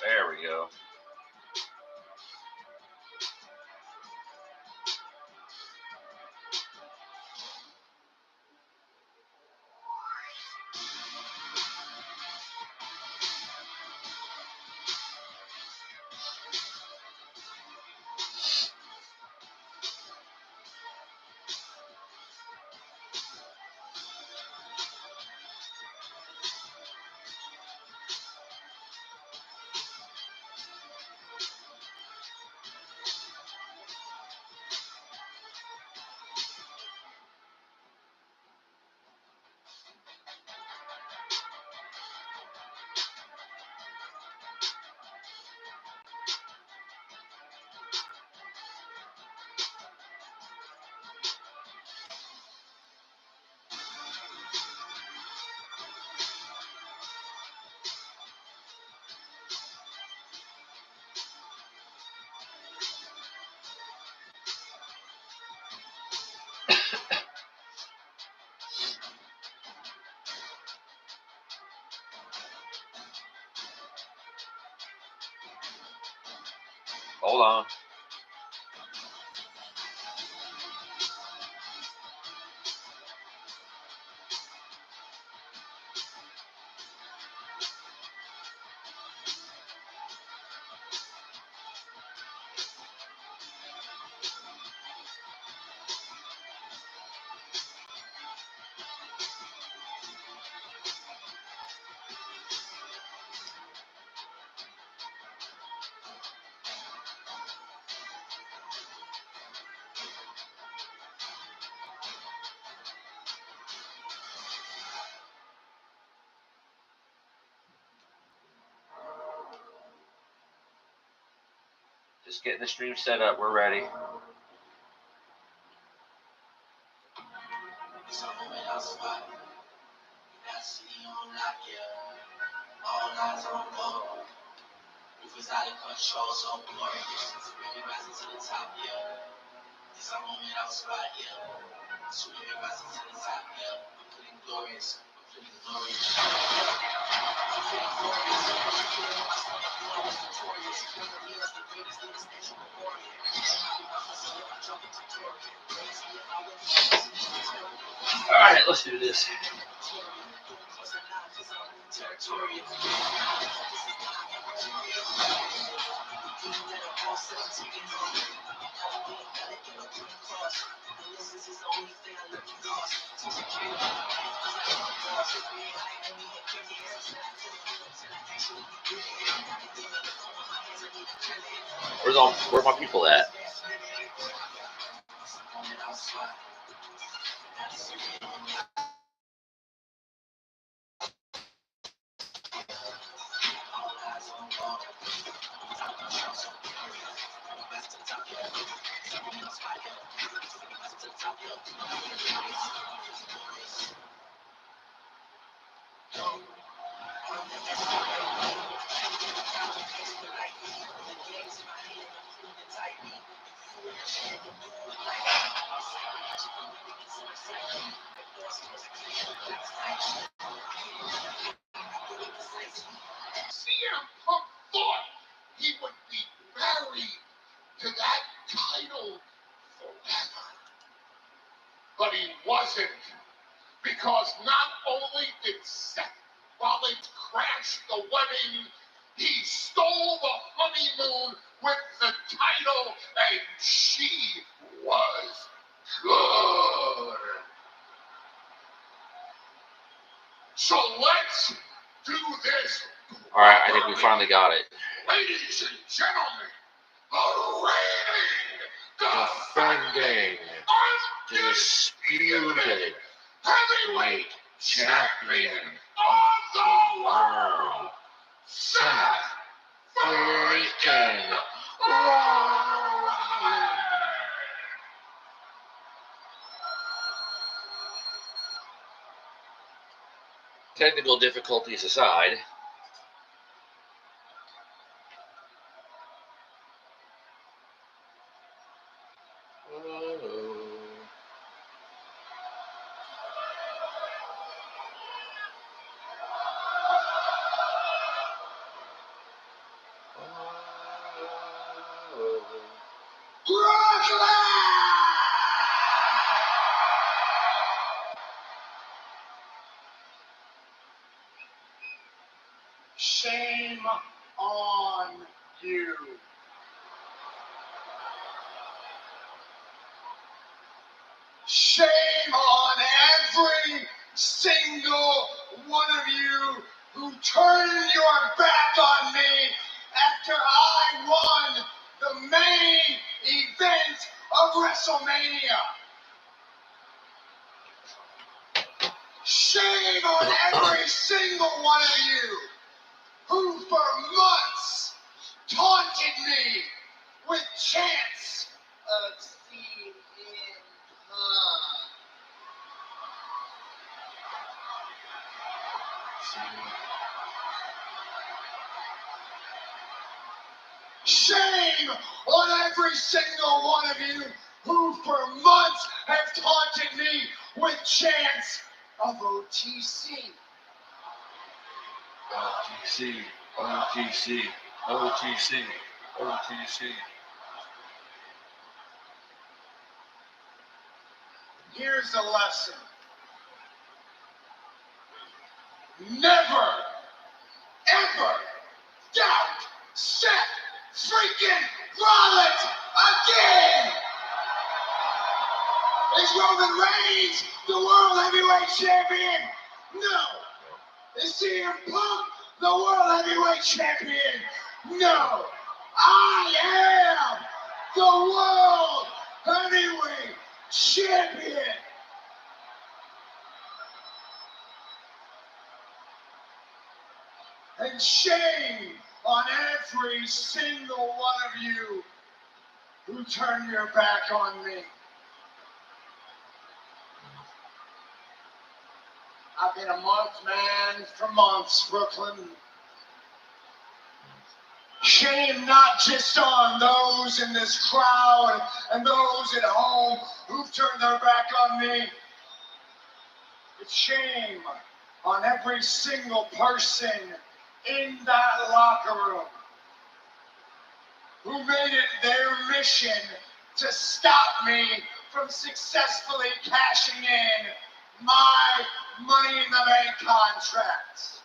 There we go. Hold on. Just getting the stream set up. We're ready. All right, let's do this. Where's my people at? But he wasn't, because not only did Seth Rollins crash the wedding, he stole the honeymoon with the title, and she was good. So let's do this. All right, I think we finally got it. Ladies and gentlemen, defending, undisputed heavyweight champion of the world, Seth freaking Rollins. Technical difficulties aside. Shame on you. Shame on every single one of you who turned your back on me after I won the main event of WrestleMania. Shame on every single one of you who for months taunted me with chants obscene in tongue. Shame on every single one of you who for months have taunted me with chants of OTC. OTC, OTC, OTC, OTC. Here's the lesson. Never, ever doubt Seth freaking Rollins again! Is Roman Reigns the World Heavyweight Champion? No. Is CM Punk the World Heavyweight Champion? No. I am the World Heavyweight Champion. And shame on every single one of you who turned your back on me. I've been a month, man, for months, Brooklyn. Shame not just on those in this crowd and those at home who've turned their back on me. It's shame on every single person in that locker room who made it their mission to stop me from successfully cashing in my Money in the Bank contract.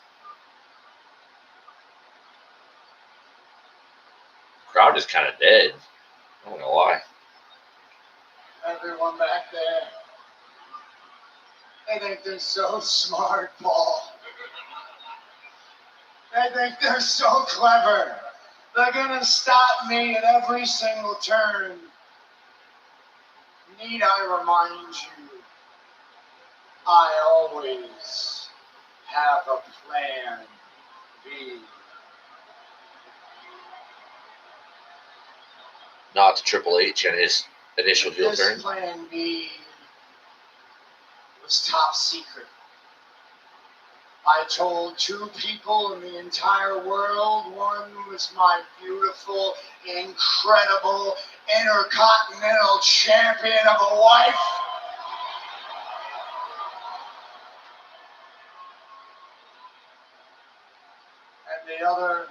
Crowd is kind of dead. I don't know why. Everyone back there, they think they're so smart, Paul. They think they're so clever. They're gonna stop me at every single turn. Need I remind you, I always have a plan B. Not to Triple H and his initial heel This turn. plan B was top secret. I told two people in the entire world. One was my beautiful, incredible, intercontinental champion of a wife. And the other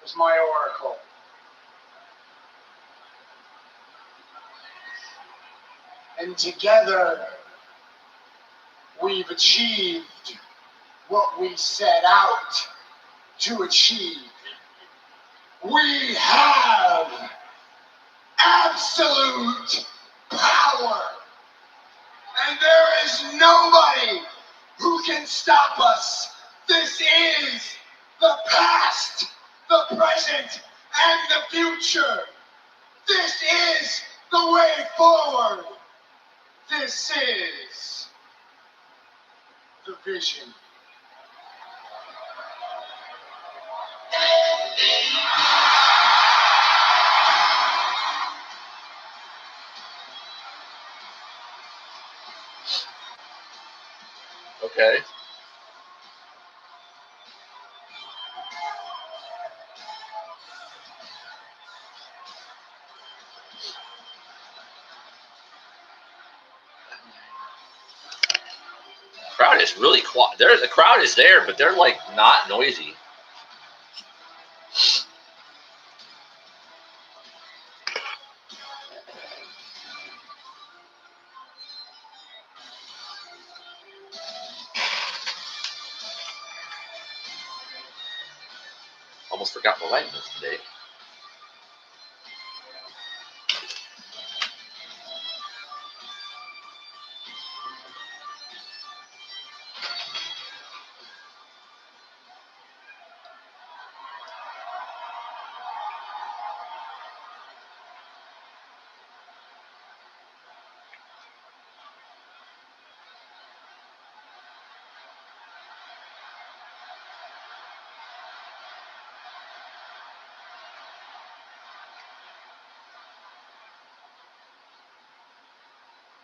was my oracle. And together, we've achieved what we set out to achieve. We have absolute power. And there is nobody who can stop us. This is the past, the present, and the future. This is the way forward. This is the vision. Okay. Crowd is really quiet. The crowd is there, but they're like not noisy. Almost forgot my light was today.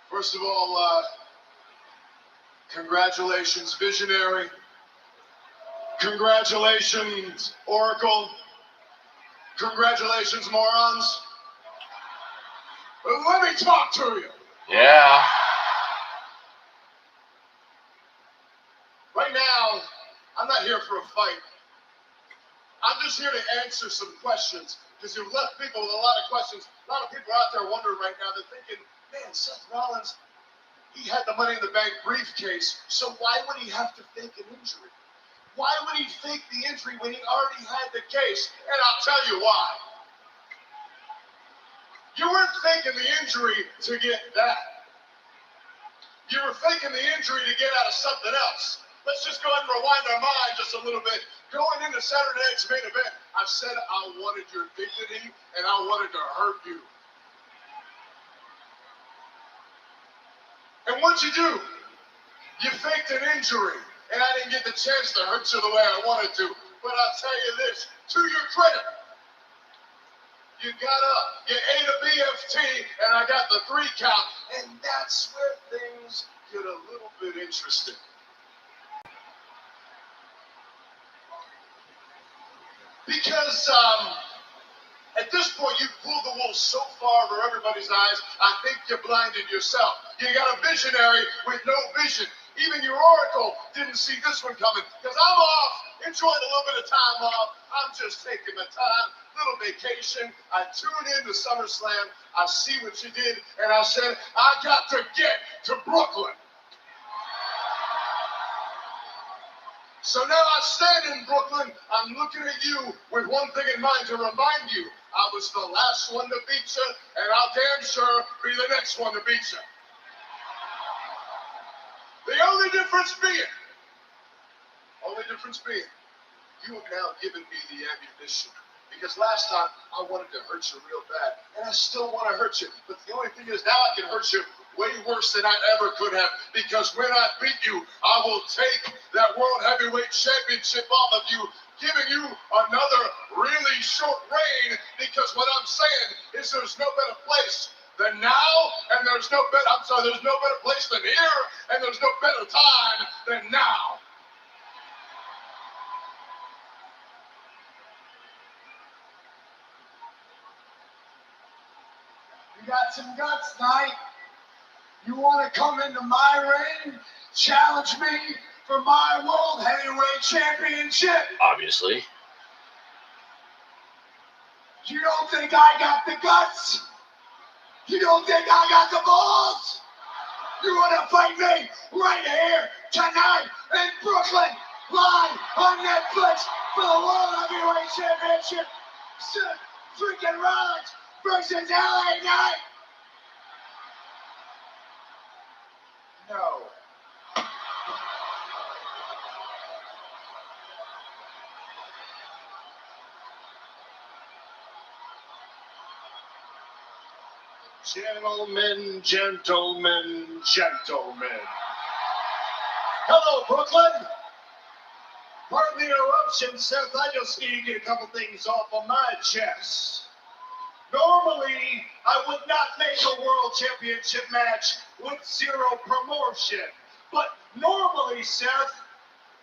First of all, congratulations, Visionary. Congratulations, Oracle. Congratulations, morons. Let me talk to you. Yeah. Right now, I'm not here for a fight. I'm just here to answer some questions because you've left people with a lot of questions. A lot of people out there wondering right now, they're thinking, man, Seth Rollins, he had the Money in the Bank briefcase, so why would he have to fake an injury? Why would he fake the injury when he already had the case? And I'll tell you why. You weren't faking the injury to get that. You were faking the injury to get out of something else. Let's just go ahead and rewind our mind just a little bit. Going into Saturday night's main event, I said I wanted your dignity and I wanted to hurt you. And what'd you do? You faked an injury, and I didn't get the chance to hurt you the way I wanted to. But I'll tell you this, to your credit, you got up, you ate a BFT, and I got the 3 count, and that's where things get a little bit interesting. Because at this point, you pulled the wool so far over everybody's eyes, I think you blinded yourself. You got a visionary with no vision. Even your Oracle didn't see this one coming. Because I'm off, enjoying a little bit of time off. I'm just taking my time, little vacation. I tune in to SummerSlam. I see what you did, and I said, I got to get to Brooklyn. So now I stand in Brooklyn, I'm looking at you with one thing in mind to remind you, I was the last one to beat you, and I'll damn sure be the next one to beat you. The only difference being, you have now given me the ammunition. Because last time, I wanted to hurt you real bad, and I still want to hurt you. But the only thing is now I can hurt you way worse than I ever could have. Because when I beat you, I will take that World Heavyweight Championship off of you, giving you another really short reign. Because what I'm saying is there's no better place than now, and there's no better place than here, and there's no better time than now. You got some guts tonight. You want to come into my ring, challenge me for my World Heavyweight Championship? Obviously. You don't think I got the guts? You don't think I got the balls? You want to fight me right here, tonight, in Brooklyn, live on Netflix for the World Heavyweight Championship? Seth freaking Rollins versus LA Knight. No. Gentlemen. Hello, Brooklyn. Pardon the interruption, Seth. I just need to get a couple things off of my chest. Normally, I would not make a world championship match with zero promotion. But normally, Seth,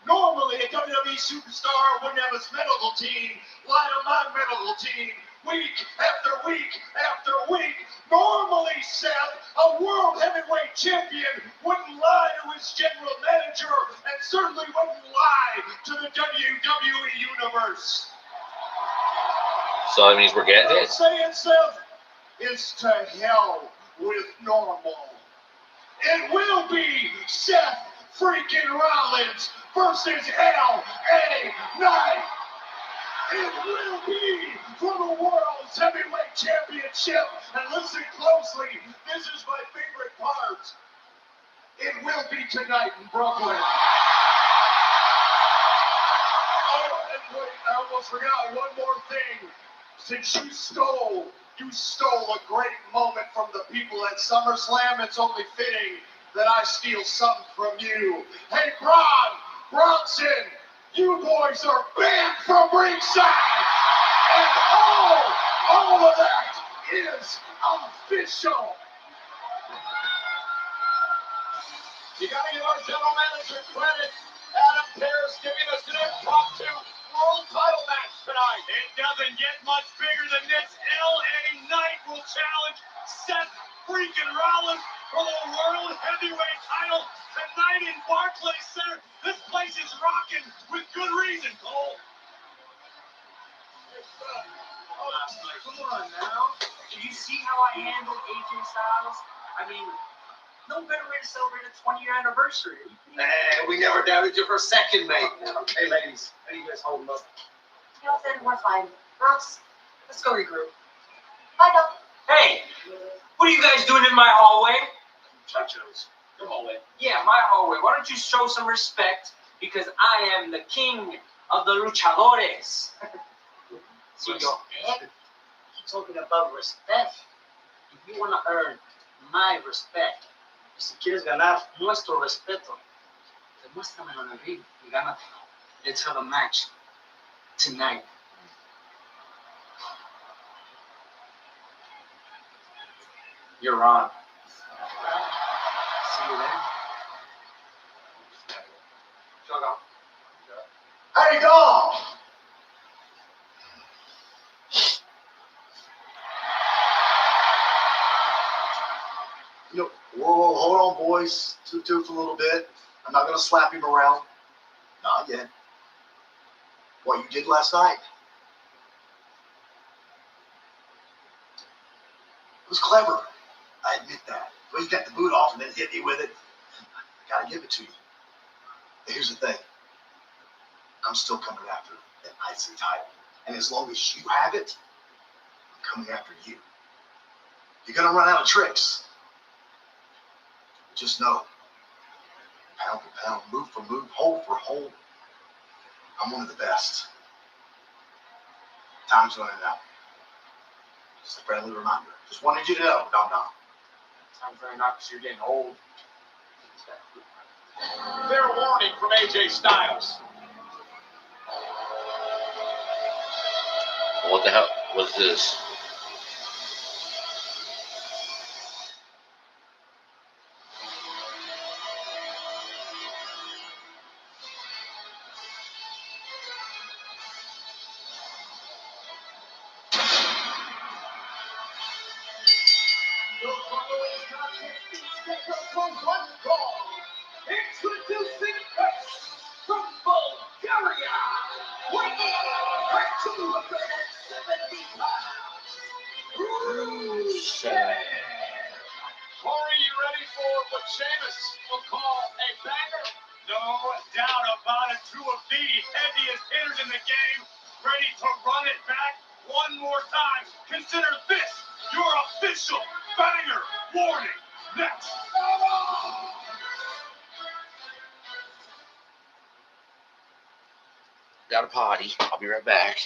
a WWE superstar wouldn't have his medical team lie on my medical team week after week after week. Normally, Seth, a world heavyweight champion wouldn't lie to his general manager and certainly wouldn't lie to the WWE Universe. So that means we're getting What I'm it? saying, Seth, is to hell with normal. It will be Seth freaking Rollins versus LA Knight. It will be for the World's Heavyweight Championship. And listen closely, this is my favorite part. It will be tonight in Brooklyn. Oh, and wait, I almost forgot one more thing. Since you stole a great moment from the people at SummerSlam, it's only fitting that I steal something from you. Hey, Bronson, you boys are banned from ringside. And all of that is official. You gotta give our general manager credit. Adam Pearce giving us an impromptu world title match tonight. It doesn't get much bigger than this. LA Knight will challenge Seth freaking Rollins for the World Heavyweight title tonight in Barclays Center. This place is rocking with good reason, Cole. Come on now. Did you see how I handled AJ Styles? I mean, no better way to celebrate a 20-year anniversary. We never doubted you for a second, mate. Okay, ladies, how you guys holding up? Finn, we're fine. Rox, let's go regroup. Bye, Doc. Hey, what are you guys doing in my hallway? Chachos, your hallway. Yeah, my hallway. Why don't you show some respect? Because I am the king of the luchadores. Señor, he's talking about respect. If you want to earn my respect, si quieres ganar nuestro respeto, demuéstramelo en el ring y gánatelo. Let's have a match tonight. You're on. See you then. Shut up. Hey, dog! Whoa, hold on, boys. Two for a little bit. I'm not going to slap him around. Not yet. What you did last night? It was clever. I admit that. Well, you got the boot off and then hit me with it. I got to give it to you. But here's the thing. I'm still coming after that IC title. And as long as you have it, I'm coming after you. You're going to run out of tricks. Just know, pound for pound, move for move, hold for hold, I'm one of the best. Time's running out. Just a friendly reminder. Just wanted you to know, Dom. Time's running out because you're getting old. Fair warning from AJ Styles. What the hell was this? Introducing first from Bulgaria, weighing her 270 pounds, Rusev. Corey, you ready for what Sheamus will call a banger? No doubt about it. Two of the heaviest hitters in the game, ready to run it back one more time. Consider this your official banger warning. Next. Got a potty. I'll be right back.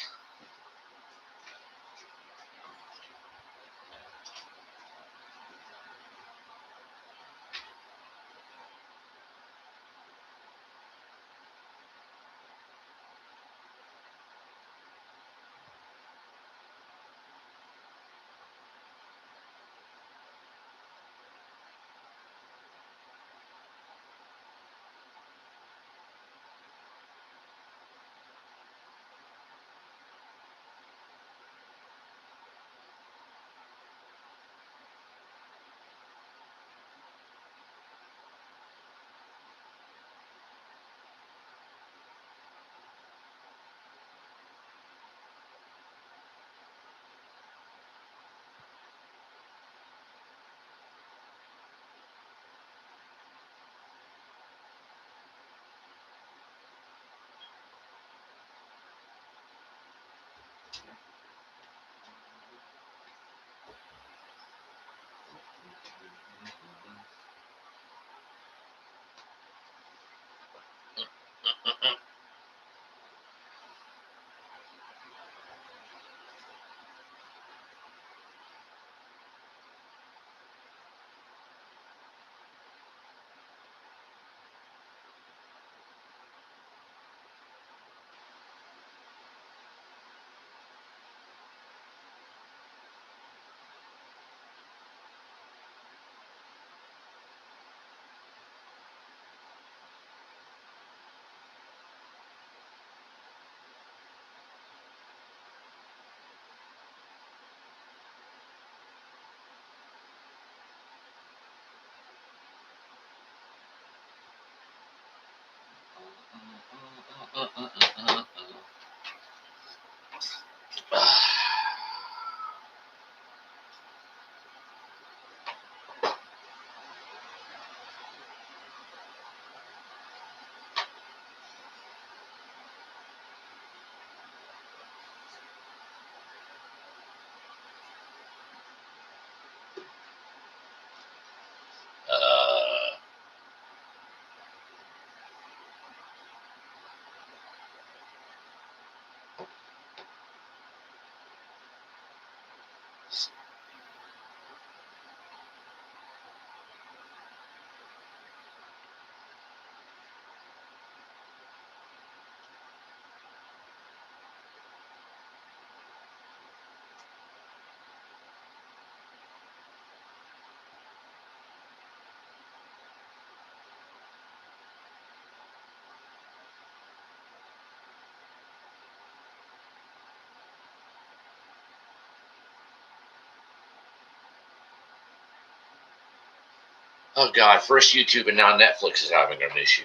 Oh, God. First YouTube and now Netflix is having an issue.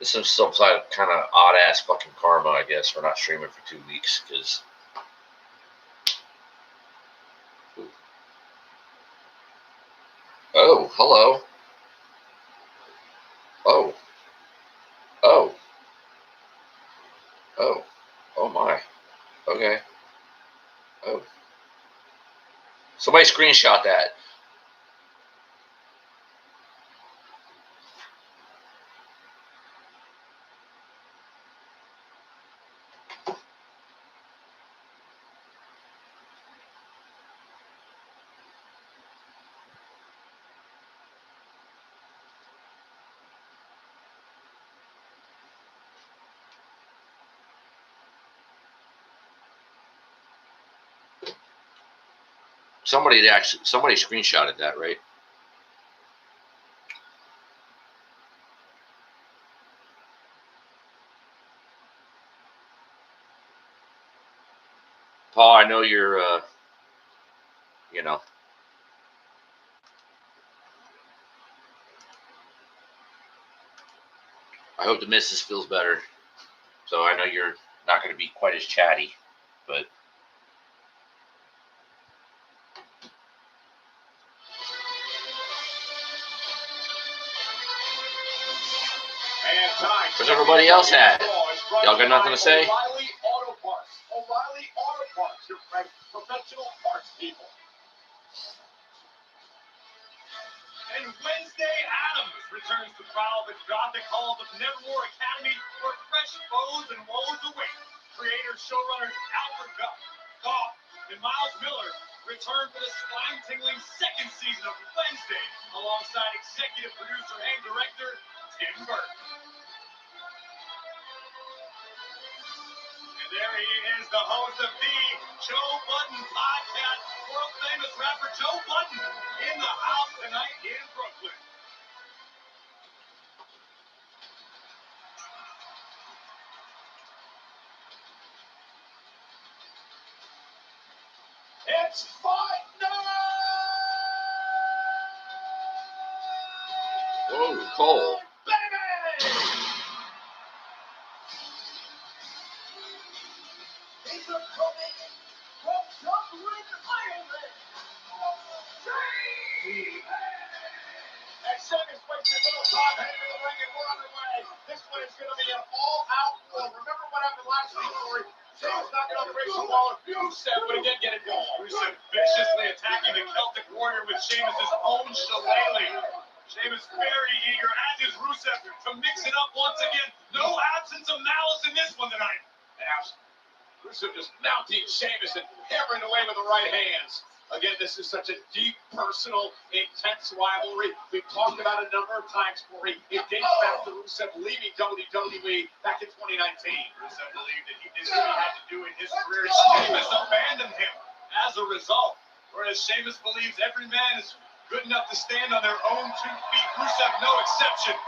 This is some kind of odd-ass fucking karma, I guess, for not streaming for 2 weeks, because... Oh, hello. Oh. Oh. Oh. Oh, my. Okay. Oh. Somebody screenshot that. Somebody screenshotted that, right? Paul, I know you're, you know. I hope the missus feels better. So I know you're not going to be quite as chatty, but. Where's everybody else at? Y'all got nothing to say? O'Reilly Auto Parts. O'Reilly Auto Parts. Your professional parts people. And Wednesday Addams returns to prowl the Gothic halls of Nevermore Academy, where fresh foes and woes await. Creator showrunners Alfred Goff and Miles Miller return for the spine-tingling second season of Wednesday, alongside executive producer and director Tim Burton. And there he is, the host of the Joe Budden podcast, world-famous rapper Joe Budden, in the house tonight in Brooklyn. It's fight night! Whoa, Cole. Baby! He's a coming from Dublin, Ireland. And Sheamus wastes a little time heading to the ring, and we're underway. This one is going to be an all-out war. Remember what happened last week, Corey? Sheamus knocking on Grayson while Rusev would again get it going. Rusev viciously attacking the Celtic Warrior with Sheamus' own shillelagh. Sheamus very eager, as is Rusev, to mix it up once again. No absence of malice in this one tonight. Rusev just mounting Sheamus and hammering away with the right hands. Again, this is such a deep, personal, intense rivalry. We've talked about it a number of times, Corey. It dates back to Rusev leaving WWE back in 2019. Rusev believed that he did what he had to do in his career. Sheamus abandoned him as a result. Whereas Sheamus believes every man is good enough to stand on their own 2 feet. Rusev, no exception.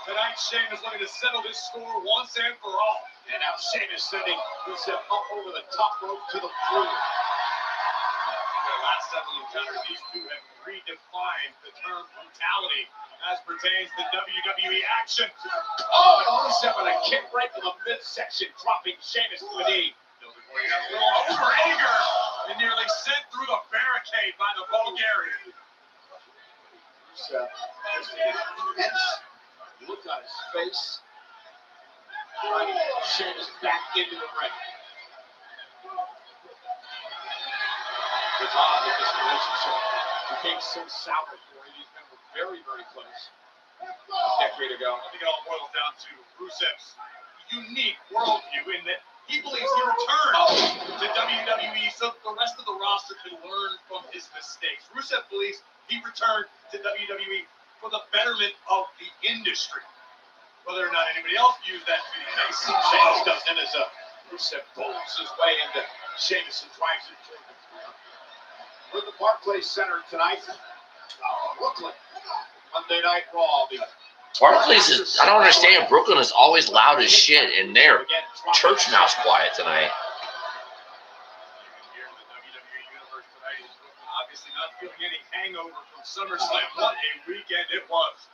Tonight, Sheamus looking to settle this score once and for all. And now Sheamus sending Rusev up over the top rope to the floor. In their last several encounters, these two have redefined the term brutality as pertains to WWE action. Oh, and Rusev with a kick right from the midsection, dropping Sheamus to the knee. Over anger and nearly sent through the barricade by the Bulgarian. Rusev has an intense look on his face. Trying to get Sheamus back into the ring. It's odd that this relationship became so sour for him. These men were very, very close a decade ago. I think it all boils down to Rusev's unique worldview in that he believes he returned to WWE so the rest of the roster can learn from his mistakes. Rusev believes he returned to WWE for the betterment of the industry. Whether or not anybody else views that to be the case, Sheamus does him as Rusev bolts his way into Sheamus and drives him toward the floor. We're at the Barclays Center tonight, Brooklyn. Monday Night Raw, the Barclays is, I don't understand. Brooklyn is always loud as shit, and their church mouse quiet tonight. Obviously not feeling any hangover from SummerSlam. What a weekend it was.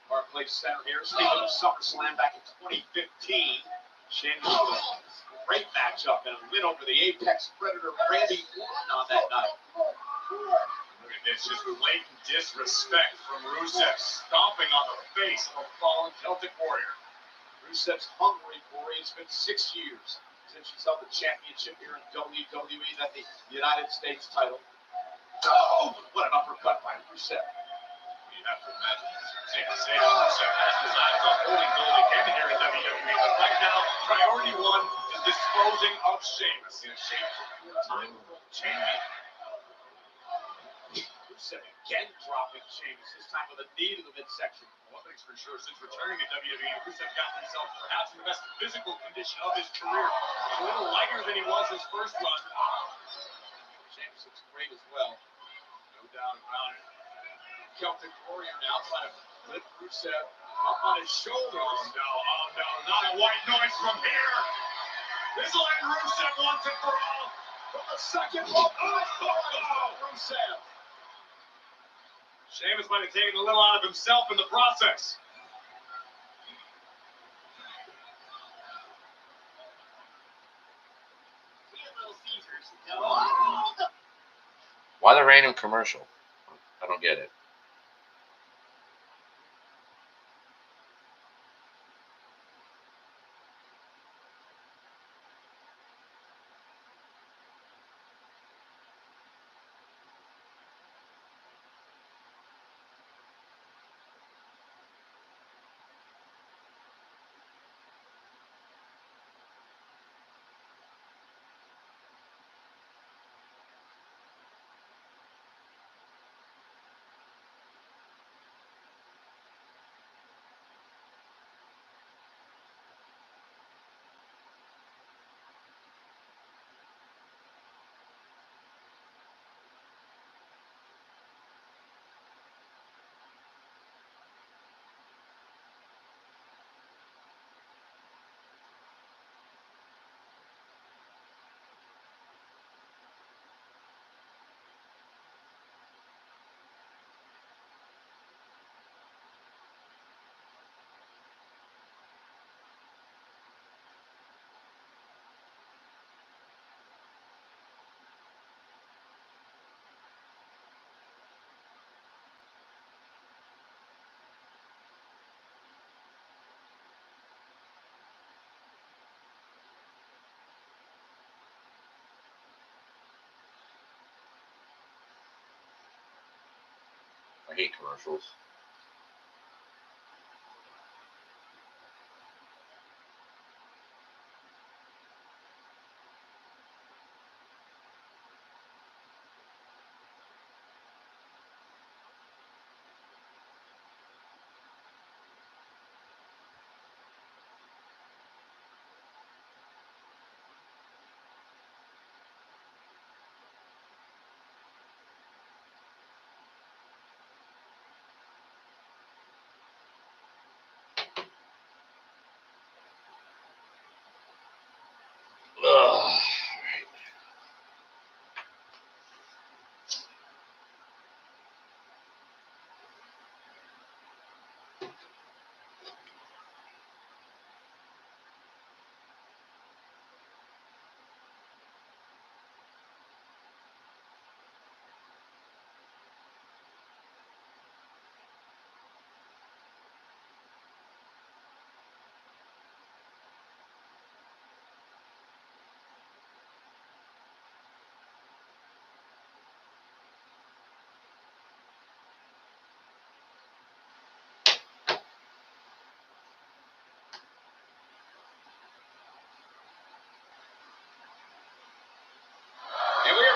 Barclays Center here. Speaking of SummerSlam back in 2015, Sheamus with a great matchup and a win over the Apex Predator Randy Orton on that night. Look at this, just blatant disrespect from Rusev, stomping on the face of a fallen Celtic warrior. Rusev's hungry for it. It's been 6 years since she's held the championship here in WWE, that the United States title. Oh, what an uppercut by Rusev. You have to imagine this. Rusev has his eyes on holding gold again here in WWE, but right now, priority one is disposing of Sheamus. Sheamus is a four-time world champion. Rusev again dropping Sheamus, this time with a knee to the midsection. One thing's for sure, since returning to WWE, Rusev got himself perhaps in the best physical condition of his career. A little lighter than he was his first run. Sheamus looks great as well. No doubt about it. Celtic Warrior now trying to lift Rusev up on his shoulders. Oh no, not a white noise from here. This will end Rusev once and for all. From the second look, Rusev. Sheamus might have taken a little out of himself in the process. Why the random commercial? I don't get it. I hate commercials. Ugh.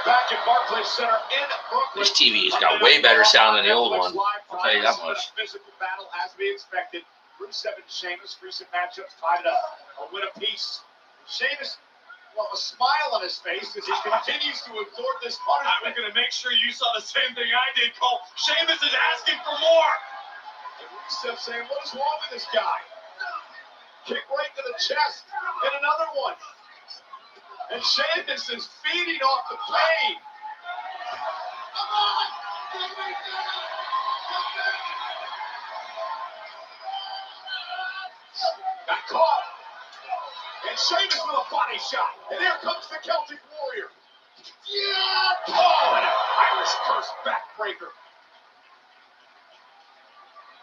Back at Barclays Center in Brooklyn. This TV has got way better sound than the old one. I'll tell you that much. Physical battle as we expected. Rusev and Sheamus, recent matchups tied it up. A win apiece. Sheamus, well, a smile on his face as he continues to absorb this punishment. I'm going to make sure you saw the same thing I did, Cole. Sheamus is asking for more. And Rusev saying, what is wrong with this guy? Kick right to the chest, and another one. And Sheamus is feeding off the pain. Got caught. And Sheamus with a body shot. And there comes the Celtic Warrior. Yeah! Oh, and an Irish curse backbreaker.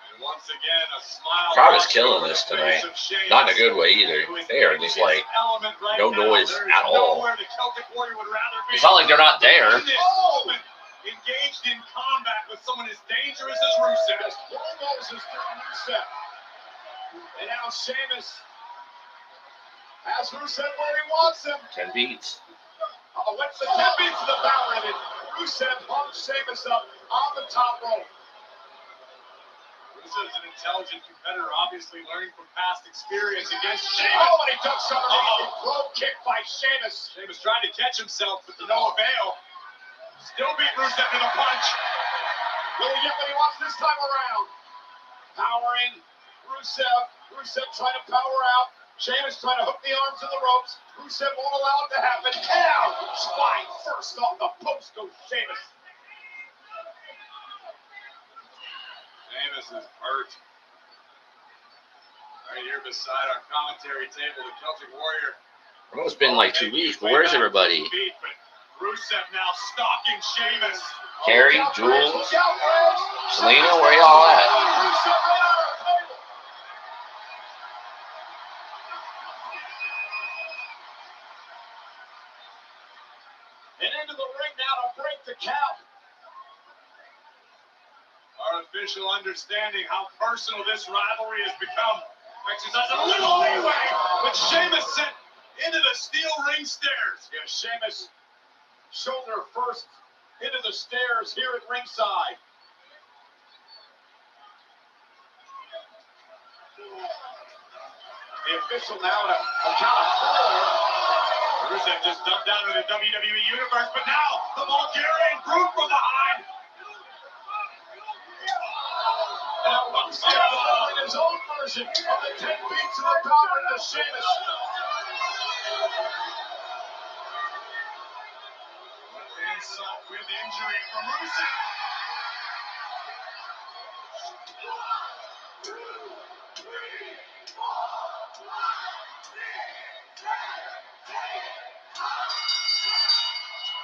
And once again, a smile. Crowd is killing this tonight. Not in a good way either. They are just like no noise at all. It's not like they're not there. Engaged in combat with someone as dangerous as Rusev. Just bulldozes through Rusev. And now Sheamus has Rusev where he wants him. 10 beats. What's the 10 beats of the power in it? Rusev pumps Sheamus up on the top rope. Rusev's an intelligent competitor, obviously learning from past experience against Sheamus. Oh, and he ducks underneath. Throw kick by Sheamus. Sheamus tried to catch himself, but to no avail. Still beat Rusev to the punch. Will he get what he wants this time around? Powering Rusev. Rusev trying to power out. Sheamus trying to hook the arms in the ropes. Rusev won't allow it to happen. Down. Spine first off the post goes Sheamus. Sheamus is hurt. Right here beside our commentary table, the Celtic Warrior. I know it's been like 2 weeks, but where's everybody? Rusev now stalking Sheamus. Carrie, Jules, Selena, where y'all at? And into the ring now to break the count. Artificial understanding how personal this rivalry has become. Exercise a little leeway, but Sheamus sent into the steel ring stairs. Yeah, Sheamus shoulder first into the stairs here at ringside. The official now at a count of 4. Rusev just dumped out of the WWE Universe, but now the Bulgarian brute from behind. Now Rusev delivering his own version of the 10 beats of the power to Sheamus. Insult with injury from Rusev.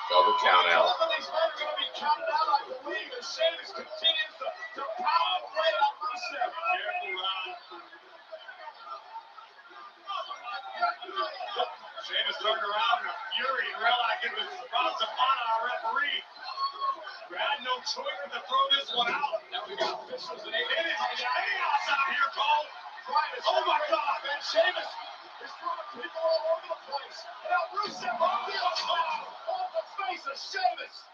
Double count out. Some of these men are going to be counted out, I believe, as Sheamus continues to pound away on Rusev. Sheamus turned around in a fury and realized it was about to on our referee. We had no choice but to throw this one out. Now we got officials and It is chaos out here, Cole. Oh my God, man, Sheamus is throwing people all over the place. And now Rusev on the outside, on the face of Sheamus.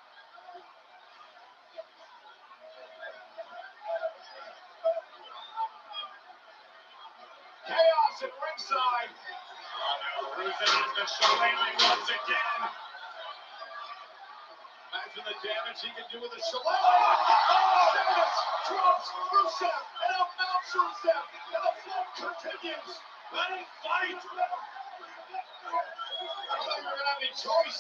Chaos at ringside. Rusev has been shillelagh once again. Imagine the damage he can do with a shillelagh. Oh, Sheamus drops Rusev and now mounts Rusev. And the flow continues. Let him fight. I don't think we're going to have any choice.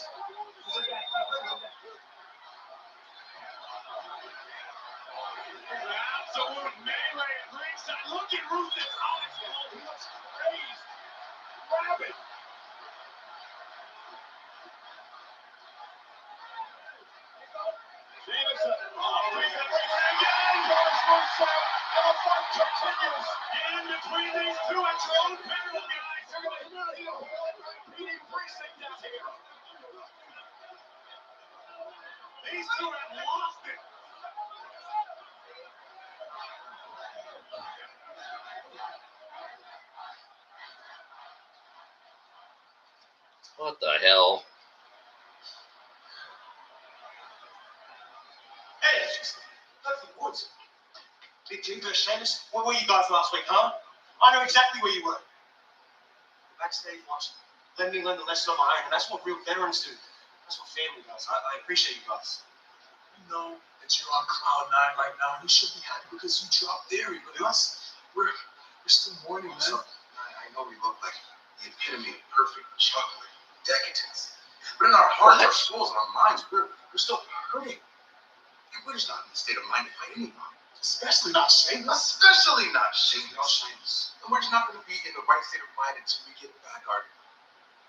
Absolute melee at ringside. Look at Rusev's eyes. He looks crazed. Rabid. Sheamus, again, goes Rusev, and the fight continues. Get in between these two at your own peril, guys. They're going to need a whole repeating precinct out here. These two have lost it. What the hell? Hey, it's just nothing woods. Big Ginger, Sheamus, where were you guys last week, huh? I know exactly where you were. Backstage watching. Letting me learn the lesson on my own, and that's what real veterans do. That's what family does. I appreciate you guys. You know that you're on cloud 9 right now, and you should be happy because you dropped Theory. But us, we're still mourning, man. So, I know we look like the epitome of perfect chocolate decadence. But in our hearts, our souls, and our minds, we're still hurting. And we're just not in the state of mind to fight anyone. Especially not Sheamus. Especially not Sheamus. And we're just not going to be in the right state of mind until we get back our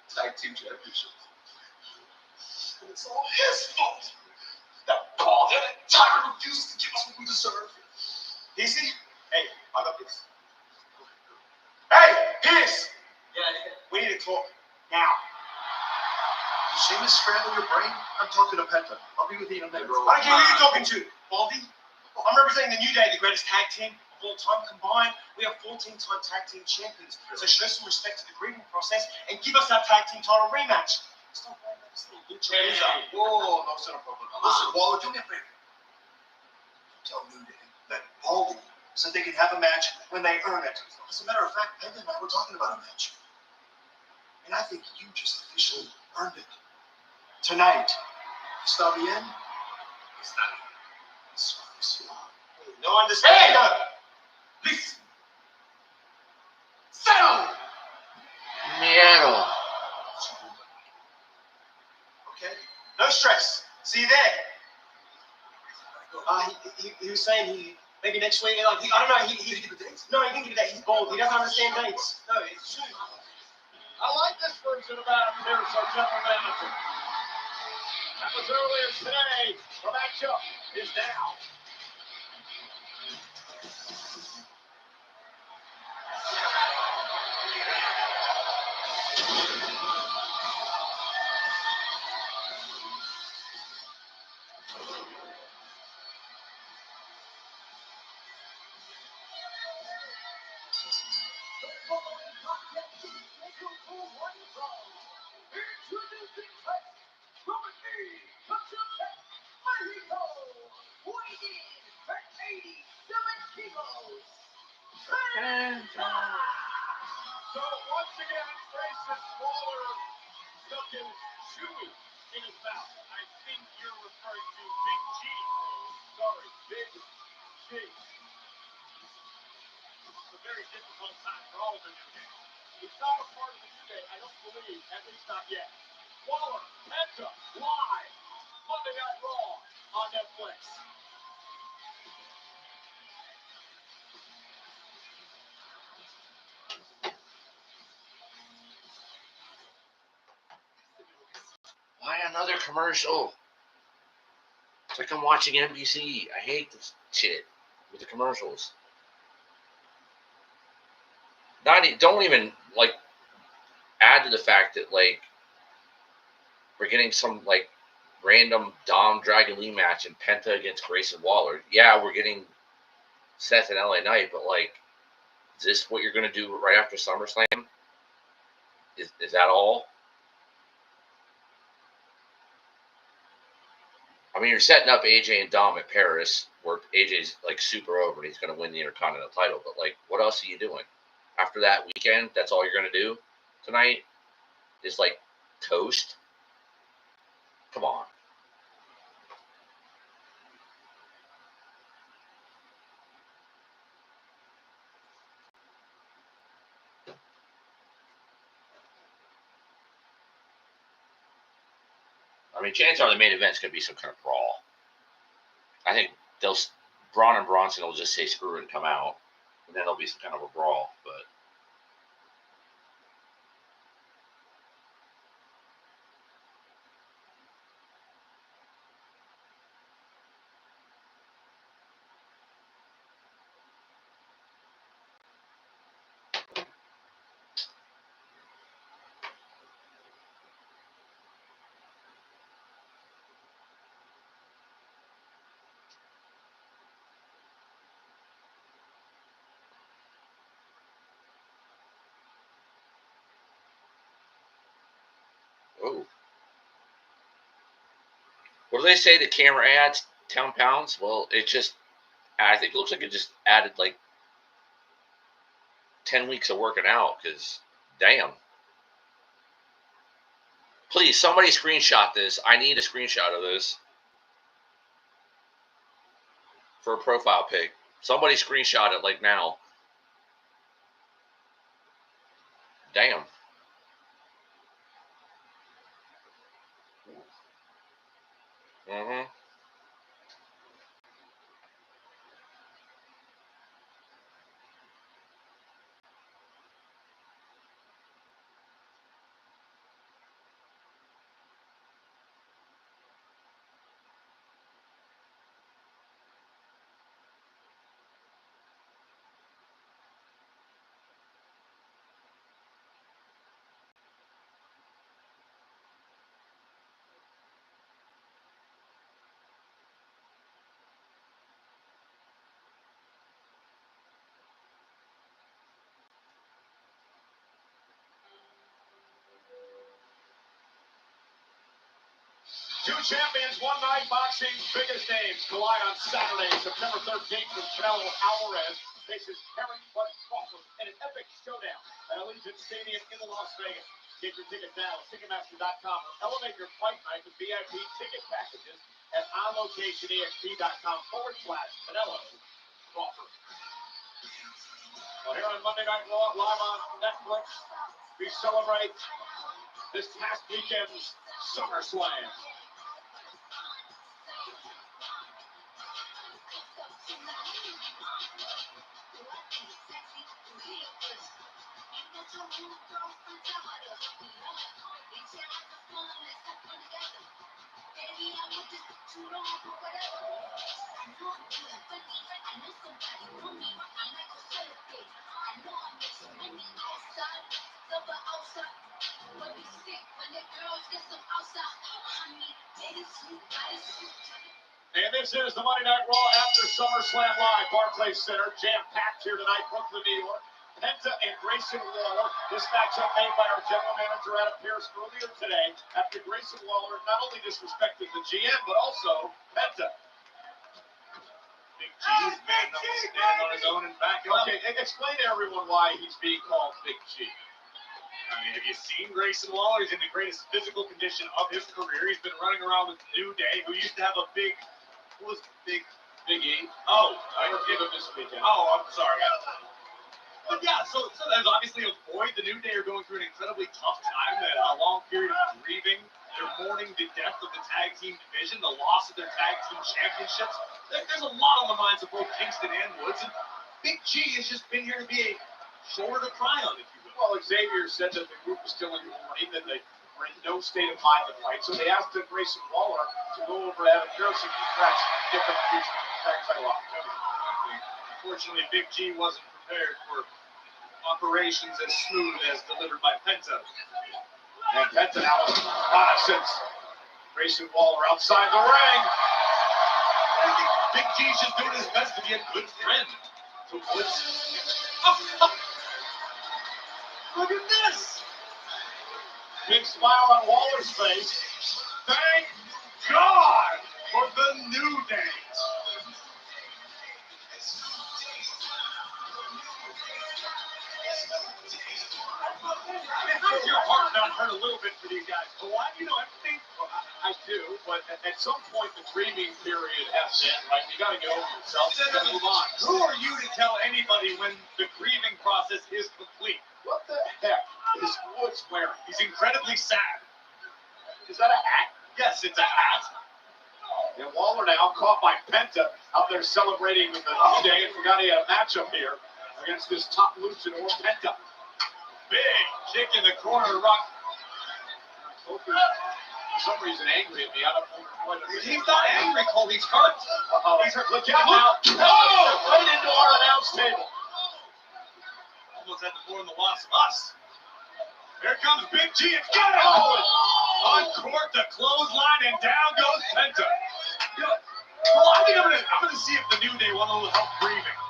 tag team championships. And it's all his fault. That bald-headed tyrant refuses to give us what we deserve. Easy? Hey, I got this. Hey, Peace! Yeah. We need to talk now. Did Sheamus scramble your brain? I'm talking to Penta. I'll be with you in a minute, bro. I don't care who you're talking to, Baldy. I'm representing the New Day, the greatest tag team of all time combined. We have 14-time tag team champions. So show some respect to the grieving process and give us that tag team title rematch. Stop playing that little Lynch. Whoa, no, it's not a problem. Listen, Waller, do me a favor. Tell New Day that Baldy said they can have a match when they earn it. As a matter of fact, Penta and I were talking about a match. And I think you just officially earned it. Tonight. Está bien? Está bien. No understanding. Hey! Listen. Settle! Miedo. Okay? No stress. See you there. He was saying maybe next week. Like I don't know. Did he give a date? No, he didn't give a date. He's bald. He doesn't understand dates. No, it's true. I like this version of Adam Pearce, our general manager. That was earlier today. The matchup is now. So once again, Grayson Waller stuck in chewy in his mouth. I think you're referring to Big G. Sorry, Big G. It's a very difficult time for all of the New Day. He's not a part of the New Day, I don't believe, at least not yet. Waller, Penta, live, Monday Night Raw on Netflix. Why another commercial? It's like I'm watching NBC. I hate this shit with the commercials. Don't even like add to the fact that like we're getting some like random Dom Dragon Lee match in Penta against Grayson Waller. Yeah, we're getting Seth and LA Knight, but like, is this what you're gonna do right after SummerSlam? Is that all? I mean, you're setting up AJ and Dom at Paris, where AJ's like super over and he's going to win the Intercontinental title. But like, what else are you doing after that weekend? That's all you're going to do tonight is like toast. Come on. I mean, chances are the main event's going to be some kind of brawl. I think Braun and Bronson will just say screw it and come out, and then there'll be some kind of a brawl. But oh, what do they say? The camera adds 10 pounds. Well, I think it looks like it just added like 10 weeks of working out because, damn. Please, somebody screenshot this. I need a screenshot of this. for a profile pic. Somebody screenshot it like now. Damn. Mm-hmm. Two champions, one night, boxing's biggest names collide on Saturday, September 13th, when Canelo Alvarez faces Terry Bud Crawford in an epic showdown at Allegiant Stadium in Las Vegas. Get your tickets now at Ticketmaster.com or elevate your fight night with VIP ticket packages at onlocationexp.com/Canelo Crawford. Well, here on Monday Night Raw, live on Netflix, we celebrate this past weekend's SummerSlam. And this is the Monday Night Raw after SummerSlam Live, Barclays Center, jam-packed here tonight, Brooklyn, New York. Penta and Grayson Waller. This matchup made by our general manager Adam Pearce earlier today after Grayson Waller not only disrespected the GM, but also Penta. Big G's man enough to stand on his own and back it up. Okay, explain to everyone why he's being called Big G. I mean, have you seen Grayson Waller? He's in the greatest physical condition of his career. He's been running around with New Day, who used to have a big, what was Big E? Oh, I forgive him this weekend. Oh, I'm sorry. But yeah, so there's obviously a void. The New Day are going through an incredibly tough time, a long period of grieving. They're mourning the death of the tag team division, the loss of their tag team championships. There's a lot on the minds of both Kingston and Woods, and Big G has just been here to be a shoulder to cry on, if you will. Well, Xavier said that the group was still in mourning, that they were in no state of mind to fight, so they asked Grayson Waller to go over to Adam Pearce and perhaps get them future tag title opportunity. Unfortunately, Big G wasn't prepared for operations as smooth as delivered by Penta. And Penta now since Grayson Waller outside the ring. I think Big G's just doing his best to be a good friend to Woods. Look at this! Big smile on Waller's face. Thank God for the New Day. How's your heart not hurt a little bit for these guys? Well, everything I do, but at some point the grieving period has to end, right? You got to get over yourself and move on. Who are you to tell anybody when the grieving process is complete? What the heck is Woods wearing? He's incredibly sad. Is that a hat? Yes, it's a hat. And Waller now caught by Penta out there celebrating with the New Day and forgot he had a matchup here against this top luchador Penta. Big kick in the corner. For some reason angry at me. I don't know what it is. He's not angry, Cole. He's hurt. He's hurt. Look out now. Oh! Right into our announce table. Almost had to mourn the loss of us. Here comes Big G. It's got it. On court, the clothesline, and down goes Penta. Well, I think I'm gonna see if the New Day want a little help breathing.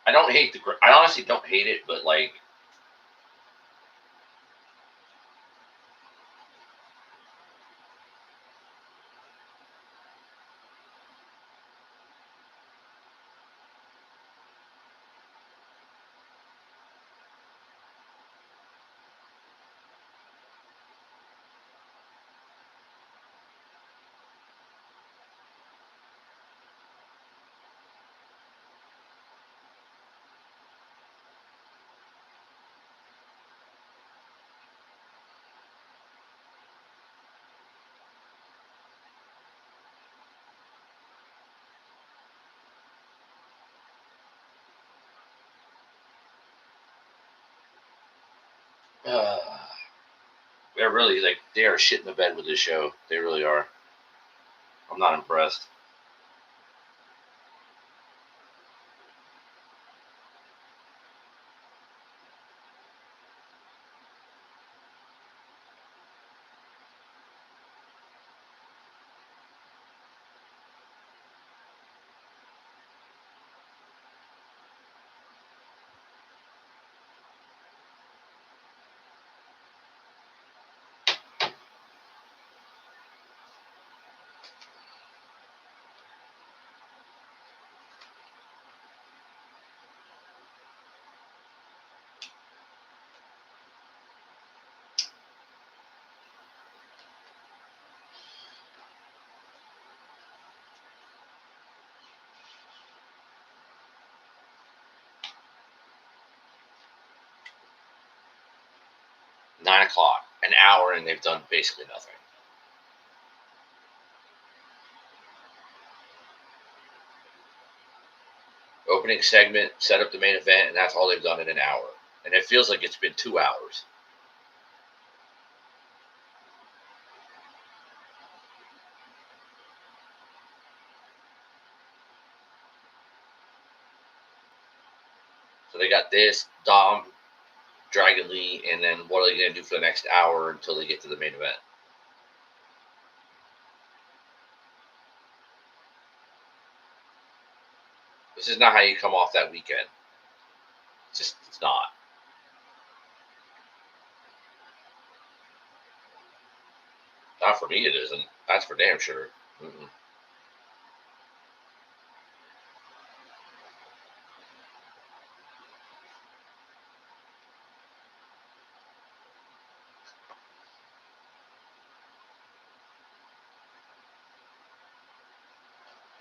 I honestly don't hate it, but like, They're really they are shit in the bed with this show. They really are. I'm not impressed. $9 o'clock, an hour, and they've done basically nothing. Opening segment, set up the main event, and that's all they've done in an hour. And it feels like it's been 2 hours. So they got this, Dom, Dragon Lee, and then what are they going to do for the next hour until they get to the main event? This is not how you come off that weekend. It's not. Not for me, it isn't. That's for damn sure. Mm-mm.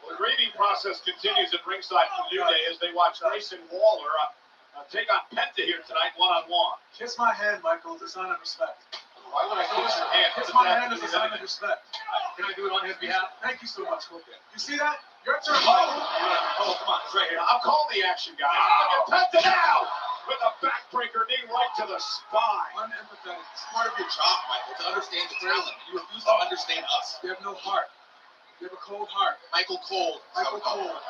The grieving process continues at ringside for New Day as they watch Grayson Waller take on Penta here tonight, one-on-one. Kiss my hand, Michael. It's a sign of respect. Why would I kiss your hand? Kiss my hand is a sign of respect. Can I do it on his behalf? Thank you so much, Courtney. You see that? Your turn. Oh, come on. It's right here. I'm calling the action, guys. Look at Penta now with a backbreaker knee right to the spine. Unempathetic. It's part of your job, Michael, to understand the talent. You refuse to understand us. You have no heart. You have a cold heart. Michael Cole. Michael Cole.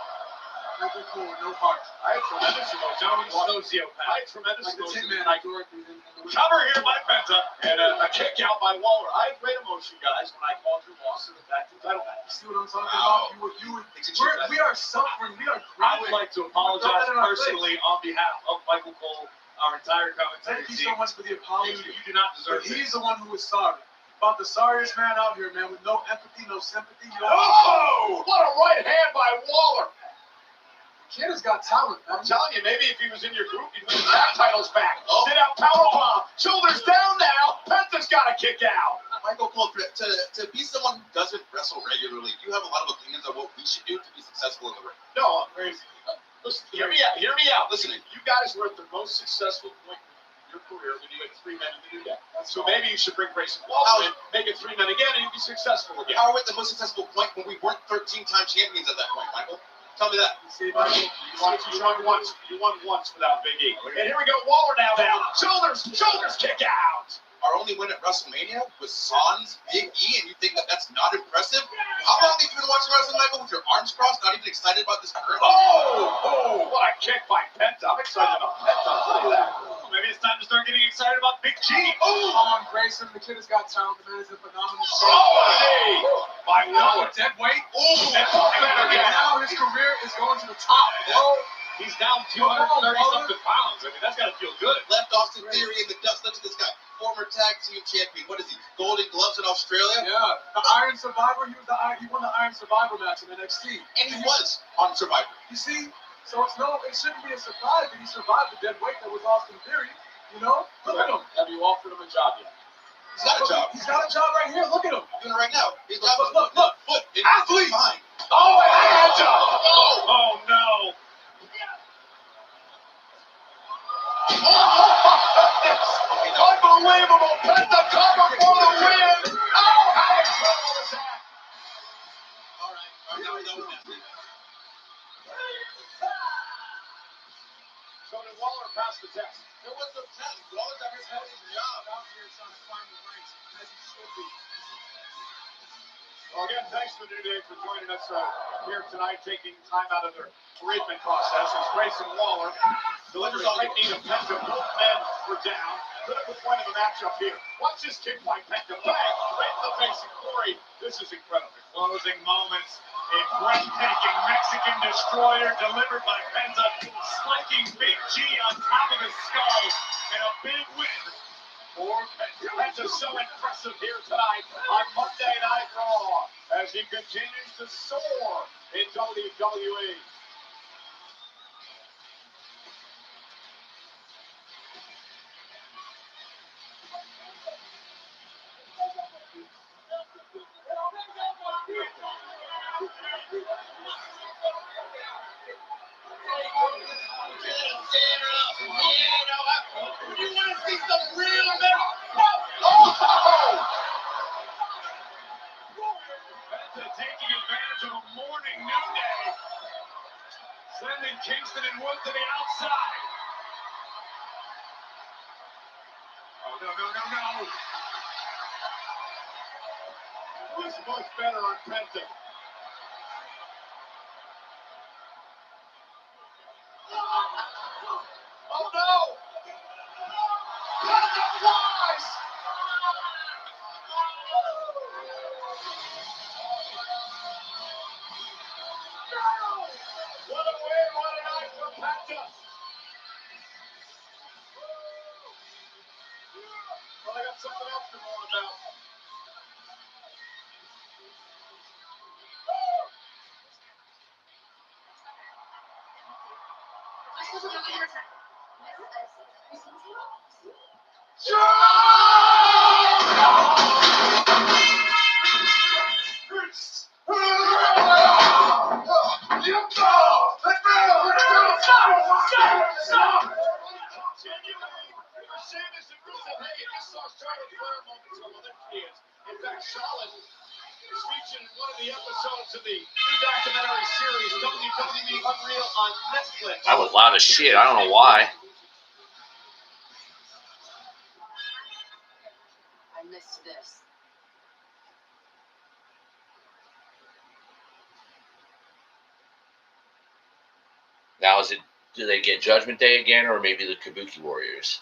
Michael Cole, no heart. I had tremendous emotion. Sociopath. I had tremendous Like the emotion. Tin Man Dorothy in the Cover here by Penta and a kick out by Waller. I had great emotion, guys, when I called your loss in the tag team title match. You see what I'm talking about? We are suffering. We are I would grieving. like to apologize personally on behalf of Michael Cole, our entire commentary Thank you team. so much for the apology. You do not deserve But it. he's the one who is sorry. About the sorriest man out here, man, with no empathy, no sympathy. Oh! What a right hand by Waller! Kid has got talent, man. I'm telling you, maybe if he was in your group, he'd win the tag titles back. Sit out, powerbomb. Shoulders down now. Penta's got to kick out. Michael Cole, to be someone who doesn't wrestle regularly, you have a lot of opinions on what we should do to be successful in the ring. No, listen, hear me out. Hear me out. Listen, you guys were at the most successful point in your career when you had 3 men in the New Day. So maybe you should bring Grayson Waller in, make it 3 men again, and you'd be successful again. How are we at the most successful point when we weren't 13-time champions at that point, Michael? Tell me that. See, Michael, you won once without Big E. And here we go, Waller now down. Shoulders kick out. Our only win at WrestleMania was Sans Big E, and you think that that's not impressive? How long have you been watching wrestling, Michael, with your arms crossed, not even excited about this current? Oh, what a kick by Penta. I'm excited about Penta. I'll tell you that. Maybe it's time to start getting excited about Big G. Oh, come on, Grayson. The kid has got talent. The man is a phenomenal shape. Oh, by Waller. Dead weight. Oh, And now his career is going to the top. Oh, he's down 230-something pounds. I mean, that's got to feel good. Left Austin Theory in the dust. Look at this guy. Former tag team champion. What is he? Golden Gloves in Australia? Yeah. The Iron Survivor. He won the Iron Survivor match in NXT. And he was on Survivor. You see? So it shouldn't be a surprise that he survived the dead weight that was Austin Theory. You know? Look at him. Have you offered him a job yet? He's got a job. He's got a job right here. Look at him. He's doing it right now. His job is Look. foot in Athlete. behind. Oh, and oh no. Unbelievable. Penta cover for the win. Oh, how incredible is that? All right, now we're done with that. So did Waller pass the test? It was the test. Waller got his head in the job out here trying to climb the ranks, as he should be. Well, again, thanks to the New Day for joining us here tonight, taking time out of their bereavement process. As Grayson Waller delivers a lightning to Penta. Both men were down. Critical point of the matchup here. Watch this kick by Penta. Bang! Right in the face of Corey. This is incredible. Closing moments. A breathtaking Mexican destroyer delivered by Penta, spiking Big G on top of his skull, and a big win for Penta. Penta's so impressive here tonight on Monday Night Raw as he continues to soar in WWE. You want to see some real metal? Penta taking advantage of a morning New Day, sending Kingston and Wood to the outside. Oh, no. It was much better on Penta. Oh no! Penta flies! What a win, what a night for Penta. Well, I got something else to mourn about. Sheamus and Rusev, hey, you just saw Charlotte Flair moments ago. Well, there she is. In fact, Charlotte is featured in one of the episodes of the new documentary series WWE Unreal on Netflix. That was loud as shit. I don't know why. I missed this. Now, do they get Judgment Day again, or maybe the Kabuki Warriors?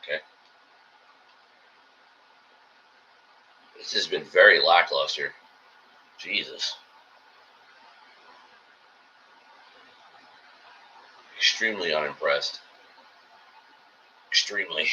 Okay. This has been very lackluster. Jesus. Extremely unimpressed. Extremely.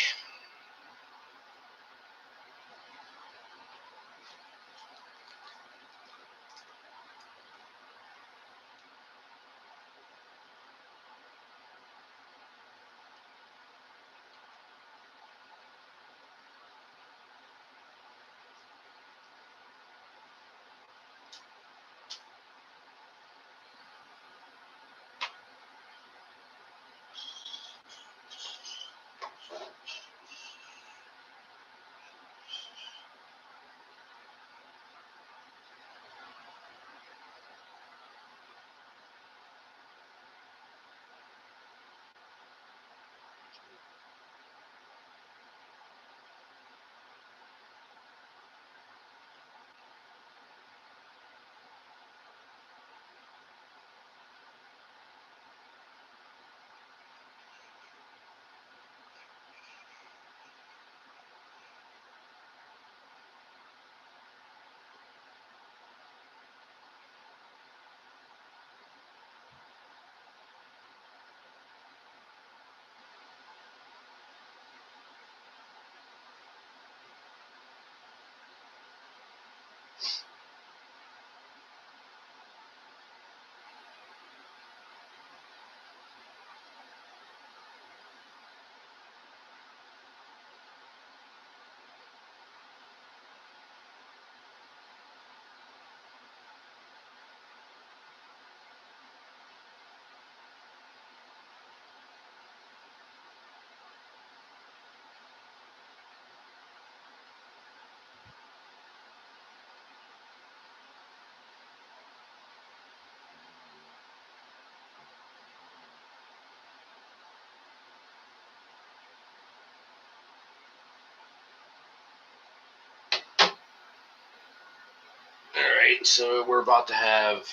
right, so we're about to have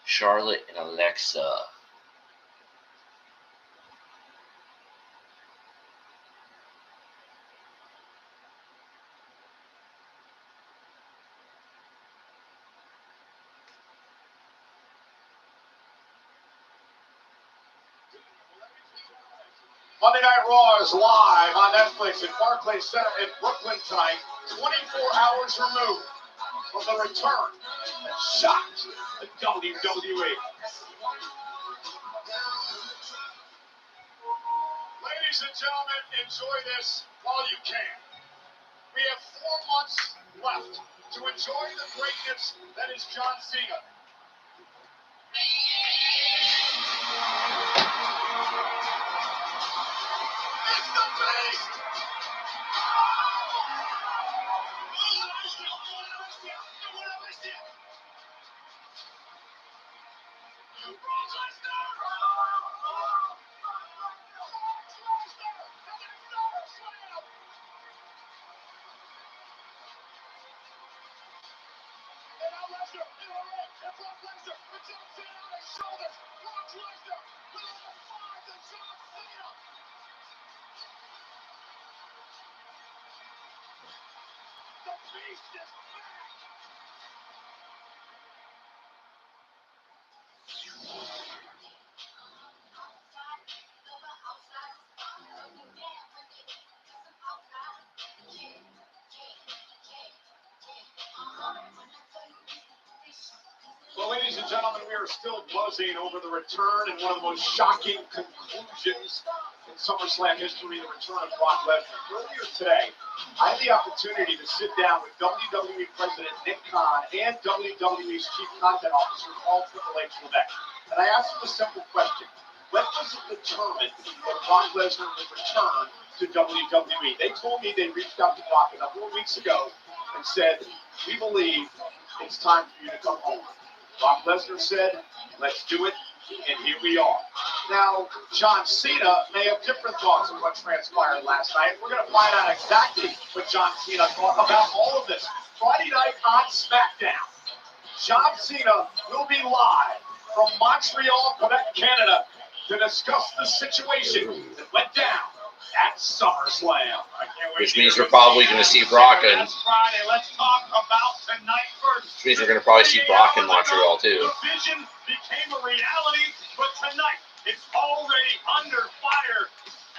Charlotte and Alexa. Monday Night Raw is live on Netflix at Barclays Center in Brooklyn tonight, 24 hours removed from the return that shocked the WWE. Ladies and gentlemen, enjoy this while you can. We have 4 months left to enjoy the greatness that is John Cena. It's the beast! Well, ladies and gentlemen, we are still buzzing over the return and one of the most shocking conclusions in SummerSlam history, the return of Brock Lesnar. Earlier today, I had the opportunity to sit down with WWE President Nick Khan and WWE's Chief Content Officer, Paul Triple H Levesque. And I asked them a simple question. When was it determined that Brock Lesnar would return to WWE? They told me they reached out to Brock a number of weeks ago and said, we believe it's time for you to come home. Brock Lesnar said, let's do it, and here we are. Now, John Cena may have different thoughts of what transpired last night. We're going to find out exactly what John Cena thought about all of this. Friday night on SmackDown, John Cena will be live from Montreal, Quebec, Canada, to discuss the situation that went down at SummerSlam. Which means we're probably going to see Brock in. That's Friday. Let's talk about tonight first. Which means we're going to probably see Brock in Montreal too. The vision became a reality, but tonight it's already under fire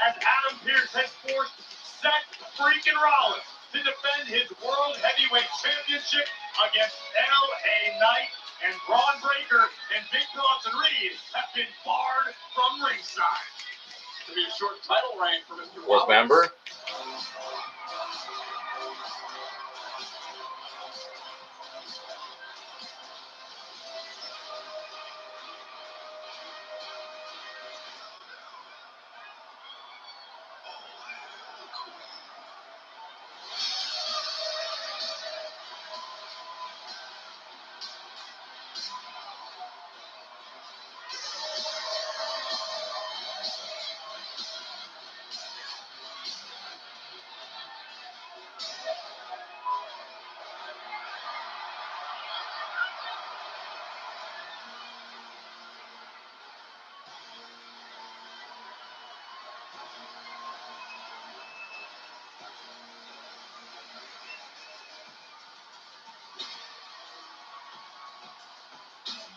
as Adam Pearce heads forth Seth freaking Rollins to defend his World Heavyweight Championship against L.A. Knight, and Braun Breaker and Big Bronson Reed have been barred from ringside. To be a short title reign for Mr. Fourth member.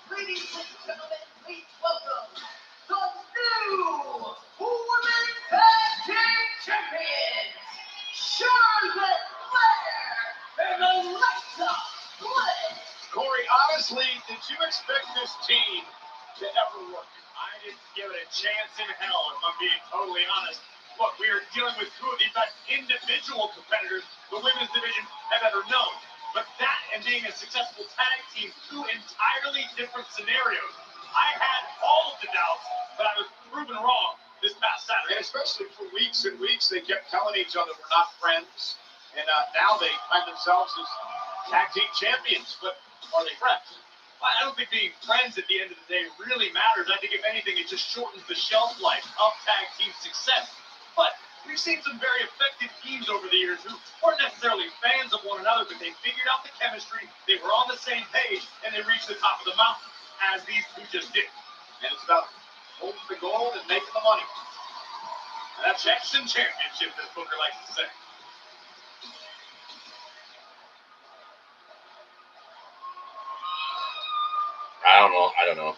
Ladies and gentlemen, please welcome the new Women's Tag Team Champions, Charlotte Flair and Alexa Bliss. Corey, honestly, did you expect this team to ever work? I didn't give it a chance in hell, if I'm being totally honest. Look, we are dealing with two of the best individual competitors the women's division has ever known. But that and being a successful tag team, two entirely different scenarios. I had all of the doubts, but I was proven wrong this past Saturday. And especially for weeks and weeks, they kept telling each other we're not friends. And now they find themselves as tag team champions. But are they friends? I don't think being friends at the end of the day really matters. I think if anything, it just shortens the shelf life of tag team success. But We've seen some very effective teams over the years who weren't necessarily fans of one another, but they figured out the chemistry, they were on the same page, and they reached the top of the mountain, as these two just did. And it's about holding the gold and making the money. And that's Jackson Championship, as Booker likes to say. I don't know.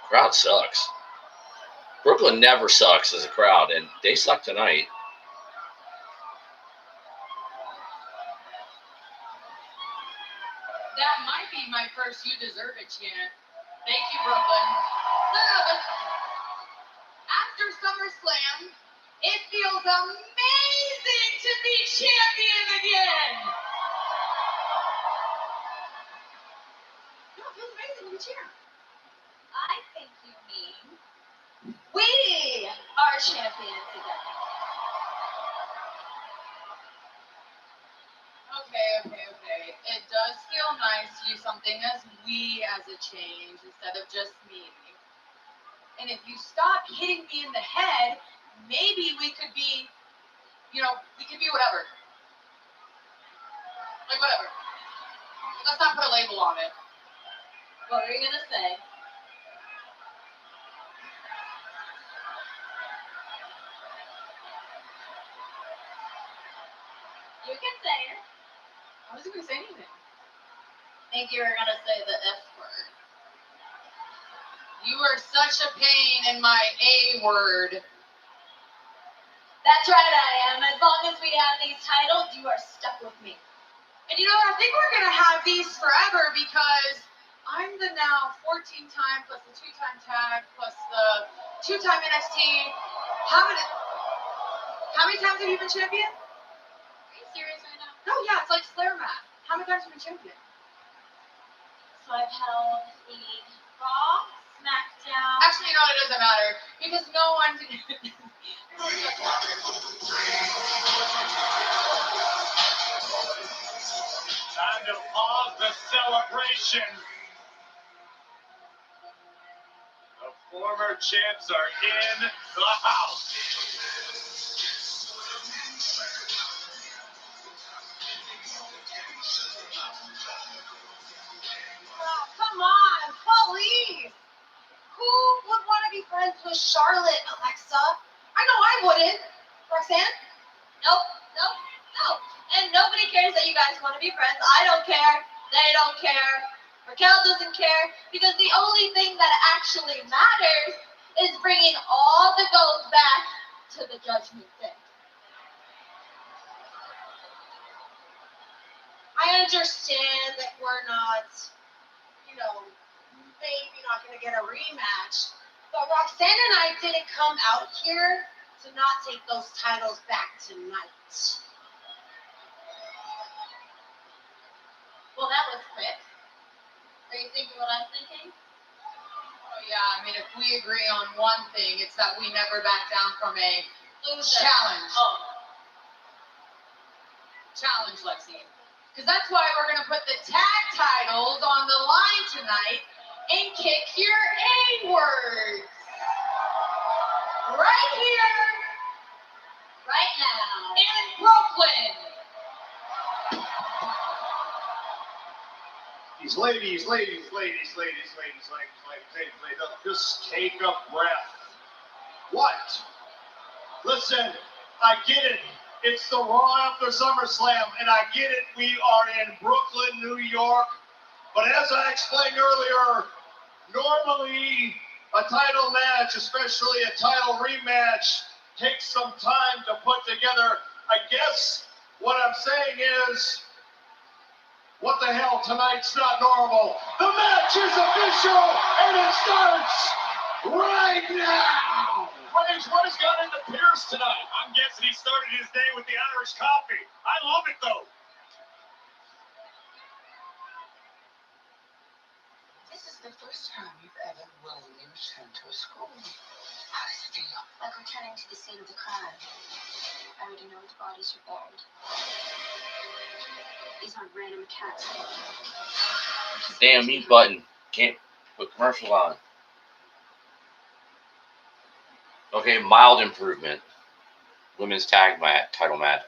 Crowd sucks. Brooklyn never sucks as a crowd, and they suck tonight. That might be my first "You Deserve It" chant. Thank you, Brooklyn. After SummerSlam, it feels amazing to be champion again. No, it feels amazing to be champion. I think you mean we are champions again. Okay. It does feel nice to use something as we as a change instead of just me. And if you stop hitting me in the head, maybe we could be, we could be whatever. Like whatever. Let's not put a label on it. What are you gonna say? You can say it. I wasn't going to say anything. Think you were gonna say the F word. You are such a pain in my A word. That's right, I am. As long as we have these titles, you are stuck with me. And I think we're going to have these forever because I'm the now 14-time plus the 2-time tag plus the 2-time NXT. How many times have you been champion? Are you serious right now? No, yeah, it's like Slayer math. How many times have you been champion? So I've held the Raw, SmackDown. Actually, it doesn't matter because no one. Time to pause the celebration. The former champs are in the house. Oh, come on, please. Who would want to be friends with Charlotte, Alexa? I know I wouldn't. Roxanne? Nope. And nobody cares that you guys want to be friends. I don't care. They don't care. Raquel doesn't care because the only thing that actually matters is bringing all the gold back to the Judgment Day. I understand that we're not, maybe not going to get a rematch, but Roxanne and I didn't come out here to not take those titles back tonight. Well, that was quick. Are you thinking what I'm thinking? Oh, yeah, if we agree on one thing, it's that we never back down from a Loser. challenge. Oh. Challenge, Lexi. Because that's why we're going to put the tag titles on the line tonight and kick your A words. Right here. Right now. In Brooklyn. These ladies, just take a breath. What? Listen, I get it. It's the Raw after SummerSlam, and I get it. We are in Brooklyn, New York. But as I explained earlier, normally a title match, especially a title rematch, takes some time to put together. I guess what I'm saying is, what the hell, tonight's not normal. The match is official, and it starts right now. What has got into Pierce tonight? I'm guessing he started his day with the Irish coffee. I love it, though. This is the first time you've ever willingly returned to a school. How does it feel? Like returning to the scene of the crime. I already know where the bodies are buried. These aren't random attacks. Damn mute button. Can't put commercials on. Okay, mild improvement. Women's tag title match.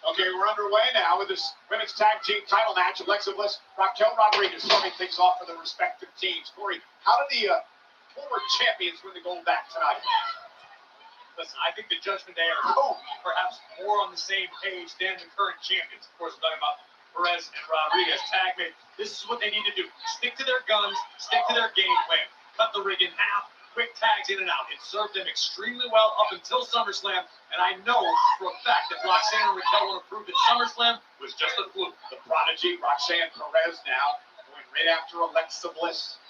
Okay, we're underway now with this women's tag team title match. Alexa Bliss, Raquel Rodriguez starting things off for the respective teams. Corey, how did the former champions win the gold back tonight? Listen, I think the Judgment Day are perhaps more on the same page than the current champions. Of course, we're talking about Perez and Rodriguez tag mate. This is what they need to do. Stick to their guns, stick to their game plan. Cut the rig in half, quick tags in and out. It served them extremely well up until SummerSlam, and I know for a fact that Roxanne and Raquel will prove that SummerSlam was just a fluke. The prodigy, Roxanne Perez, now going right after Alexa Bliss.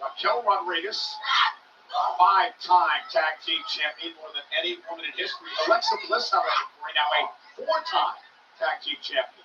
Raquel Rodriguez, five-time tag team champion, more than any woman in history. Alexa Bliss, however, right now a four-time tag team champion.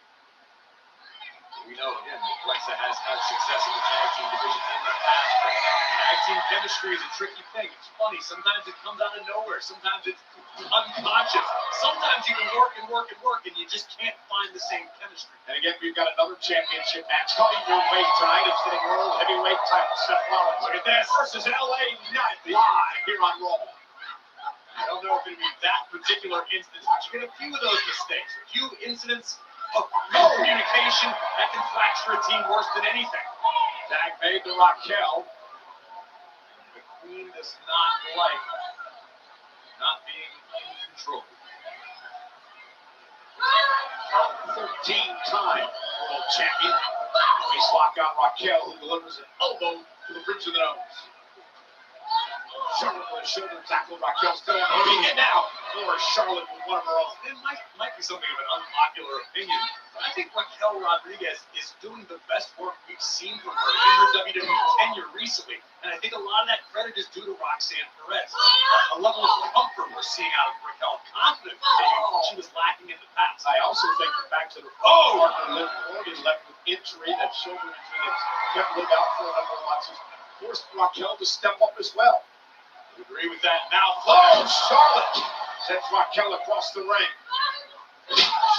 We know, again, Alexa has had success in the tag team division in the past, but tag team chemistry is a tricky thing. It's funny. Sometimes it comes out of nowhere. Sometimes it's unconscious. Sometimes you can work and work and work, and you just can't find the same chemistry. And again, we've got another championship match coming your way tonight. It's the World Heavyweight title. Seth Rollins, look at this, versus LA Knight live here on Raw. I don't know if it'll be that particular instance, but you get a few of those mistakes, a few incidents of communication that can fracture a team worse than anything. Tag made to Raquel. The Queen does not like not being in control. 13-time world champion. Face lock on Raquel, who delivers an elbow to the bridge of the nose. Charlotte with a shoulder tackle. Raquel still on the feet. And now for Charlotte with one of her own. It might be something of an unpopular opinion, but I think Raquel Rodriguez is doing the best work we've seen from her in her WWE tenure recently. And I think a lot of that credit is due to Roxanne Perez. A level of comfort we're seeing out of Raquel, confidence that she was lacking in the past. I also think the fact that partner Liv Morgan left with injury, that shoulder injury that's kept Liv out for a number of months, has forced Raquel to step up as well. I agree with that. Now, Charlotte sends Raquel across the ring.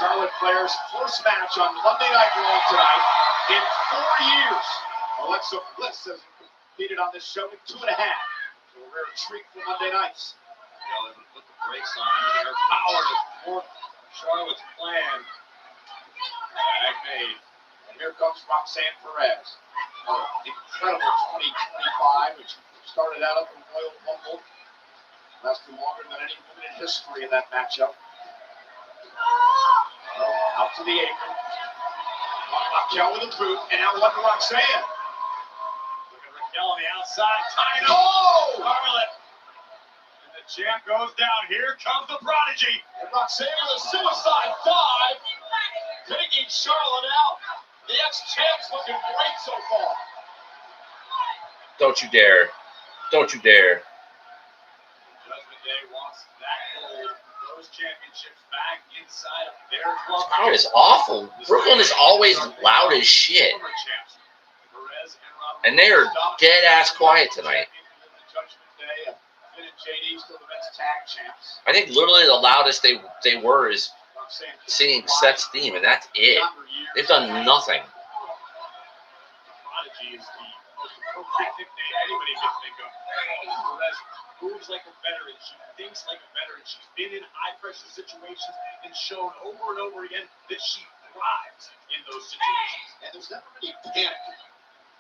Charlotte Flair's first match on Monday Night Raw tonight in 4 years. Alexa Bliss has competed on this show in 2.5. So a rare treat for Monday nights. Well, they would put the brakes on using her power to thwart Charlotte's plan. Tag made. And here comes Roxanne Perez. Her incredible 2025, which started out up in Royal Rumble. Lasted longer than any woman in history in that matchup. Out to the apron. Raquel with a boot, and now one to Roxanne. Look at Raquel on the outside, tying up. Charlotte. And the champ goes down. Here comes the prodigy. And Roxanne with a suicide dive, taking Charlotte out. The ex-champ's looking great so far. Don't you dare. Don't you dare. Judgment Day wants that gold, those championships back inside of their club. This crowd is awful. Brooklyn is always loud as shit. And they are dead ass quiet tonight. I think literally the loudest they were is singing Seth's theme, and that's it. They've done nothing. Prodigy is the most appropriate nickname anybody can think of. Perez moves like a veteran. She thinks like a veteran. She's been in high-pressure situations and shown over and over again that she thrives in those situations. And there's never any panic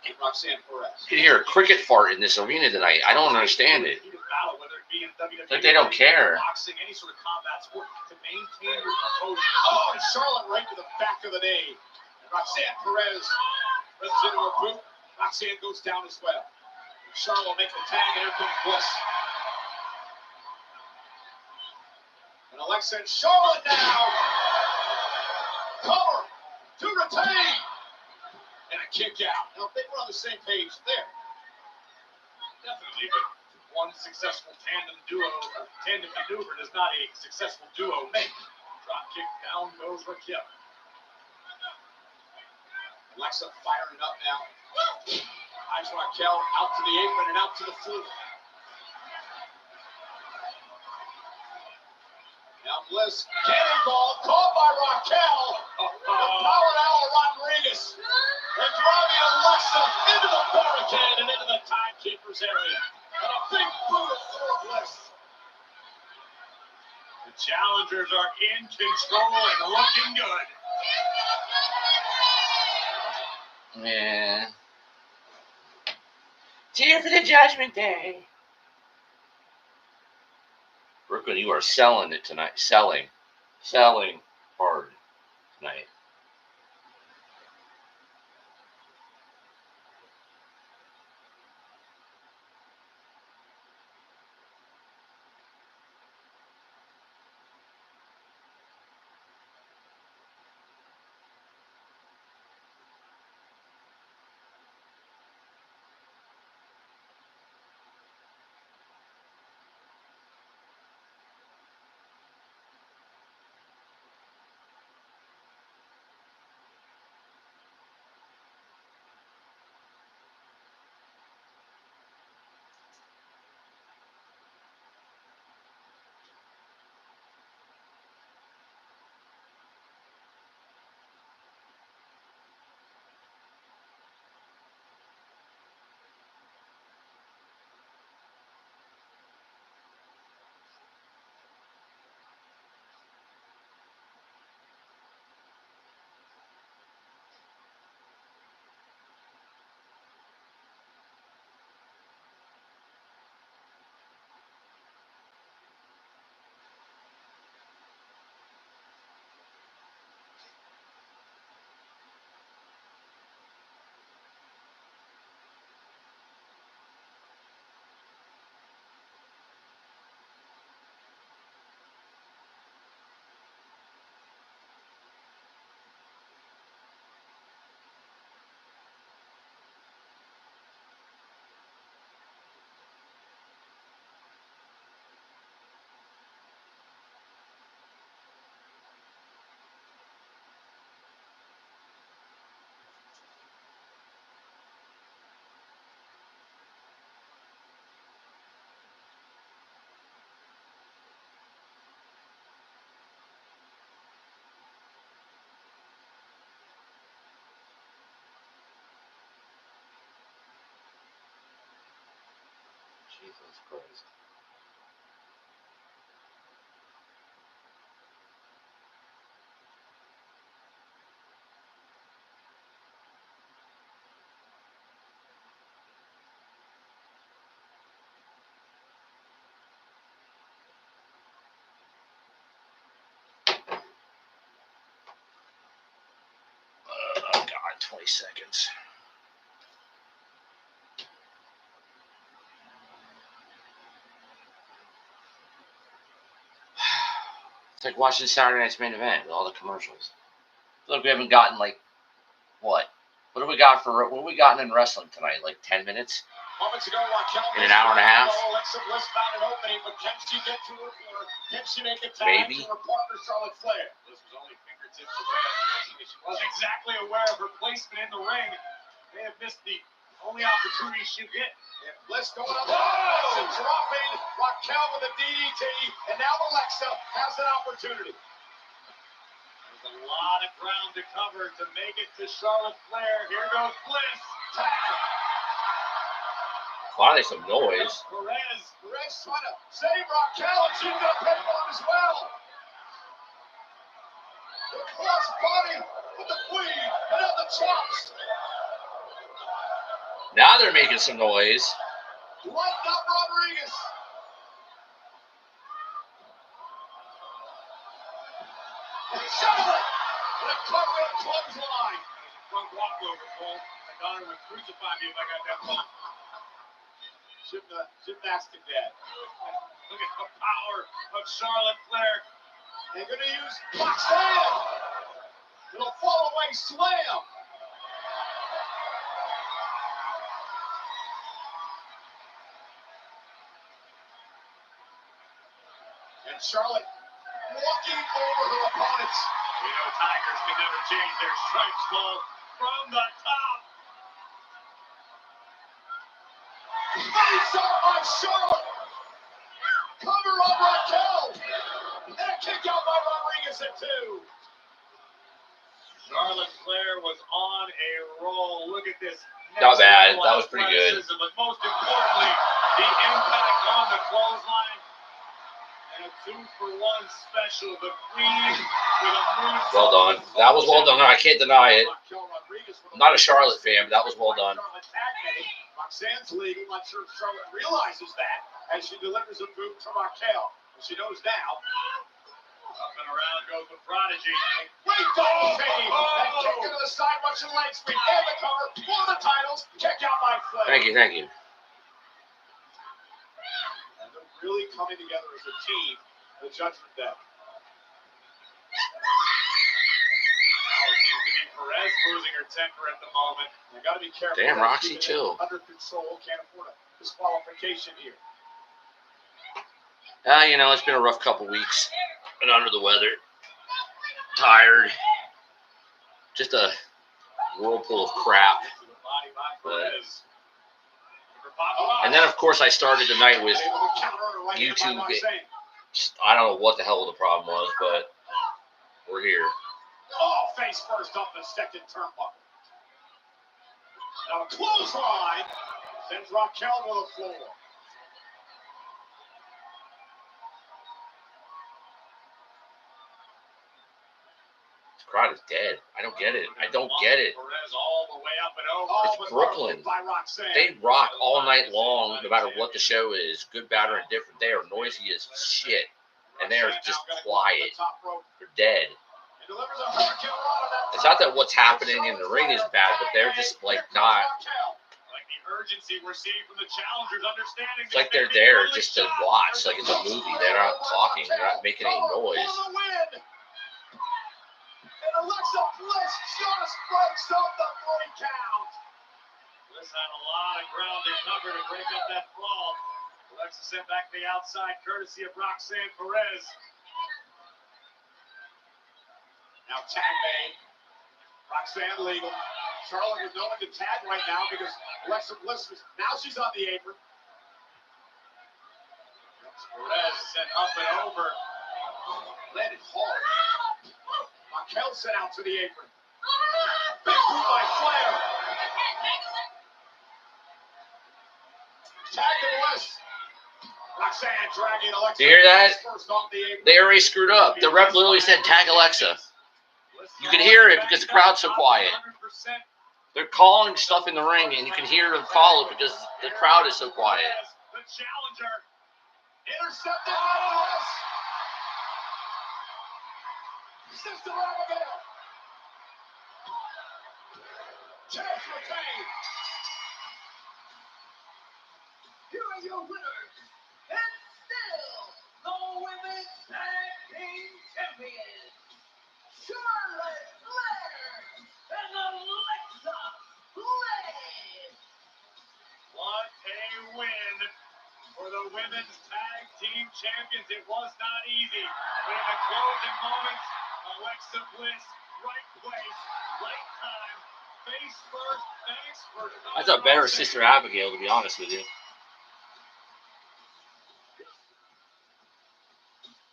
in Roxanne Perez. You can hear a cricket fart in this arena tonight. I don't understand it. Battle, whether it be in WWE, Like they don't care. boxing, any sort of combat sport, to maintain your composure. Oh, and Charlotte right to the back of the knee. And Roxanne Perez runs into her boot. Roxanne goes down as well. Charlotte will make the tag, and here comes Bliss. And Alexa and Charlotte now. Cover to retain. And a kick out. Now, if they were on the same page there. Definitely, but one successful tandem maneuver does not a successful duo make. Drop kick, down goes Raquel. Alexa firing up now. Eyes Raquel out to the apron and out to the floor. Now Bliss, cannonball, caught by Raquel. Powered out Rodriguez. And driving Alexa into the barricade and into the timekeeper's area. And a big boot for Bliss. The challengers are in control and looking good. Yeah. Cheer for the Judgment Day. Brooklyn, you are selling it tonight. Selling hard tonight. Jesus Christ. Oh, God, 20 seconds. It's like watching Saturday Night's Main Event with all the commercials. I feel like we haven't gotten, like, what? What have we gotten in wrestling tonight? Like 10 minutes? Moments ago, Raquel In an hour and a half? Alexa Bliss found an opening, but can she get to her floor? Can she make a tag Maybe. to her partner, Charlotte Flair? Bliss was only fingertips away, unfortunately. She wasn't exactly aware of her placement in the ring. May have missed the only opportunity she get. And Bliss going up. Whoa! Dropping Raquel with a DDT, and now Alexa has an opportunity. There's a lot of ground to cover to make it to Charlotte Flair. Here goes Bliss. Tag. Finally, some noise. Perez trying to save Raquel, and she's going to pay on as well. The cross body with the queen, and now the chops. Now they're making some noise. Lighten up Rodriguez. And Charlotte with a cover and a clothesline. Front walkover, Cole. My daughter would crucify me if I got that one. Shouldn't ask him that. Look at the power of Charlotte Flair. They're going to use Roxanne. Little fall away slam. And Charlotte walking over her opponents. We know Tigers can never change their stripes, Cole. From the top. Face up on Charlotte. Cover on Raquel. And a kick out by Rodriguez at 2. Charlotte Flair was on a roll. Look at this. Not bad. That was pretty good. But most importantly, the impact on the clothesline. And a 2-for-1 special. The Queen with a moonsault. Well done. That was well done. I can't deny it. I'm not a Charlotte fan, but that was well done. Roxanne's legal. Not sure if Charlotte realizes that as she delivers a boot to Raquel. She knows now. Up and around goes the Prodigy. Great double team. And kick into the side, watching leg sweep. And the cover for the titles. Kick out by Flair. Thank you. And they're really coming together as a team. The Judgment Day. Now it seems to be Perez losing her temper at the moment. They got to be careful. Damn, Roxy, chill. Under control. Can't afford a disqualification here. It's been a rough couple weeks. Been under the weather. Tired. Just a whirlpool of crap. But, and then, of course, I started the night with YouTube. I don't know what the hell the problem was, but we're here. Oh, face first up the second turnbuckle. Now a clothesline sends Raquel to the floor. This crowd is dead. I don't get it. It's Brooklyn. They rock all night long, no matter what the show is, good, bad, or indifferent. They are noisy as shit, and they are just quiet. They're dead. It's not that what's happening in the ring is bad, but they're just like not. Like the urgency we're seeing from the challengers, understanding. It's like they're there just to watch, like it's a movie. They're not talking. They're not making any noise. And Alexa Bliss just breaks up the 3 count. Bliss had a lot of ground to cover to break up that fall. Alexa sent back to the outside, courtesy of Roxanne Perez. Now tag made. Roxanne legal. Charlotte with no one to tag right now because Alexa Bliss is now she's on the apron. Perez sent up and over. Landed hard. Raquel sent out to the apron. Big boot by Flair. Tag to Bliss. Roxanne dragging Alexa. You hear that? First off the apron. They already screwed up. The ref literally said tag Alexa. You can hear it because the crowd's so quiet. They're calling stuff in the ring, and you can hear them call it because the crowd is so quiet. The challenger intercepted by Lewis. Sister Abigail. Chance retained. Here are your winners, and still the Women's Tag Team Champions, Charlotte Flair and Alexa Bliss. What a win for the Women's Tag Team Champions. It was not easy, but in the closing moments, Alexa Bliss, right place, right time, face first, thanks for... I thought better Sister Abigail, to be honest with you.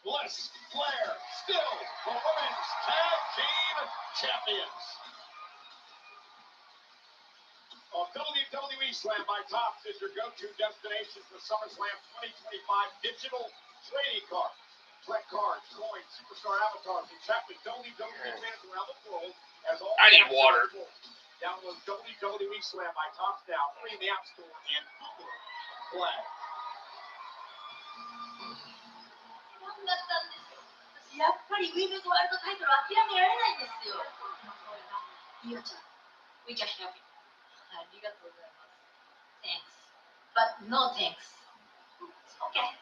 Bliss, Flair, still the Women's Tag Team Champions. WWE Slam by Topps is your go-to destination for SummerSlam 2025 digital trading cards. Collect cards, coins, superstar avatars, and chat with WWE fans around the world. As all I need water. Download WWE Slam by Topps now, free in the App Store and Google Play. なんだったんですよ。私やっぱりウィメンズワールドタイトル諦められないんですよ。いいよちゃん、we can help you. ありがとうございます。Thanks. But no thanks. Okay.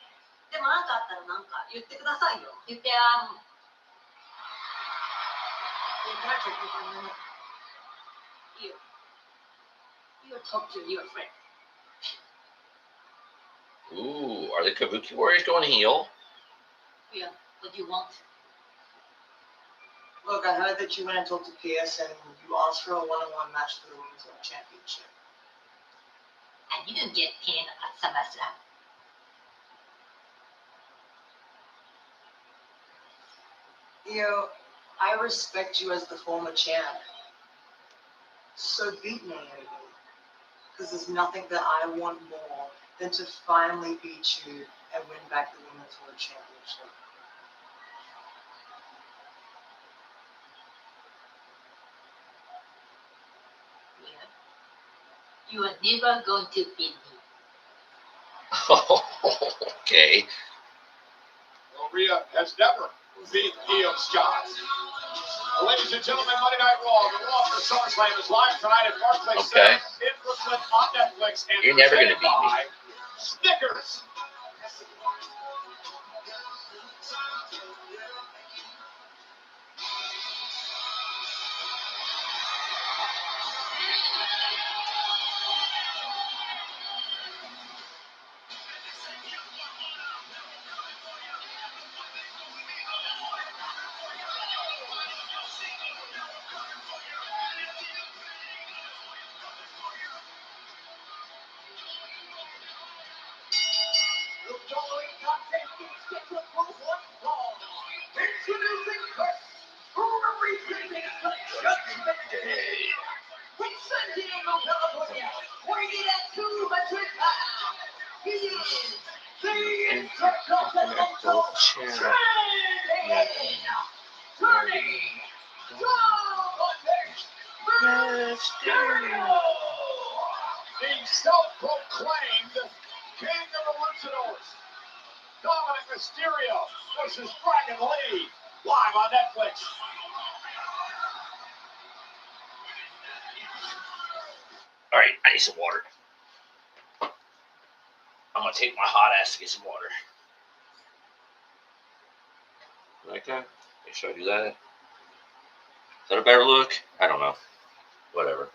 でもなんかあったらなんか言ってくださいよ。言ってYou talk to your friend. Ooh, are the Kabuki Warriors going heel? Yeah, what do you want? Look, I heard that you went and talked to PS and you asked for a one-on-one match for the Women's World Championship. I didn't get pinned at SummerSlam. I respect you as the former champ. So beat me, because there's nothing that I want more than to finally beat you and win back the Women's World Championship. Yeah. You are never going to beat me. Okay. Well, Rhea has never beat Io Scott. Well, ladies and gentlemen, Monday Night Raw, the Raw for SummerSlam is live tonight at Barclays Okay. Center in Brooklyn on Netflix. And You're never gonna presented beat me. by Snickers. The following contest is scheduled for one fall. Introducing first, representing the Judgment Day. From San Diego, California, weighing at 200 pounds, he is the Intercontinental Champion. Turning Dominic Mysterio. The self-proclaimed King of the Luchadors, Dominic Mysterio versus Dragon Lee, live on Netflix. All right, I need some water. I'm gonna take my hot ass to get some water. Like that? Should I do that? Is that a better look? I don't know. Whatever.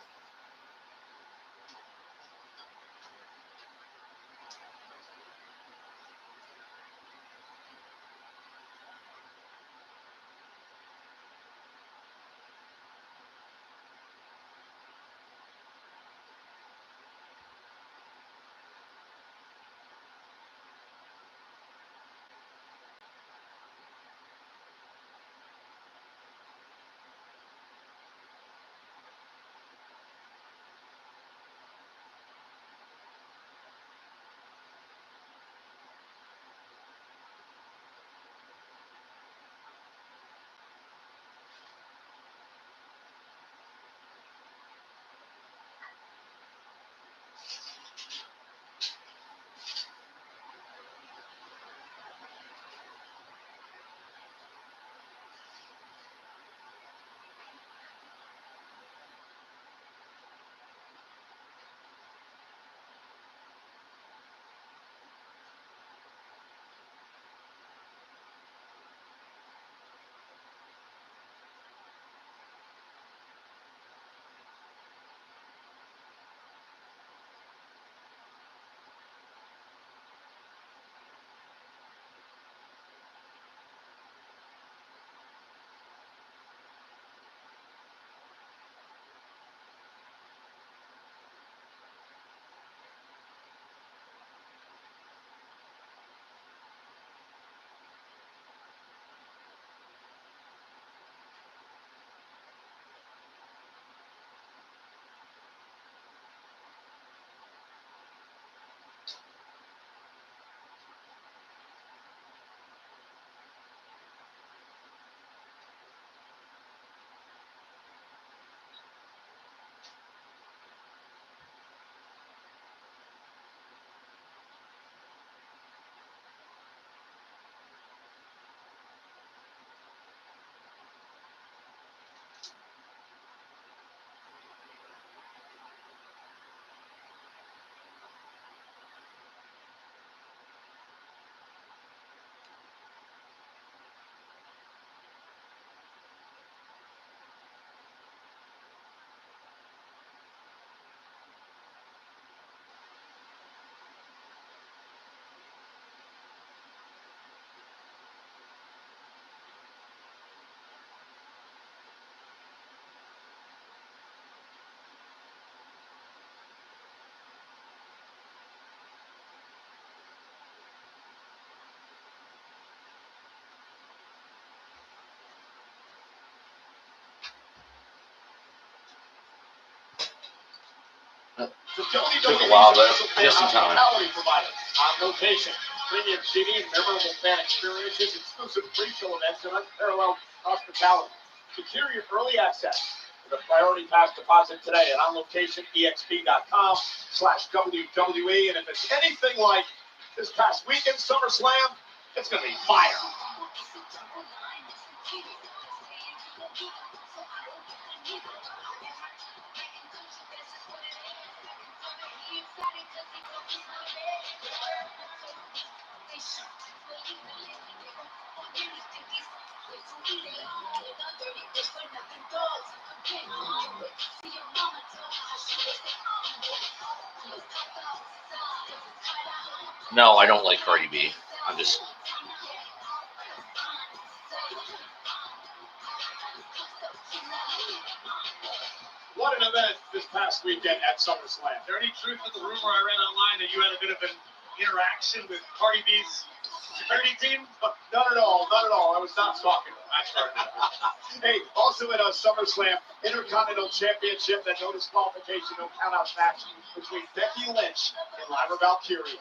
Took a while, but just in time. On location, premium seating, memorable fan experiences, exclusive pre-show events, and unparalleled hospitality. Secure your early access with a priority pass deposit today at onlocation.com/WWE. And if it's anything like this past weekend SummerSlam, it's going to be fire. No, I don't like Cardi B. I'm just. What an event this past weekend at SummerSlam. Is there any truth to the rumor I read online that you had a bit of an interaction with Cardi B's security team? Not at all. Not at all. I was not talking. Hey, also at SummerSlam, Intercontinental Championship, that no disqualification, no count-out match between Becky Lynch and Lyra Valkyria.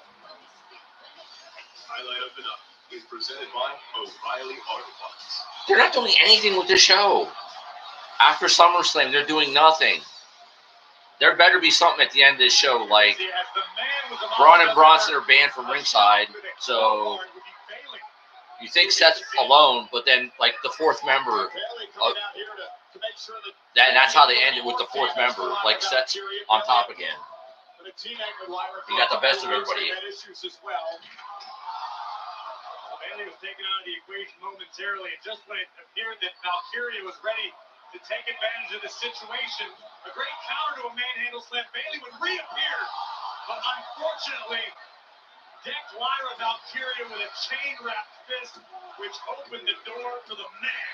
Highlight of the night is presented by O'Reilly Auto Parts. They're not doing anything with this show. After SummerSlam, they're doing nothing. There better be something at the end of this show, like Braun and Bronson are banned from ringside, so you think Seth alone, but then like the fourth member, that's how they ended with the fourth member, like Seth's on top again. You got the best of everybody. Bayley was taken out of the equation momentarily, and just when it appeared that Valkyria was ready to take advantage of the situation, a great counter to a manhandle slam, Bayley would reappear, but unfortunately decked Lyra Valkyria with a chain-wrapped fist, which opened the door for the man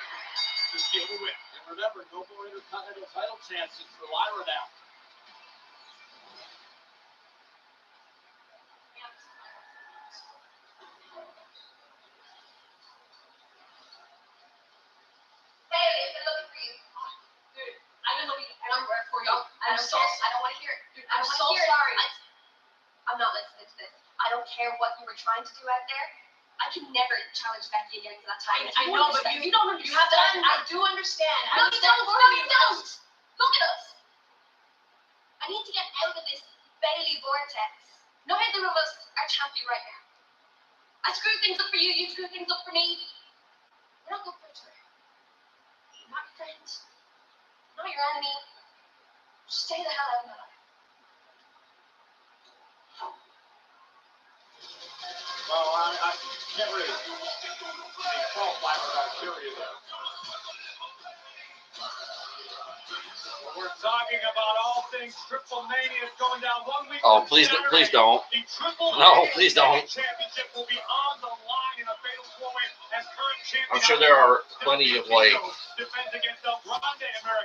to steal the win. And remember, no more Intercontinental title chances for Lyra now. What you were trying to do out there, I can never challenge Becky again for that title. I know, but you don't understand. I do understand. No, you don't. No, you don't. Look at us. I need to get out of this Bayley vortex. No either of us are champion right now. I screwed things up for you. You screwed things up for me. We're not good for each other. I'm not your friend. I'm not your enemy. Just stay the hell out of my life. Well, I can't really fault Lyra Valkyria there. Well, we're talking about all things Triple Mania is going down 1 week. Oh, please don't. No, please don't. Championship will be on the line in a fatal four-way as current champion. I'm sure there are plenty of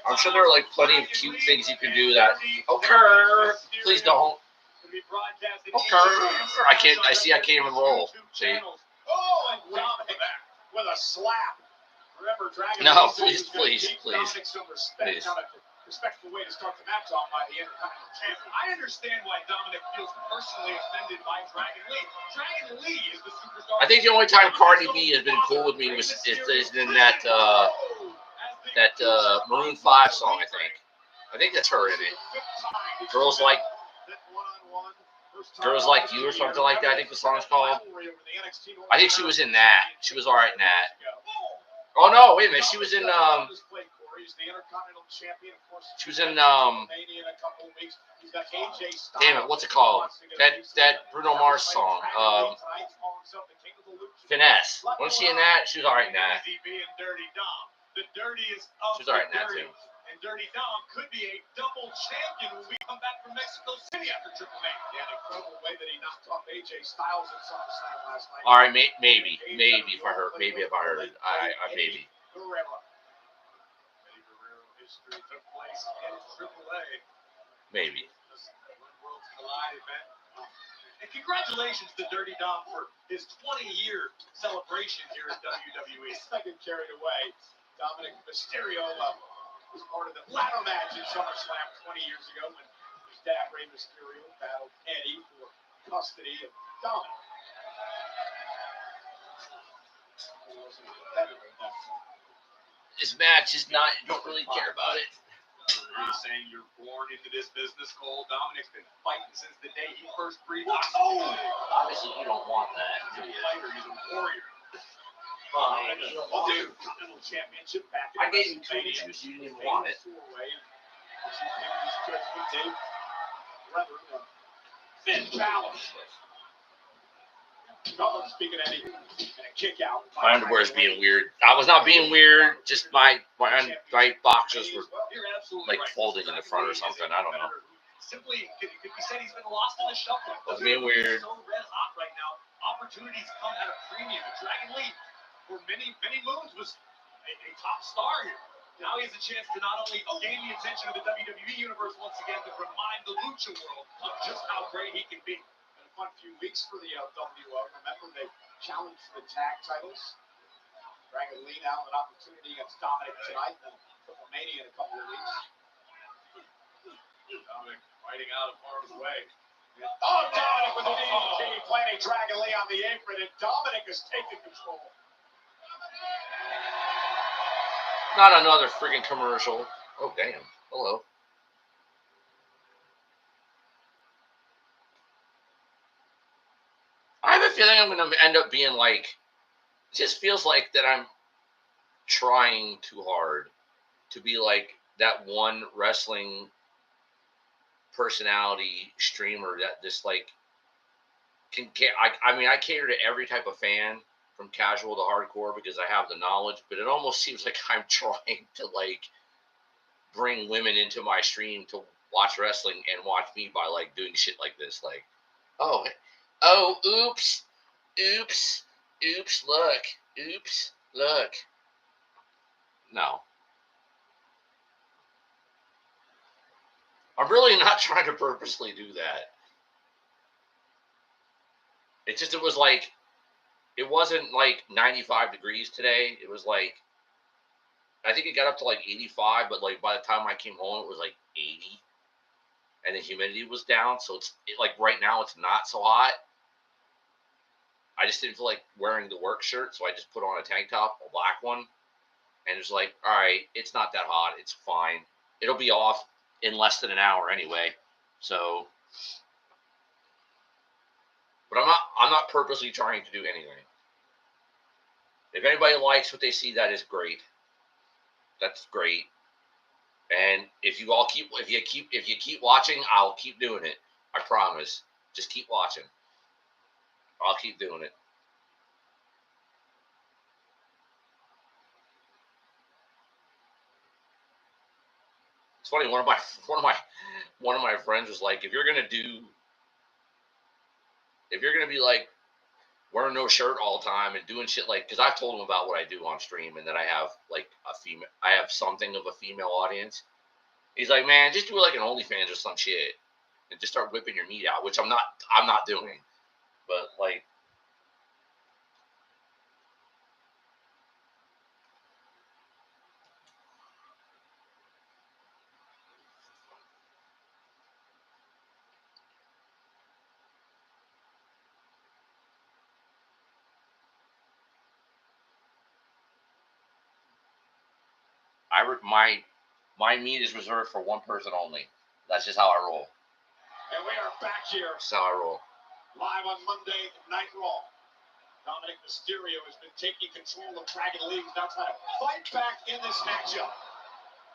I'm sure there are like plenty of cute things you can do that. Okay, please don't. Okay, I can't even roll. See? Oh, and Dominic with a slap. Remember, Dragon. No, please. Some respectful way to start the match off by the Intercontinental Champion. I understand why Dominic feels personally offended by Dragon Lee. Dragon Lee is the superstar. I think the only time Cardi B has been cool with me is in that Maroon 5 song. I think that's her in it. Girls Like You or something like that. I think the song's called. I think she was in that. She was all right in that. Oh no, wait a minute. She was in She was in damn it, what's it called? That Bruno Mars song. Finesse. Wasn't she in that? She was all right in that. She was all right in that too. And Dirty Dom could be a double champion when we come back from Mexico City after Triple Mania. Yeah, an incredible way that he knocked off AJ Styles at SummerSlam last night. All right, maybe if I heard it, maybe. History took place in AAA. Maybe. Worlds Collide event. And congratulations to Dirty Dom for his 20-year celebration here at WWE. Second carried away. Dominic Mysterio was part of the ladder match in SummerSlam 20 years ago when dad, Rey Mysterio, battled Eddie for custody of Dominic. He wasn't a competitor at that point. This match is not. Don't really care about it. Are you saying you're born into this business, Cole? Dominic's been fighting since the day he first breathed. Oh! Obviously, you don't want that. He's a fighter. He's a warrior. You don't want it. Continental Championship back in I gave you two WrestleMania. juice. You didn't even want it. Finn Balor. Another speaking Eddie and a kick out. My underwear is being weird. I was not being weird. Just my boxers were like folding in the front or something. I don't know. Simply, could be said he's been lost in the shuffle. Was being weird. So red hot right now. Opportunities come at a premium. Dragon Lee, for many moons, was a top star here. Now he has a chance to not only gain the attention of the WWE universe once again, but remind the Lucha world of just how great he can be. And a fun few weeks for the WO. Remember, they challenged for the tag titles. Dragon Lee now an opportunity against Dominic tonight, and Triple Mania in a couple of weeks. Dominic fighting out of harm's way. Oh, Dominic with the DDT, planting Dragon Lee on the apron, and Dominic has taken control. Not another freaking commercial. Oh, damn. Hello. I have a feeling I'm going to end up being like, it just feels like that I'm trying too hard to be like that one wrestling personality streamer that just like I cater to every type of fan from casual to hardcore because I have the knowledge, but it almost seems like I'm trying to like bring women into my stream to watch wrestling and watch me by like doing shit like this. Like, oh, oops, look. No. I'm really not trying to purposely do that. It wasn't like 95 degrees today. It was like, I think it got up to like 85, but like by the time I came home, it was like 80. And the humidity was down. So like right now it's not so hot. I just didn't feel like wearing the work shirt. So I just put on a tank top, a black one. And it's like, all right, it's not that hot. It's fine. It'll be off in less than an hour anyway. So, but I'm not purposely trying to do anything. If anybody likes what they see, that is great. That's great. And if you keep watching, I'll keep doing it. I promise. Just keep watching. I'll keep doing it. It's funny. One of my friends was like, if you're gonna be like wearing no shirt all the time and doing shit like, because I've told him about what I do on stream and that I have like I have something of a female audience. He's like, man, just do like an OnlyFans or some shit and just start whipping your meat out, which I'm not doing, but like. My meat is reserved for one person only. That's just how I roll. And we are back here. That's how I roll. Live on Monday Night Raw. Dominic Mysterio has been taking control of Dragon Lee. He's now trying to fight back in this matchup.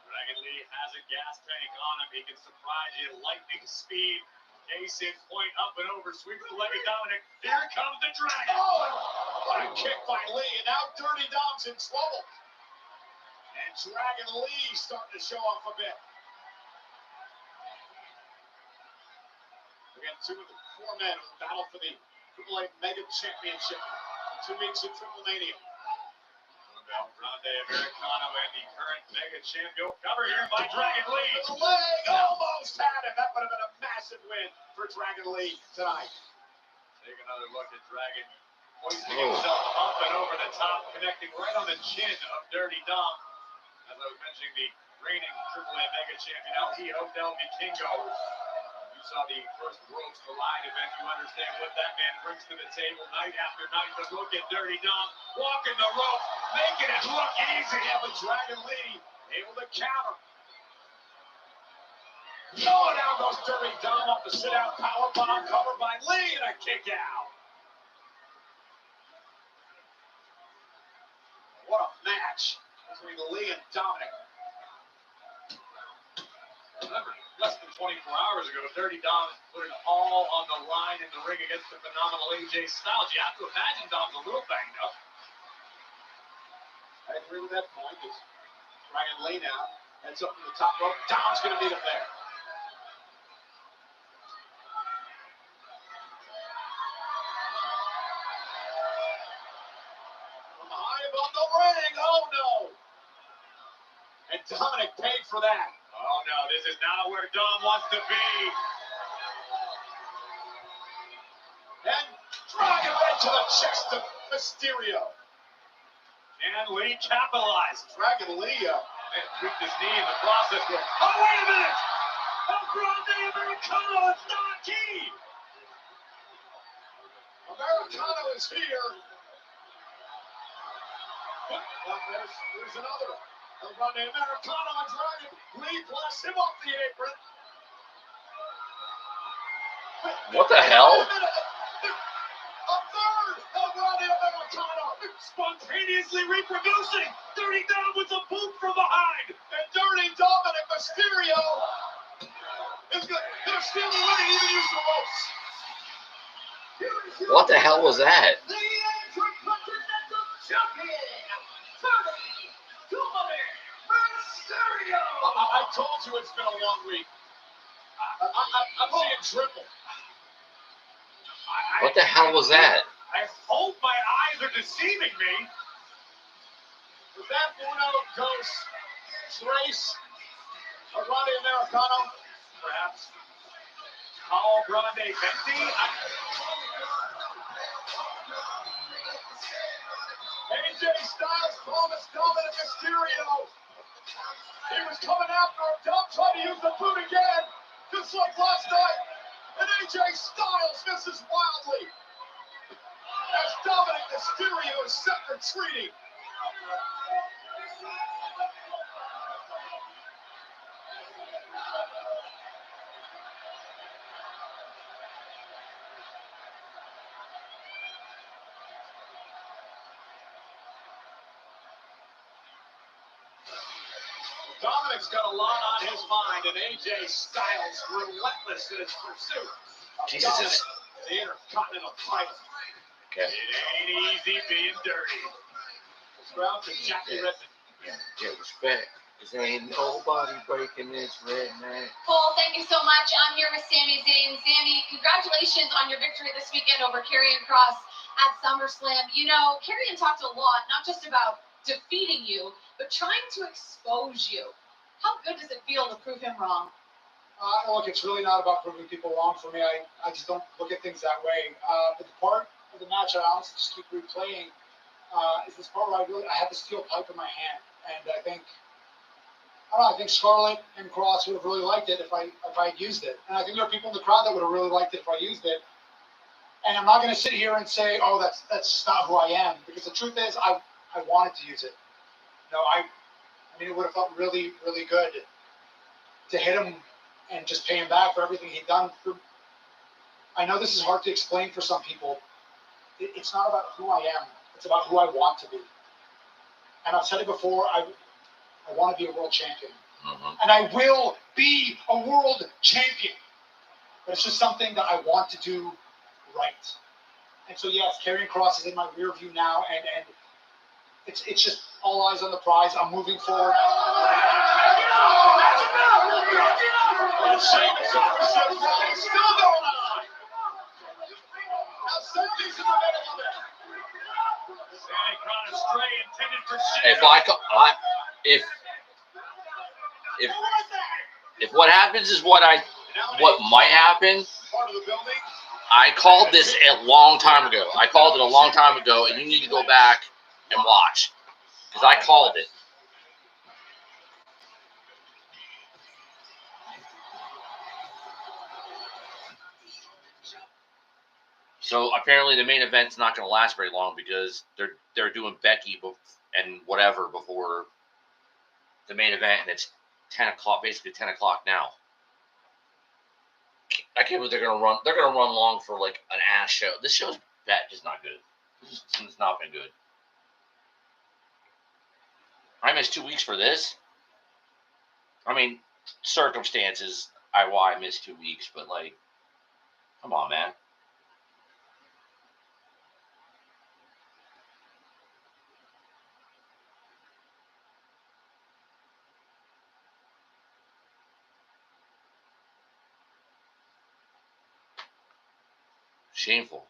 Dragon Lee has a gas tank on him. He can surprise you at lightning speed. Grayson point up and over, sweeps the leg of Dominic. Here comes the Dragon. Oh, what a kick by Lee. And now Dirty Dom's in trouble. And Dragon Lee starting to show off a bit. We got two of the four men who battle for the AAA Mega Championship. 2 weeks in Triple Mania. Grande Americano and the current Mega Champion. Cover here by Dragon Lee. The leg almost had him. That would have been a massive win for Dragon Lee tonight. Take another look at Dragon. Hoisting himself up and over the top, connecting right on the chin of Dirty Dom. As I was mentioning, the reigning AAA Mega Champion, El Hijo del Vikingo. You saw the first Worlds Collide event. You understand what that man brings to the table night after night. But look at Dirty Dom walking the ropes, making it look easy. Yeah, but Dragon Lee able to counter. Oh, down goes Dirty Dom off the sit-out powerbomb, covered by Lee, and a kick out. What a match between Lee and Dominic. Remember, less than 24 hours ago, Dirty Dom put it all on the line in the ring against the phenomenal AJ Styles. You have to imagine Dom's a little banged up. I agree with that point. As Dragon Lee now heads up from the top rope. Dom's going to meet him there. From high above the ring. Oh, no. And Dominic paid for that. Oh, no, this is not where Dom wants to be. And dragging right to the chest of Mysterio. And Lee capitalized. Dragon Lee tweaked his knee in the process. Oh, wait a minute! A grande Americano, it's not key! Americano is here. Well, there's another. El Grande Americano and Dragon Lee blasts him off the apron. What the hell? A third El Grande Americano. Spontaneously reproducing. Dirty Dom with a boot from behind. And Dirty Dominic Mysterio is going to steal the ring, even use the ropes. What the hell was that? The Intercontinental Champion, Mysterio! I told you it's been a long week. I'm seeing triple. What the hell was that? I hope my eyes are deceiving me. Was that uno, dos, tres, a Grande Americano? Perhaps. All Grande Venti? AJ Styles promised Dominic Mysterio. He was coming after him. Dom tried to use the boot again, just like last night. And AJ Styles misses wildly. As Dominic Mysterio is set retreating. Dominic's got a lot on his mind, and AJ Styles relentless in his pursuit. Jesus. Dominic, the Intercontinental title. Okay. It ain't easy being dirty. Let's go out to Jackie Redmond. Get respect. Cause ain't nobody breaking this redneck. Cole, thank you so much. I'm here with Sami Zayn. Sami, congratulations on your victory this weekend over Karrion Kross at SummerSlam. You know, Karrion talked a lot, not just about defeating you, but trying to expose you. How good does it feel to prove him wrong? Look, it's really not about proving people wrong for me. I just don't look at things that way. But the part of the match I honestly just keep replaying is this part where I have the steel pipe in my hand, and I think Scarlett and Cross would have really liked it if I had used it, and I think there are people in the crowd that would have really liked it if I used it. And I'm not going to sit here and say, oh, that's just not who I am, because the truth is, I wanted to use it. No, I mean, it would have felt really, really good to hit him and just pay him back for everything he'd done. I know this is hard to explain for some people. It's not about who I am. It's about who I want to be. And I've said it before, I want to be a world champion. Mm-hmm. And I will be a world champion. But it's just something that I want to do right. And so, yes, Karrion Kross is in my rear view now, and it's just all eyes on the prize. I'm moving forward. Sheamus and Rusev is still going on. Now Sammy's in the middle of it. Sammy caught a stray intended for Sheamus. If what happens is what might happen, Part of the building. I called this a long time ago. I called it a long time ago, and you need to go back and watch, because I called it. So apparently the main event's not going to last very long because they're doing Becky and whatever before the main event, and it's 10 o'clock, basically 10 o'clock now. I can't believe they're going to run. They're going to run long for like an ass show. This show's just not good. It's not been good. I missed 2 weeks for this. I mean, circumstances why I missed 2 weeks, but like, come on, man. Shameful.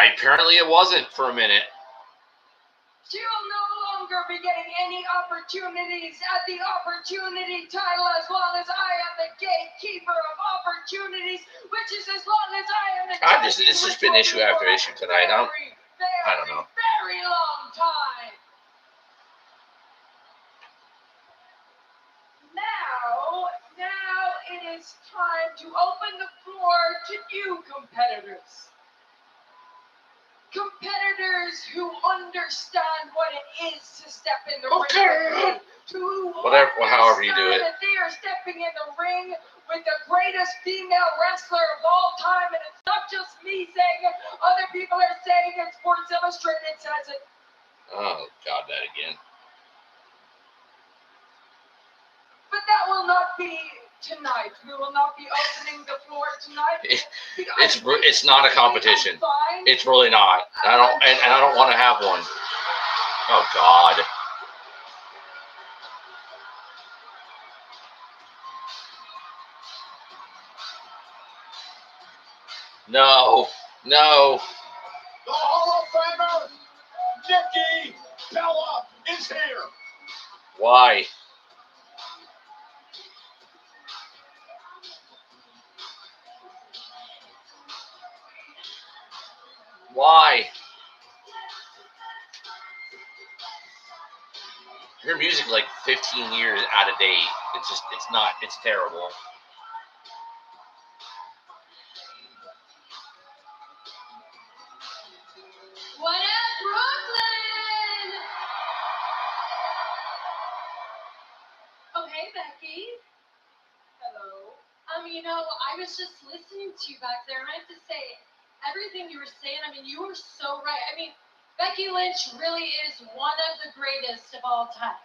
Apparently it wasn't for a minute. She will no longer be getting any opportunities at the opportunity title as long as I am the gatekeeper of opportunities, which is as long as I am the champion. It's just been issue after issue tonight. I don't know. Very long time. Now it is time to open the floor to new competitors. Competitors who understand what it is to step in the ring. However you do it. That they are stepping in the ring with the greatest female wrestler of all time, and it's not just me saying it. Other people are saying it. Sports Illustrated says it. Oh God, that again. But that will not be tonight. We will not be opening the floor tonight. It's not a competition. It's really not. I don't want to have one. Oh God. No. The Hall of Famer, Nikki Bella, is here. Why? Why? Her music like 15 years out of date. It's terrible. What up, Brooklyn? Oh, hey, Becky. Hello. I was just listening to you back there, and I have to say, everything you were saying, you were so right. Becky Lynch really is one of the greatest of all times.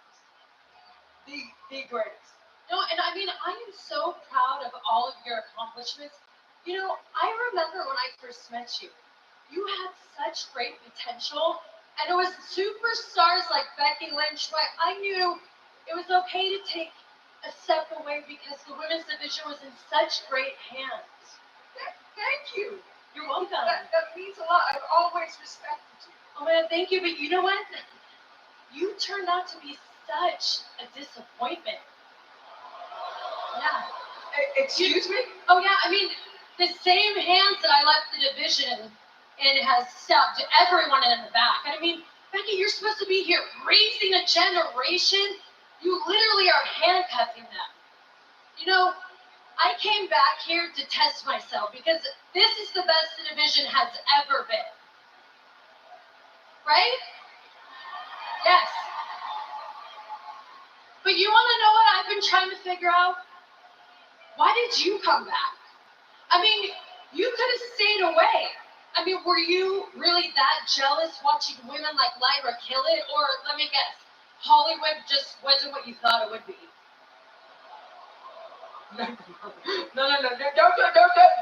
The greatest. No, and I am so proud of all of your accomplishments. I remember when I first met you, you had such great potential, and it was superstars like Becky Lynch where I knew it was okay to take a step away because the women's division was in such great hands. Thank you. You're welcome. That means a lot. I've always respected you. Oh man, thank you. But you know what? You turned out to be such a disappointment. Yeah. Excuse me? Oh yeah, the same hands that I left the division and has stabbed everyone in the back. Becky, you're supposed to be here raising a generation. You literally are handcuffing them. I came back here to test myself because this is the best the division has ever been. Right? Yes. But you want to know what I've been trying to figure out? Why did you come back? You could have stayed away. Were you really that jealous watching women like Lyra kill it? Or, let me guess, Hollywood just wasn't what you thought it would be? No.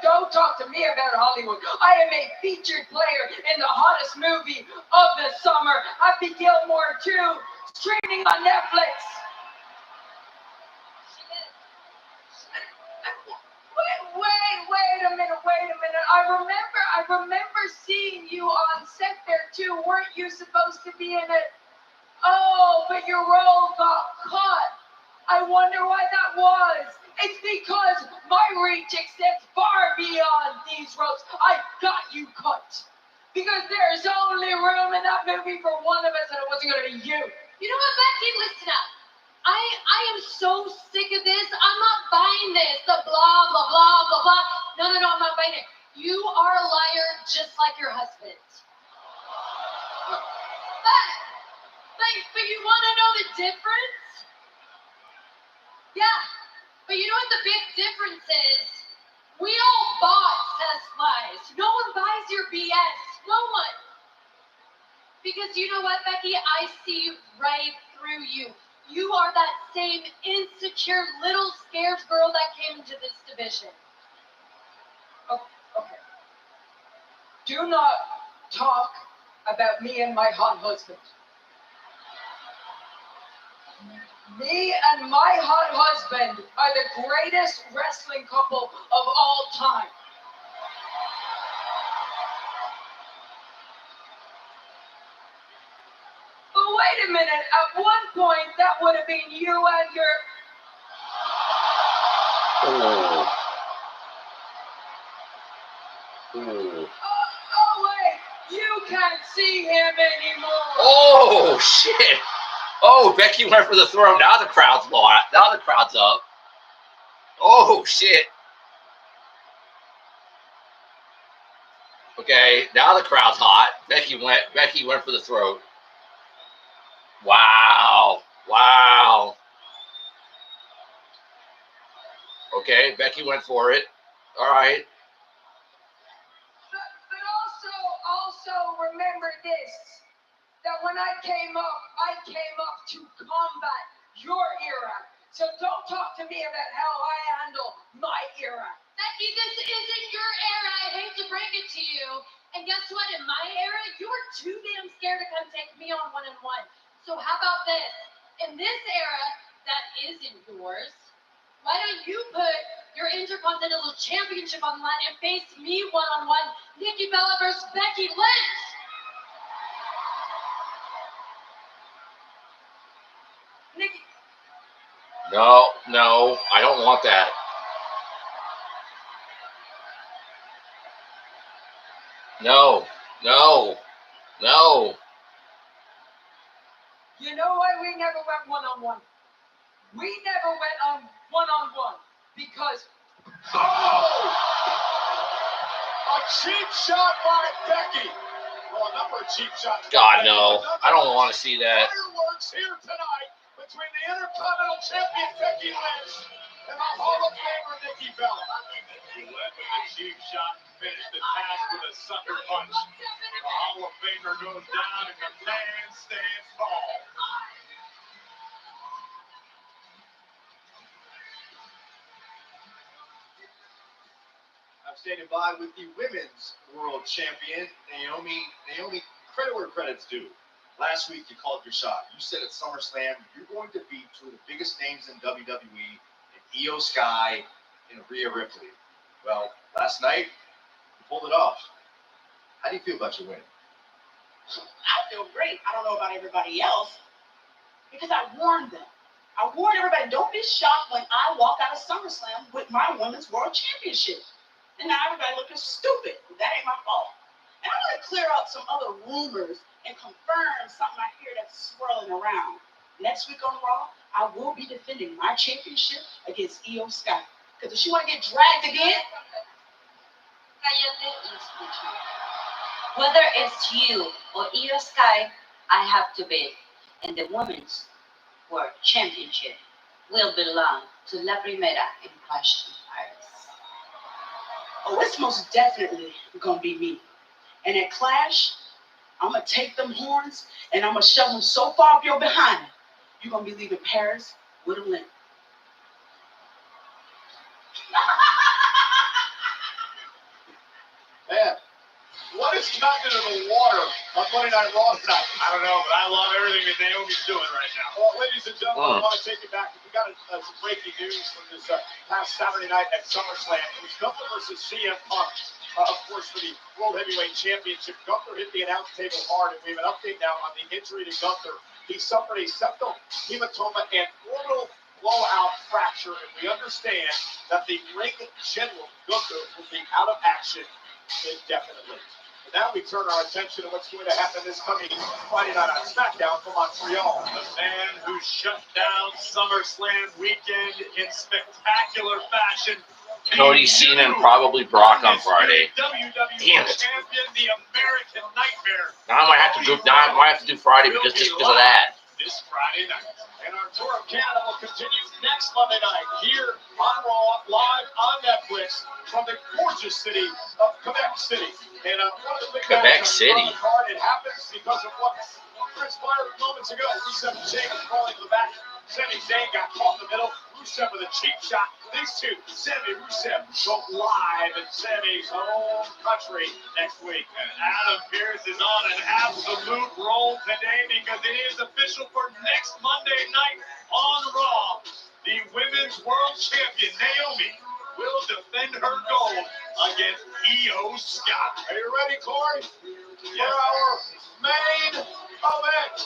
Don't talk to me about Hollywood. I am a featured player in the hottest movie of the summer, Happy Gilmore 2, streaming on Netflix. Wait a minute. I remember seeing you on set there too. Weren't you supposed to be in it? Oh, but your role got cut. I wonder why that was. It's because my reach extends far beyond these ropes. I got you cut. Because there's only room in that movie for one of us, and it wasn't going to be you. You know what, Becky? Listen up. I am so sick of this. I'm not buying this. The blah, blah, blah, blah, blah. No, I'm not buying it. You are a liar just like your husband. But you want to know the difference? Yeah. But you know what the big difference is? We all bought Seth's lies. No one buys your BS. No one. Because you know what, Becky? I see right through you. You are that same insecure little scared girl that came into this division. Okay. Do not talk about me and my hot husband. Me and my hot husband are the greatest wrestling couple of all time. a minute. At one point, that would have been you and your... Oh. Oh. Oh, wait. You can't see him anymore. Oh, shit. Oh, Becky went for the throw. Now the crowd's lost. Now the crowd's up. Oh, shit. Okay, now the crowd's hot. Becky went for the throat. Wow. Wow. Okay, Becky went for it. All right. But also remember this, that when I came up to combat your era. So don't talk to me about how I handle my era. Becky, this isn't your era. I hate to break it to you. And guess what? In my era, you were too damn scared to come take me on one-on-one. So how about this? In this era that isn't yours, why don't you put your Intercontinental Championship on the line and face me one-on-one, Nikki Bella versus Becky Lynch? Nikki, No, I don't want that. No. you know why we never went one-on-one? We never went on one-on-one because... Oh! A cheap shot by Becky. Well, a number of cheap shots. God, no. I don't want to see that. Fireworks here tonight between the Intercontinental Champion Becky Lynch and the Hall of Famer Nikki Bella. He led with a cheap shot and finished the task with a sucker punch. The Hall of Famer goes down and the man stands tall. I'm standing by with the women's world champion, Naomi. Naomi, credit where credit's due. Last week, you called your shot. You said at SummerSlam, you're going to beat two of the biggest names in WWE, in Io Sky and Rhea Ripley. Well, last night, you pulled it off. How do you feel about your win? I feel great. I don't know about everybody else because I warned them. I warned everybody, don't be shocked when I walk out of SummerSlam with my women's world championship. And now everybody looking stupid. That ain't my fault. And I want to clear up some other rumors and confirm something I hear that's swirling around. Next week on Raw, I will be defending my championship against Io Sky. Because if she want to get dragged again, Whether it's you or Io Sky, I have to bid. And the women's world championship will belong to La Primera Impression Paris. oh, it's most definitely going to be me. And at Clash, I'm going to take them horns and I'm going to shove them so far up your behind, you're going to be leaving Paris with a limp. Man, what is gotten into the water on Monday Night Raw tonight? I don't know, but I love everything that Naomi's doing right now. Well, ladies and gentlemen, I want to take it back. We got some breaking news from this past Saturday night at SummerSlam. It was Gunther versus CM Punk, of course, for the World Heavyweight Championship. Gunther hit the announce table hard, and we have an update now on the injury to Gunther. He suffered a septal hematoma and orbital blowout fracture, and we understand that the ring general, Gunther, will be out of action indefinitely. And now we turn our attention to what's going to happen this coming Friday night on SmackDown from Montreal. The man who shut down SummerSlam weekend in spectacular fashion. Cody, Cena, and probably Brock on Friday. WWE Damn it. champion, the American Nightmare. Now I might have to do Friday because of that. This Friday night. And our tour of Canada will continue next Monday night here on Raw, live on Netflix from the gorgeous city of Quebec City. And one of the big Quebec matches City. on the card, it happens because of what transpired moments ago. Rusev and Sheamus falling to the back. Sami Zayn got caught in the middle. Rusev with a cheap shot. These two, Sami and Rusev, go live in Sami's home country next week. And Adam Pearce is on an absolute roll today because it is official for next Monday night on Raw. The Women's World Champion, Naomi, will defend her gold against Io Sky. Are you ready, Corey? Yes. For our main event.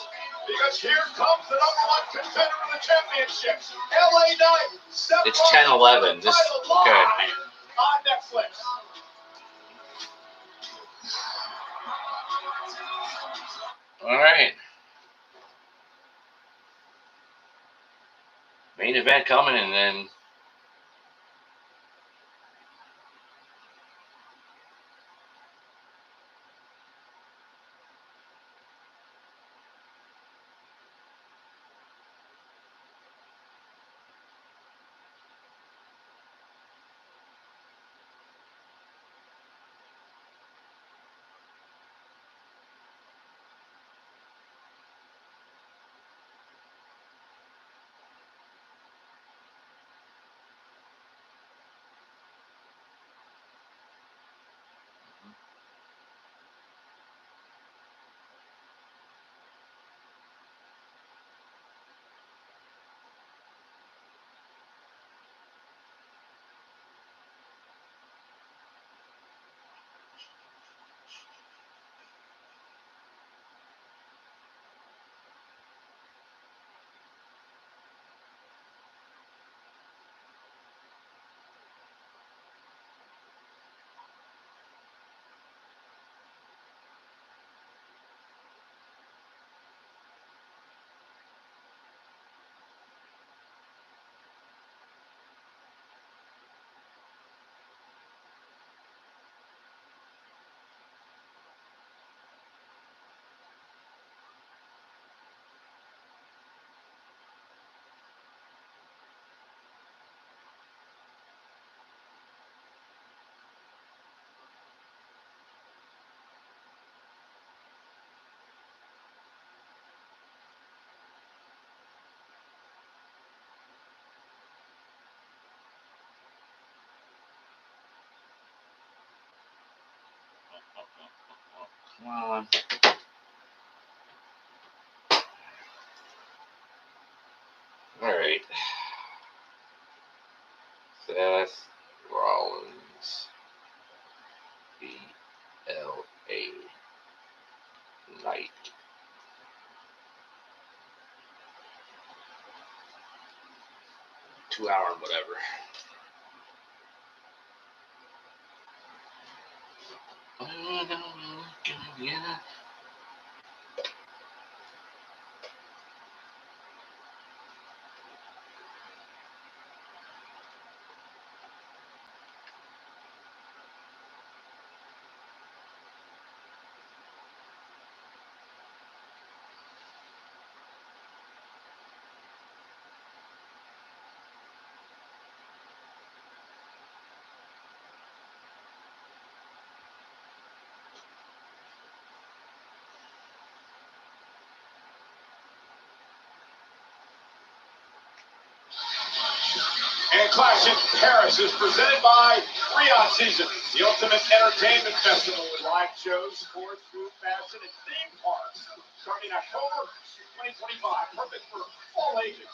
Because here comes the #1 contender for the championship, LA Knight. Seth It's 10-11. This okay. On Netflix. All right. Main event coming, and then come on. All right. Seth Rollins, LA Knight. Two-hour and whatever. Yeah. And Clash in Paris is presented by Freon Season, the ultimate entertainment festival with live shows, sports, food, fashion, and theme parks. Starting October 2025, perfect for all ages.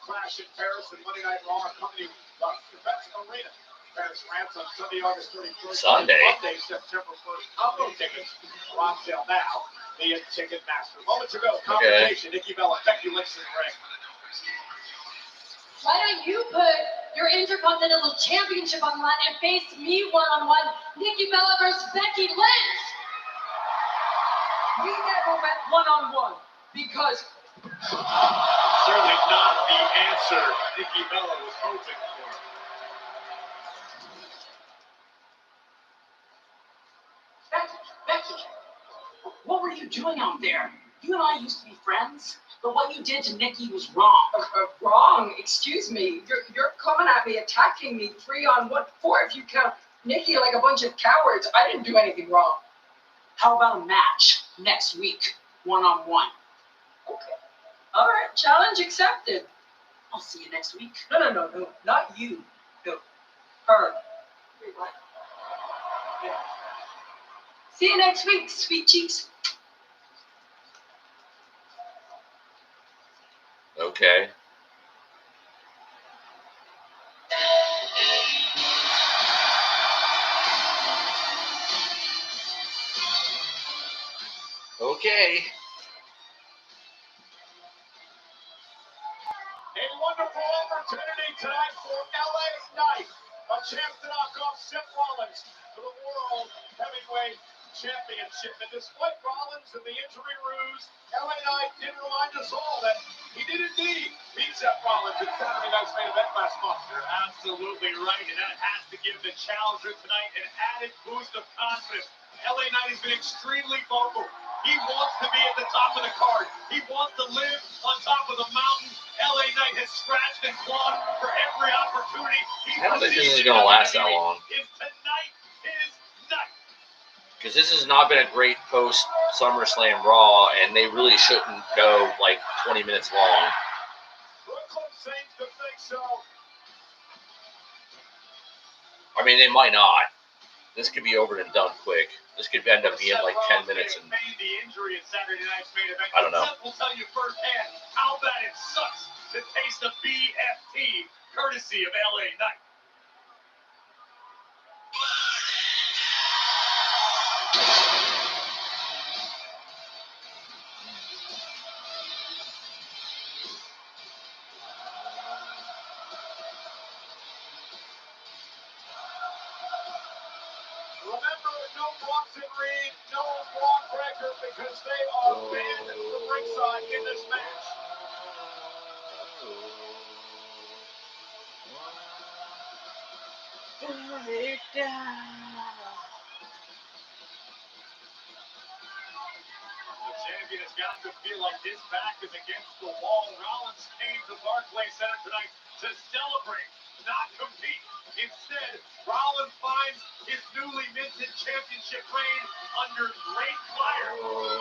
Clash in Paris and Monday Night Raw are coming to Defense Arena. Paris, France on Sunday, August 31st. Sunday. Monday, September 1st. Combo tickets are on sale now. The Ticketmaster. Moments ago, confrontation. Nikki Bella, Becky Lynch in the ring. Why don't you put your Intercontinental Championship on the line and face me one-on-one, Nikki Bella versus Becky Lynch? We never went one-on-one because Certainly not the answer Nikki Bella was hoping for. Becky, what were you doing out there? You and I used to be friends, but what you did to Nikki was wrong. wrong. Excuse me. You're coming at me, attacking me 3-on-1, 4 if you count Nikki like a bunch of cowards. I didn't do anything wrong. How about a match next week, one-on-one? Okay. All right. Challenge accepted. I'll see you next week. No. Not you. No. Her. Wait, what? Yeah. See you next week, sweet cheeks. Okay. okay. A wonderful opportunity tonight for LA Knight. A chance to knock off Seth Rollins for the World Heavyweight Championship. And despite Rollins and the injury ruse, LA Knight did remind us all that he did indeed beat Seth Rollins in Saturday night's main event last month. You're absolutely right, and that has to give the challenger tonight an added boost of confidence. LA Knight has been extremely vocal. He wants to be at the top of the card. He wants to live on top of the mountain. LA Knight has scratched and clawed for every opportunity. I don't think this is going to last that long. Is tonight his night? Because this has not been a great post SummerSlam Raw, and they really shouldn't go like 20 minutes long. Brooklyn seems to think so. I mean, they might not. This could be over and done quick. This could end up being like 10 minutes. And the injury in Saturday night's main event. I don't know. Seth will tell you firsthand how bad it sucks to taste a BFT courtesy of LA Knight. Remember, no Roxanne Reed, no Braun Breaker, because they are banned from ringside in this match. The champion has got to feel like his back is against the wall. Rollins came to Barclays Center tonight to celebrate, not compete. Instead, Rollins finds his newly minted championship reign under great fire,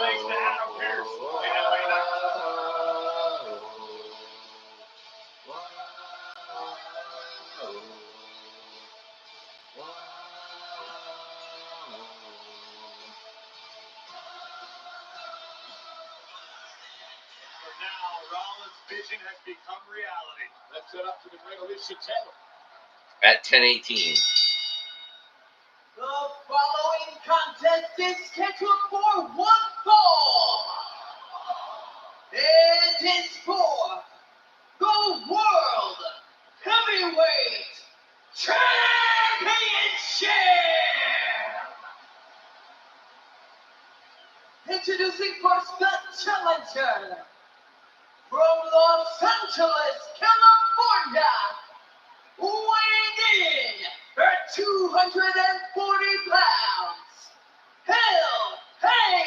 thanks to Adam Pearce and LA Knight. For now, Rollins' vision has become reality. Let's set up to the great Alicia Taylor. at 10:18. The following contest is scheduled for one fall. It is for the World Heavyweight Championship. Introducing first the challenger from Los Angeles, California, weighing in at 240 pounds, Hell Hey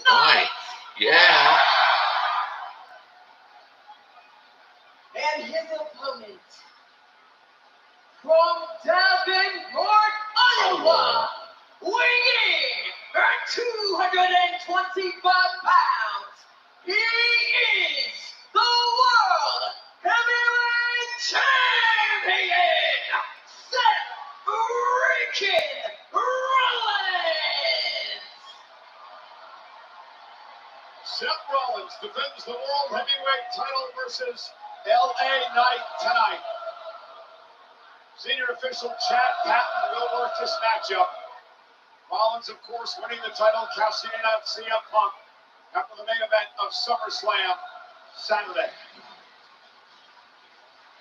Knight. Yeah. And his opponent from Davenport, Iowa, weighing at 225 pounds, he is the World Heavyweight Champion, Seth freaking Rollins. Seth Rollins defends the World Heavyweight title versus LA Knight tonight. Senior official Chad Patton will work this matchup. Rollins, of course, winning the title, cashing in on CM Punk after the main event of SummerSlam Saturday.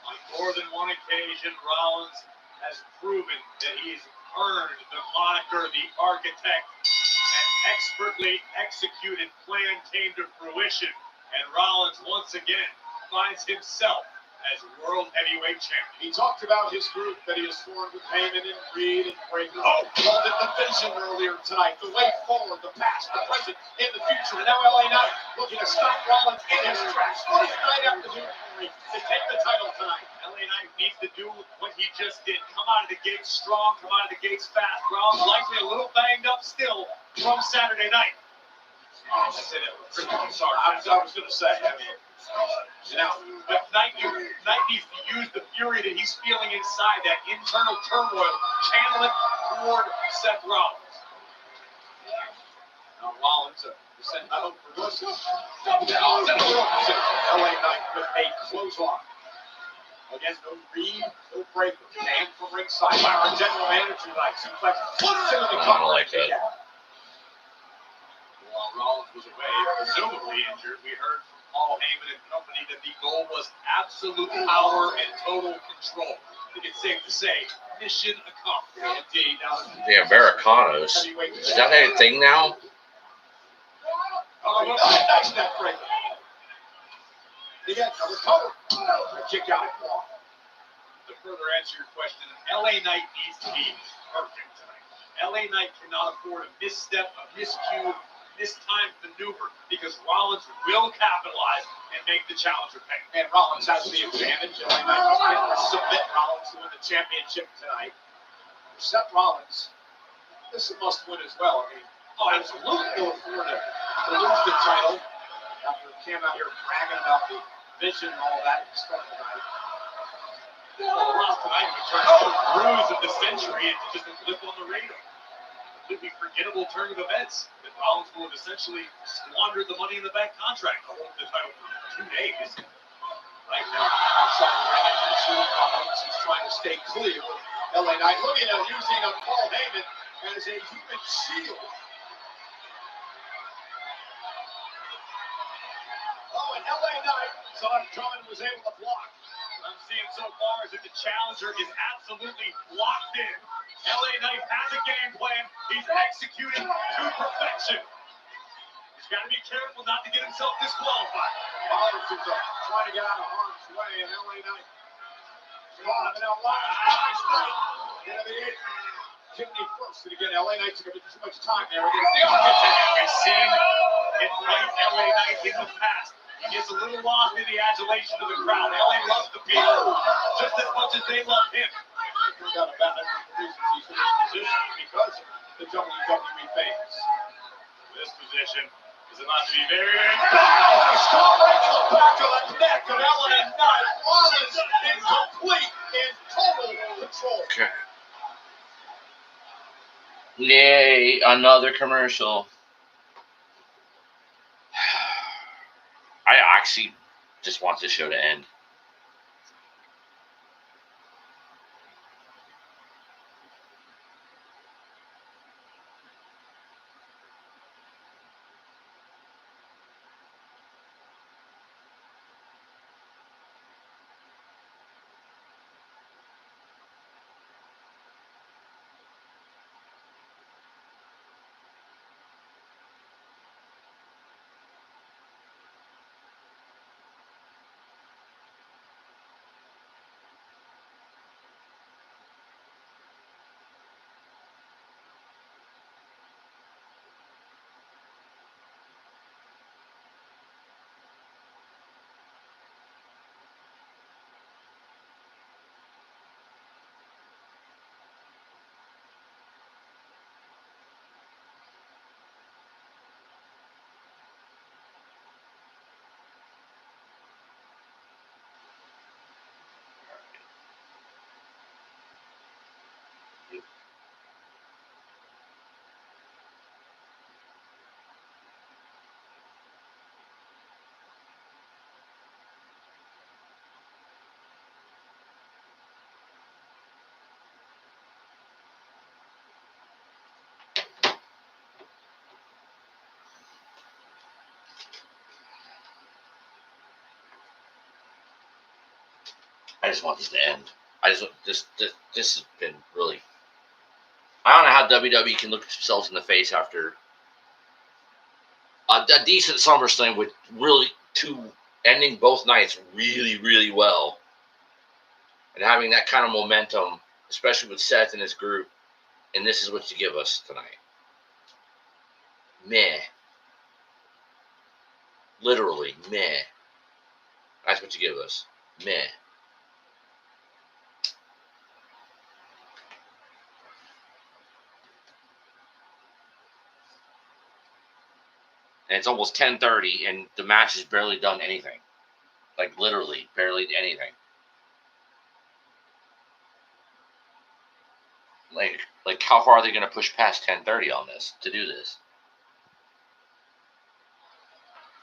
On more than one occasion, Rollins has proven that he's earned the moniker the architect. An expertly executed plan came to fruition, and Rollins once again finds himself as World Heavyweight Champion. He talked about his group that he has formed with Heyman and Reed and Breaker. Called it the vision earlier tonight. The way forward, the past, the present, and the future. And now LA Knight looking to stop Rollins in his tracks. What does Knight have to do to take the title tonight? LA Knight needs to do what he just did. Come out of the gates strong, come out of the gates fast. Rollins likely a little banged up still from Saturday night. I said it. I'm sorry. I was going to say, I mean, but Knight needs to use the fury that he's feeling inside, that internal turmoil, channel it toward Seth Rollins. Now Rollins, sent metal for Ruse. LA Knight with a clothesline. Again, no Reed, no Breaker. And from ringside by our general manager tonight. Suplex puts him in the cover. I like that. While Rollins was away, presumably injured. We heard from Paul Heyman and company that the goal was absolute power and total control. I think it's safe to say, mission accomplished. Indeed. Now, the Americanos. Is that a thing now? Oh, nice neck break. Again, another cover. Kick out at one. To further answer your question, LA Knight needs to be perfect tonight. LA Knight cannot afford a misstep, a miscue, mistimed maneuver, because Rollins will capitalize and make the challenger pay. And Rollins has the advantage. LA Knight was able to submit Rollins to win the championship tonight. For Seth Rollins, this is a must win as well. I mean, absolutely ill afford to lose the title after he came out here bragging about the vision and all that at the start of the night. Well, lost tonight, we turned the Ruse of the century into just a blip on the radar. Completely forgettable turn of events that Rollins will have essentially squandered the Money in the Bank contract to hold the title for 2 days. Right now, outside the ring, you see Rollins. He's trying to stay clear. LA Knight looking at using Paul Heyman as a human shield. Oh, and LA Knight saw him coming, was able to block. What I'm seeing so far is that the challenger is absolutely locked in. LA Knight has a game plan. He's executing to perfection. He's got to be careful not to get himself disqualified. Rollins is trying to get out of harm's way, and LA Knight caught him, and now Rollins, nice night into the eighth. Kidney first, and again, LA Knight took a bit too much time there against the Architect. We've seen it right LA Knight in the past. He gets a little lost in the adulation of the crowd. LA loves the people just as much as they love him. No doubt about it. The reason he's in this position because of the WWE fans. This position is about to be very Strong right to the back of the neck of LA Knight. Rollins in complete and total control. Okay. Yay, another commercial. I actually just want this show to end. I just want this to end. This has been really. I don't know how WWE can look themselves in the face after a decent SummerSlam with really ending both nights really, really well, and having that kind of momentum, especially with Seth and his group. And this is what you give us tonight. Meh. Literally, meh. That's what you give us. Meh. And it's almost 10:30, and the match has barely done anything. Like, literally, barely anything. Like how far are they going to push past 10:30 on this to do this?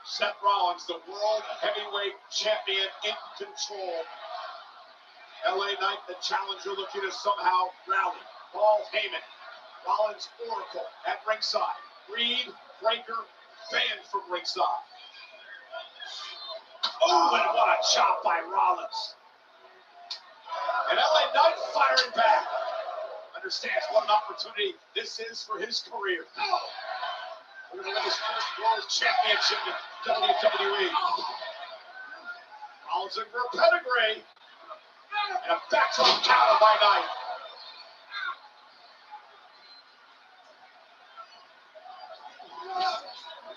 Seth Rollins, the World Heavyweight Champion, in control. LA Knight, the challenger, looking to somehow rally. Paul Heyman, Rollins Oracle at ringside. Reed, Breaker, banned from ringside. Oh, and what a chop by Rollins. And LA Knight firing back. Understands what an opportunity this is for his career. We're going to win his first World Championship in WWE. Rollins in for a pedigree. And a backdrop counter by Knight.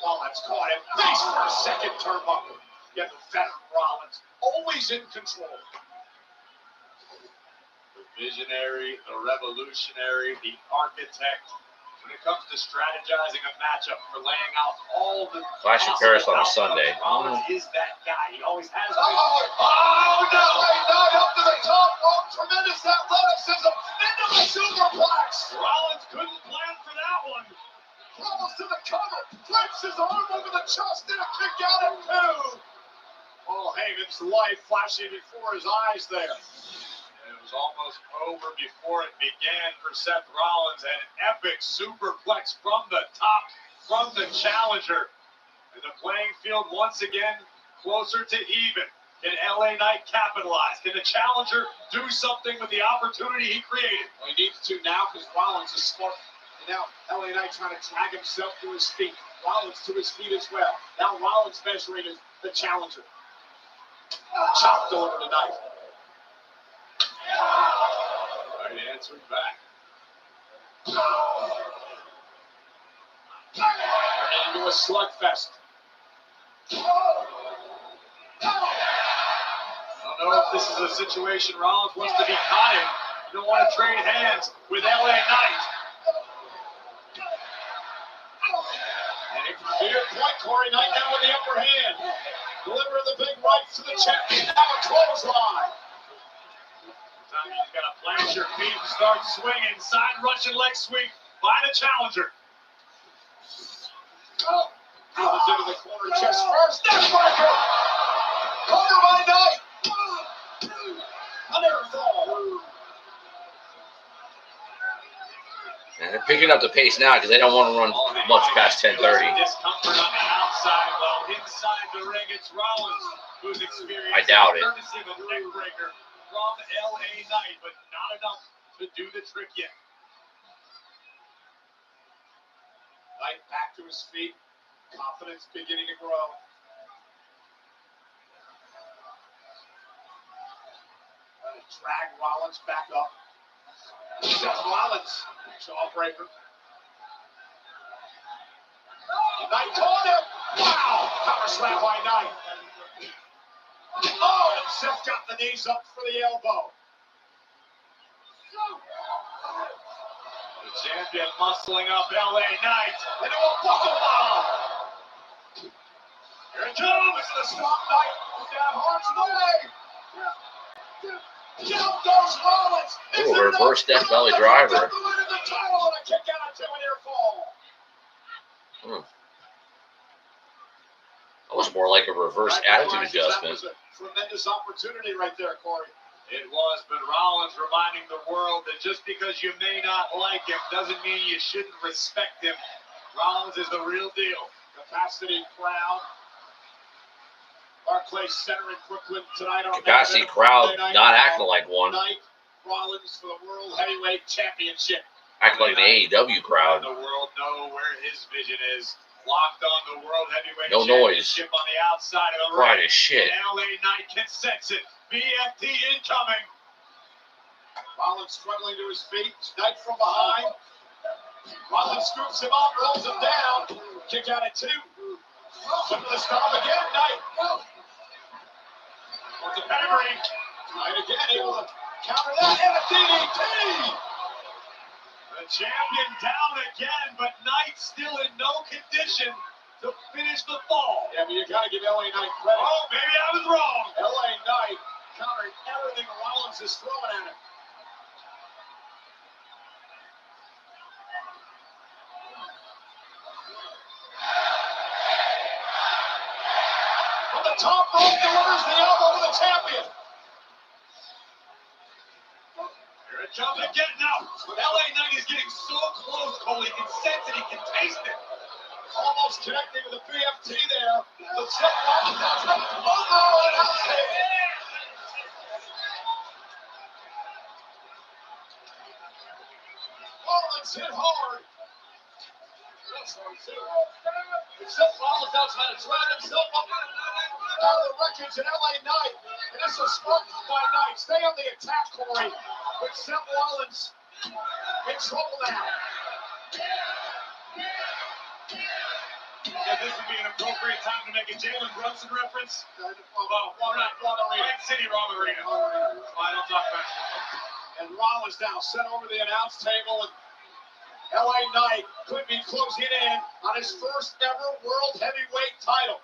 Rollins caught him. Face for a second turnbuckle. Yet the veteran Rollins always in control. The visionary, the revolutionary, the architect. When it comes to strategizing a matchup, for laying out all the Clash of Paris on a Sunday. Rollins is that guy. He always has been. Oh no! Knight up to the top rope. Tremendous athleticism into the superplex. Rollins couldn't plan for that one. Rollins to the cover. Flips his arm over the chest and a kick out at two. Paul Heyman's life flashing before his eyes there. It was almost over before it began for Seth Rollins. An epic superplex from the top, from the challenger. And the playing field once again closer to even. Can LA Knight capitalize? Can the challenger do something with the opportunity he created? Well, he needs to now because Rollins is smart. And now LA Knight trying to drag himself to his feet. Rollins to his feet as well. Now Rollins measuring the challenger. Chop delivered tonight. Right, answering back. Turning into a slugfest. I don't know if this is a situation Rollins wants to be caught in. You don't want to trade hands with LA Knight. And to your point, Corey, Knight now with the upper hand. Delivering the big rights to the champion. Now a clothesline. Sometimes you got to plant your feet and start swinging. Side Russian leg sweep by the challenger. Comes into the corner, chest first. Neckbreaker. Cover by Knight. A near fall. And they're picking up the pace now because they don't want to run much past 10:30. Discomfort on the outside, while inside the ring, it's Rollins who's experiencing I doubt it. courtesy of a neckbreaker from LA Knight, but not enough to do the trick yet. Knight back to his feet. Confidence beginning to grow. Trying to drag Rollins back up. Seth Rollins, jawbreaker. Knight caught him. Wow, power slam by Knight. Oh, and Seth got the knees up for the elbow. The champion muscling up LA Knight into a buckle bomb. Here it comes. The swamp Knight down Hart's way. Down goes Rollins. Ooh, reverse death belly driver. The title and a kick out at 2 and near fall. That was more like a reverse attitude adjustment. That was a tremendous opportunity right there, Corey. It was, but Rollins reminding the world that just because you may not like him doesn't mean you shouldn't respect him. Rollins is the real deal. Capacity crowd. Barclays Center in Brooklyn tonight on Capacity crowd not acting like one. Knight, Rollins for the World Heavyweight Championship. Acting like an AEW crowd. The world know where his vision is. Locked on the World Heavyweight No noise. Championship on the outside of the Pride ring. as shit. And LA Knight can sense it. BFT incoming. Rollins struggling to his feet. Knight from behind. Rollins scoops him up, rolls him down. Kick out at 2. Into the stomp again. Knight. With the pedigree. Knight again able to counter that. And a DDT. The champion down again, but Knight still in no condition to finish the fall. Yeah, but you got to give LA Knight credit. Oh, maybe I was wrong. LA Knight countering everything Rollins is throwing at him. From the top rope, delivers the elbow to the champion. Here it comes again now. LA Knight is getting so close, Cole. He can sense it. He can taste it. Almost connecting with the BFT there. But Seth Rollins has it over and out. Rollins hit hard. That's hard too. Seth Rollins now trying to drag himself up out of the wreckage in LA Knight. And this is sparked by Knight. Stay on the attack, Corey. With Seth Rollins in trouble now. Yeah, this would be an appropriate time to make a Jalen Brunson reference. Well, we're not Plant City Wrong Arena. I don't talk basketball. And Rollins now sent over the announce table, and LA Knight could be closing in on his first ever World Heavyweight title.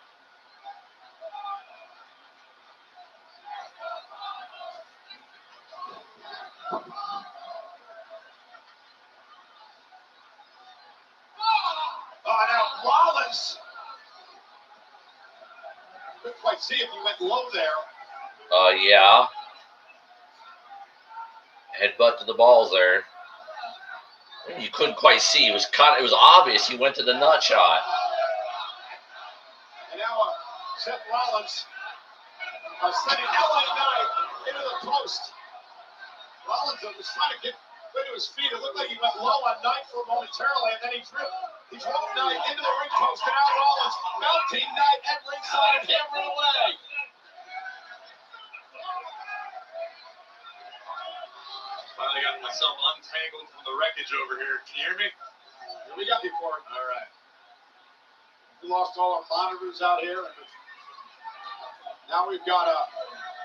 Now Rollins. Couldn't quite see if he went low there. Yeah. Headbutt to the balls there. You couldn't quite see. It was obvious he went to the nut shot. And now Seth Rollins sending LA Knight into the post. Rollins was trying to get to his feet. It looked like he went low on Knight for momentarily, and then he drove Knight into the ring post, and now Rollins mounting Knight at ringside and hammering away. Finally got myself untangled from the wreckage over here. Can you hear me? We got you, Corey. All right. We lost all our monitors out here. Now we've got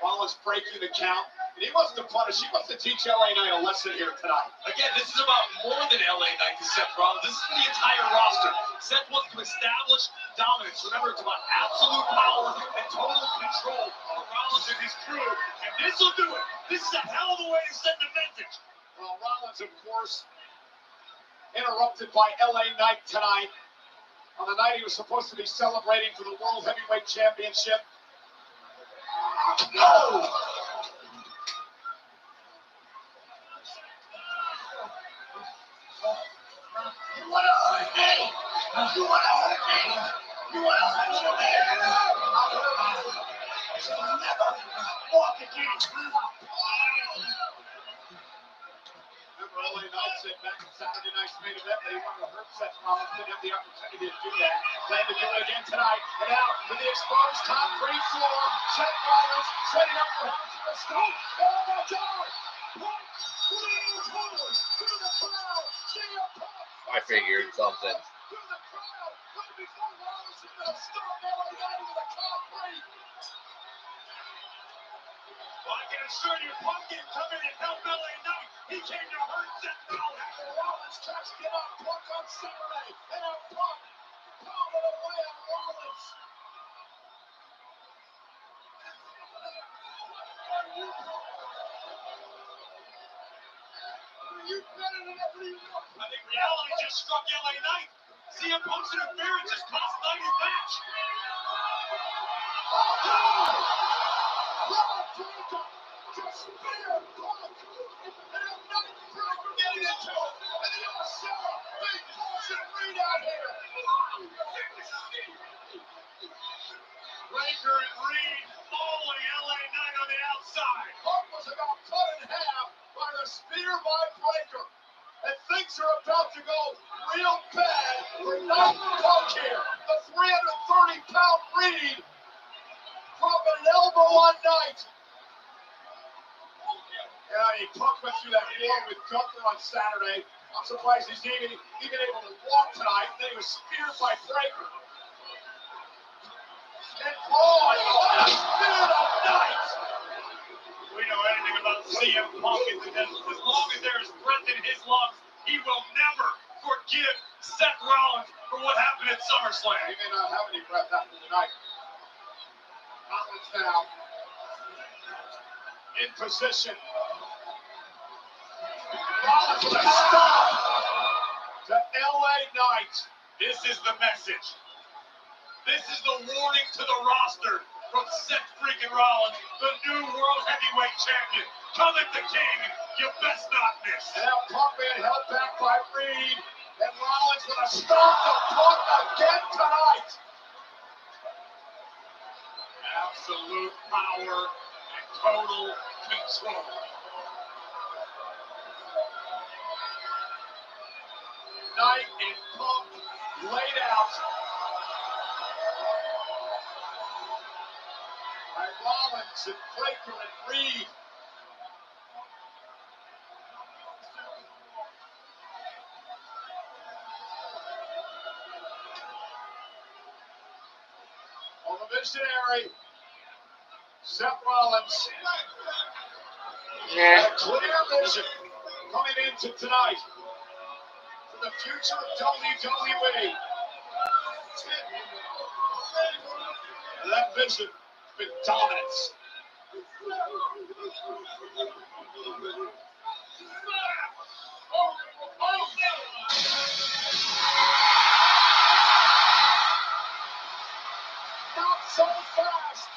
Rollins breaking the count. And he wants to punish. He wants to teach LA Knight a lesson here tonight. Again, this is about more than LA Knight to Seth Rollins. This is for the entire roster. Seth wants to establish dominance. Remember, it's about absolute power and total control of Rollins and his crew. And this will do it. This is a hell of a way to send the message. Well, Rollins, of course, interrupted by LA Knight tonight. On the night he was supposed to be celebrating for the World Heavyweight Championship. No! You want to hurt me? You want to hurt me? You want to hurt your man? I shall never walk again. Remember, LA Knight said back in Saturday night's main event that he wanted to hurt Seth Rollins. Didn't have the opportunity to do that. Plan to do it again tonight. And now, with the exposed concrete floor, Seth Rollins setting up for House of the Scope. Oh my God! I figured something. Well, I can assure you, Punk didn't come in and help LA Knight. He came to hurt Seth Rollins. Rollins tries to get on Punk on Saturday. And now Punk pounded away on Rollins. I think reality just struck LA Knight. CM Punk's interference just cost Knight his match. Breaker and Reed following LA Knight on the outside. Punk was about cut in half by the spear by Breaker. And things are about to go real bad for Knight and Punk here. The 330-pound Reed dropping an elbow on Knight. And I mean, Punk went through that war with Gunther on Saturday. I'm surprised he's even able to walk tonight. Then he was speared by Breaker. And what a spear of Knight! We know anything about CM Punk is that as long as there is breath in his lungs, he will never forgive Seth Rollins for what happened at SummerSlam. He may not have any breath after tonight. Rollins now in position. Rollins with a stop to LA Knight. This is the message. This is the warning to the roster from Seth freaking Rollins, the new World Heavyweight Champion. Come at the king, you best not miss. And now Punk being held back by Reed. And Rollins with a stop the puck again tonight. Absolute power and total control. Knight and Punk laid out. By Rollins and Breaker and Reed. On the visionary, Seth Rollins. Yeah. A clear vision coming into tonight for the future of WWE. And that vision has been dominance. Not so fast.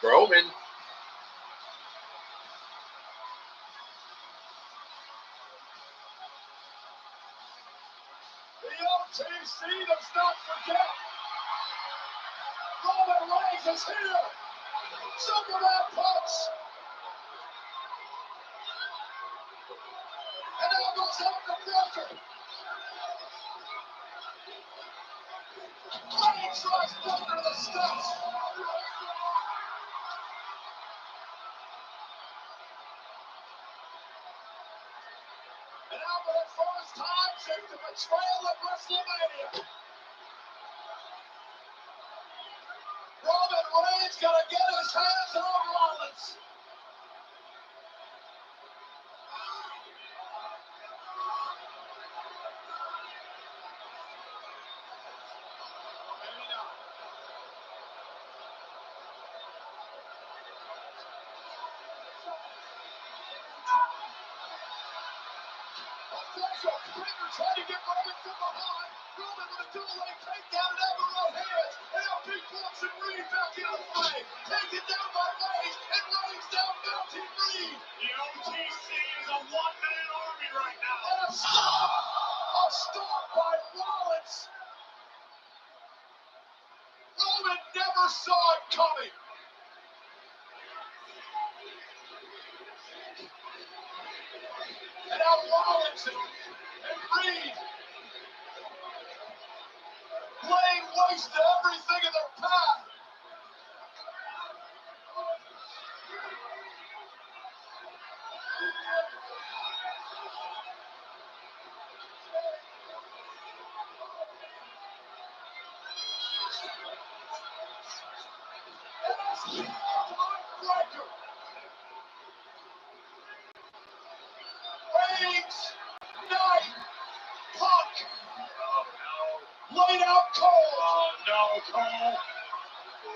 Roman. The OTC does not forget. Roman Reigns is here. Superman punch. And now goes up the Breaker. Reigns tries down to the steps. And now for the first time since the betrayal at WrestleMania, Roman Reigns gonna get his hands on Rollins. Maybe not. Official Breaker trying to get Roman from behind. Roman with a double-leg takedown and elbow hands. And now big Bucks and Reed back into the fray. Taken down by Reigns, and Reigns down mounting Reed. The OTC is a one-man army right now. And a stop! A stop by Rollins. Roman never saw it coming. And now Rollins and Reed laying waste to everything in their path. And that's Breaker. Reigns, Knight, Punk, laid out cold. Oh no, Cole.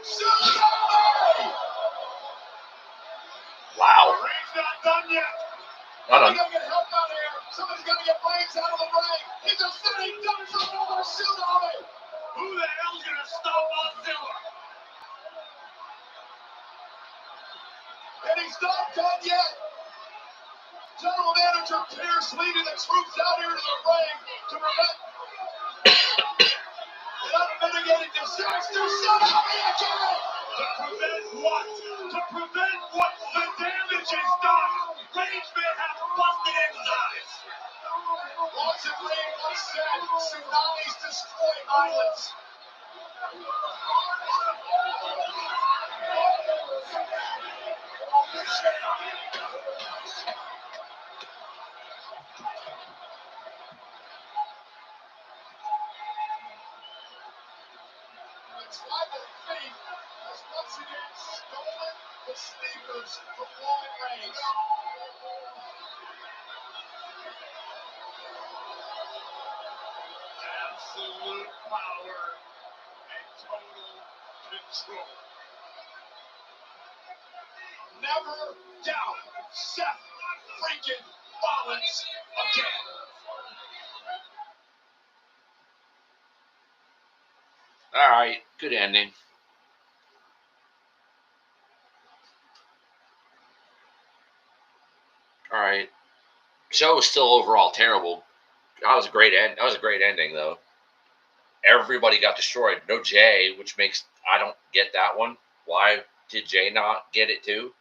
Tsunami! Wow. Reigns not done yet. Somebody's gonna get help out here. Somebody's gonna get Reigns out of the ring. He's a sitting duck for another tsunami. Who the hell's gonna stop Godzilla? And he's not done yet. General Manager Pierce leading the troops out here to the ring to prevent an unmitigated disaster. Tsunami again! To prevent what? To prevent what the damage is done. Reigns may have busted insides. Watson Reed once said, tsunamis destroy islands. The tribal thief has once again stolen the sneakers from Roman Reigns. Absolute power and total control. Never doubt Seth freaking Rollins again. All right. Good ending. All right. Show was still overall terrible. That was a great end. That was a great ending, though. Everybody got destroyed. No Jay, which makes I don't get that one. Why did Jay not get it too?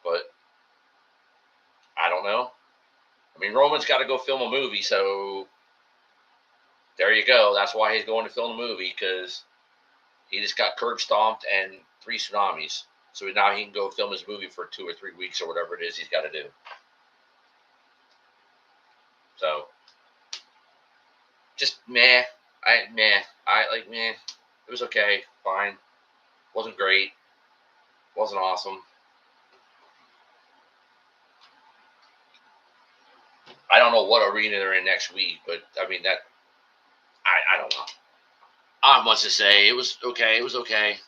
But I don't know. I mean, Roman's got to go film a movie, so there you go. That's why he's going to film a movie, because he just got curb stomped and 3 tsunamis. So now he can go film his movie for 2 or 3 weeks or whatever it is he's got to do. So, just meh. It was okay, fine. Wasn't great. Wasn't awesome. I don't know what arena they're in next week, but I mean that. I don't know. I don't much to say. It was okay. It was okay.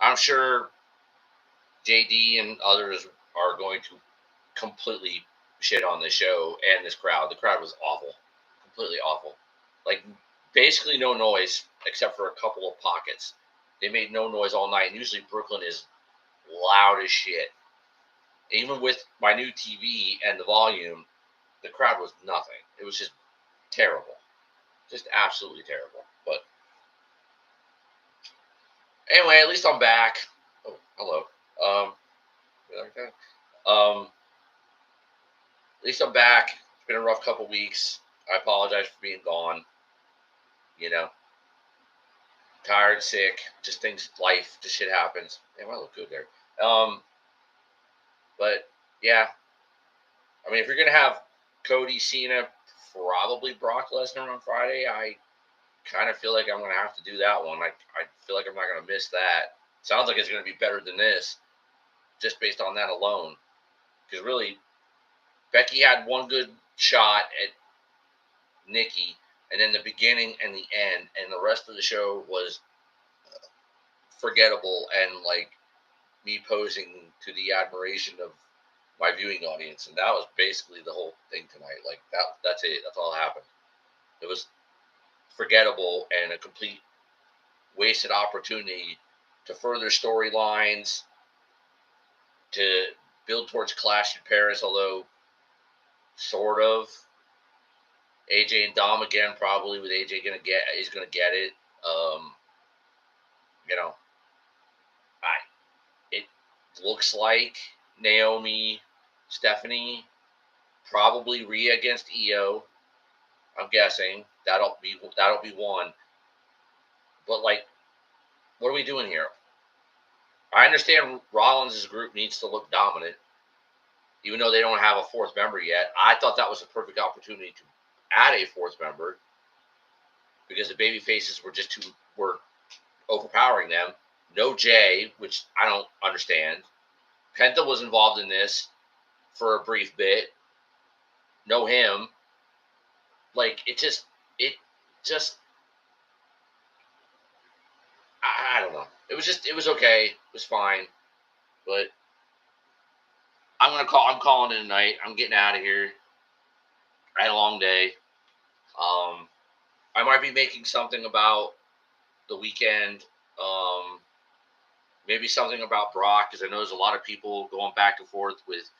I'm sure JD and others are going to completely shit on this show and this crowd. The crowd was awful. Completely awful. Like, basically no noise except for a couple of pockets. They made no noise all night. And usually Brooklyn is loud as shit. Even with my new TV and the volume, the crowd was nothing. It was just terrible. Just absolutely terrible. But anyway, at least I'm back. Oh, hello. At least I'm back. It's been a rough couple weeks. I apologize for being gone. You know, tired, sick, just things, life, just shit happens. Damn, I look good there. But yeah, I mean, if you're gonna have Cody, Cena, probably Brock Lesnar on Friday, I kind of feel like I'm gonna have to do that one. I feel like I'm not gonna miss that. Sounds like it's gonna be better than this, just based on that alone. Because really, Becky had one good shot at Nikki, and then the beginning and the end, and the rest of the show was forgettable and like me posing to the admiration of my viewing audience, and that was basically the whole thing tonight. Like that's it. That's all that happened. It was forgettable and a complete wasted opportunity to further storylines, to build towards Clash in Paris, although sort of. AJ and Dom again, probably with AJ he's gonna get it. You know, it looks like Naomi, Stephanie, probably Rhea against Io. I'm guessing that'll be one. But like, what are we doing here? I understand Rollins' group needs to look dominant, even though they don't have a 4th member yet. I thought that was a perfect opportunity to add a 4th member, because the baby faces were overpowering them. No Jay, which I don't understand. Penta was involved in this for a brief bit. No him. Like, it just I don't know. It was okay. It was fine. But I'm calling it a night. I'm getting out of here. I had a long day. I might be making something about the weekend. Maybe something about Brock, because I know there's a lot of people going back and forth with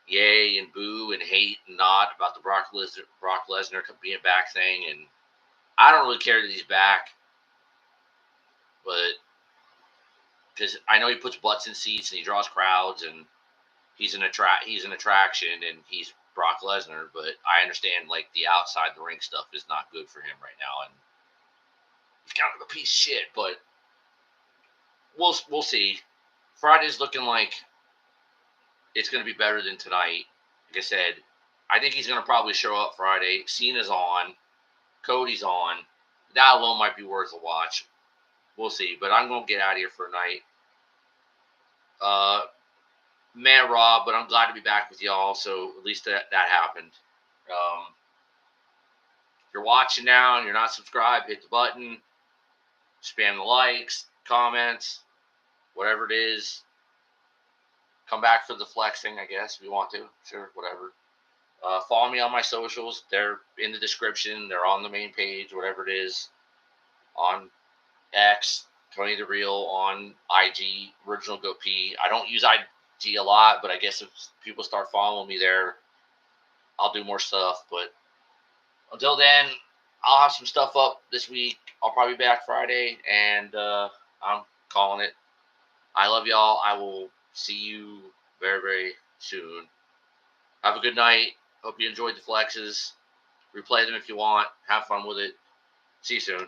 yay and boo and hate and not about the Brock Lesnar being back thing. And I don't really care that he's back, but because I know he puts butts in seats and he draws crowds and he's an attraction and he's Brock Lesnar. But I understand, like, the outside the ring stuff is not good for him right now, and he's kind of a piece of shit. But we'll see. Friday's looking like it's going to be better than tonight. Like I said, I think he's going to probably show up Friday. Cena's on. Cody's on. That alone might be worth a watch. We'll see. But I'm going to get out of here for a night. Man, Rob, but I'm glad to be back with y'all. So at least that happened. If you're watching now and you're not subscribed, hit the button. Spam the likes, comments, whatever it is. Come back for the flexing, I guess, if you want to. Sure, whatever. Follow me on my socials. They're in the description. They're on the main page, whatever it is. On X, Tony the Real. On IG, Original Go P. I don't use IG a lot, but I guess if people start following me there, I'll do more stuff. But Until then, I'll have some stuff up this week. I'll probably be back Friday, and I'm calling it. I love y'all. I will see you very, very soon. Have a good night. Hope you enjoyed the flexes. Replay them if you want. Have fun with it. See you soon.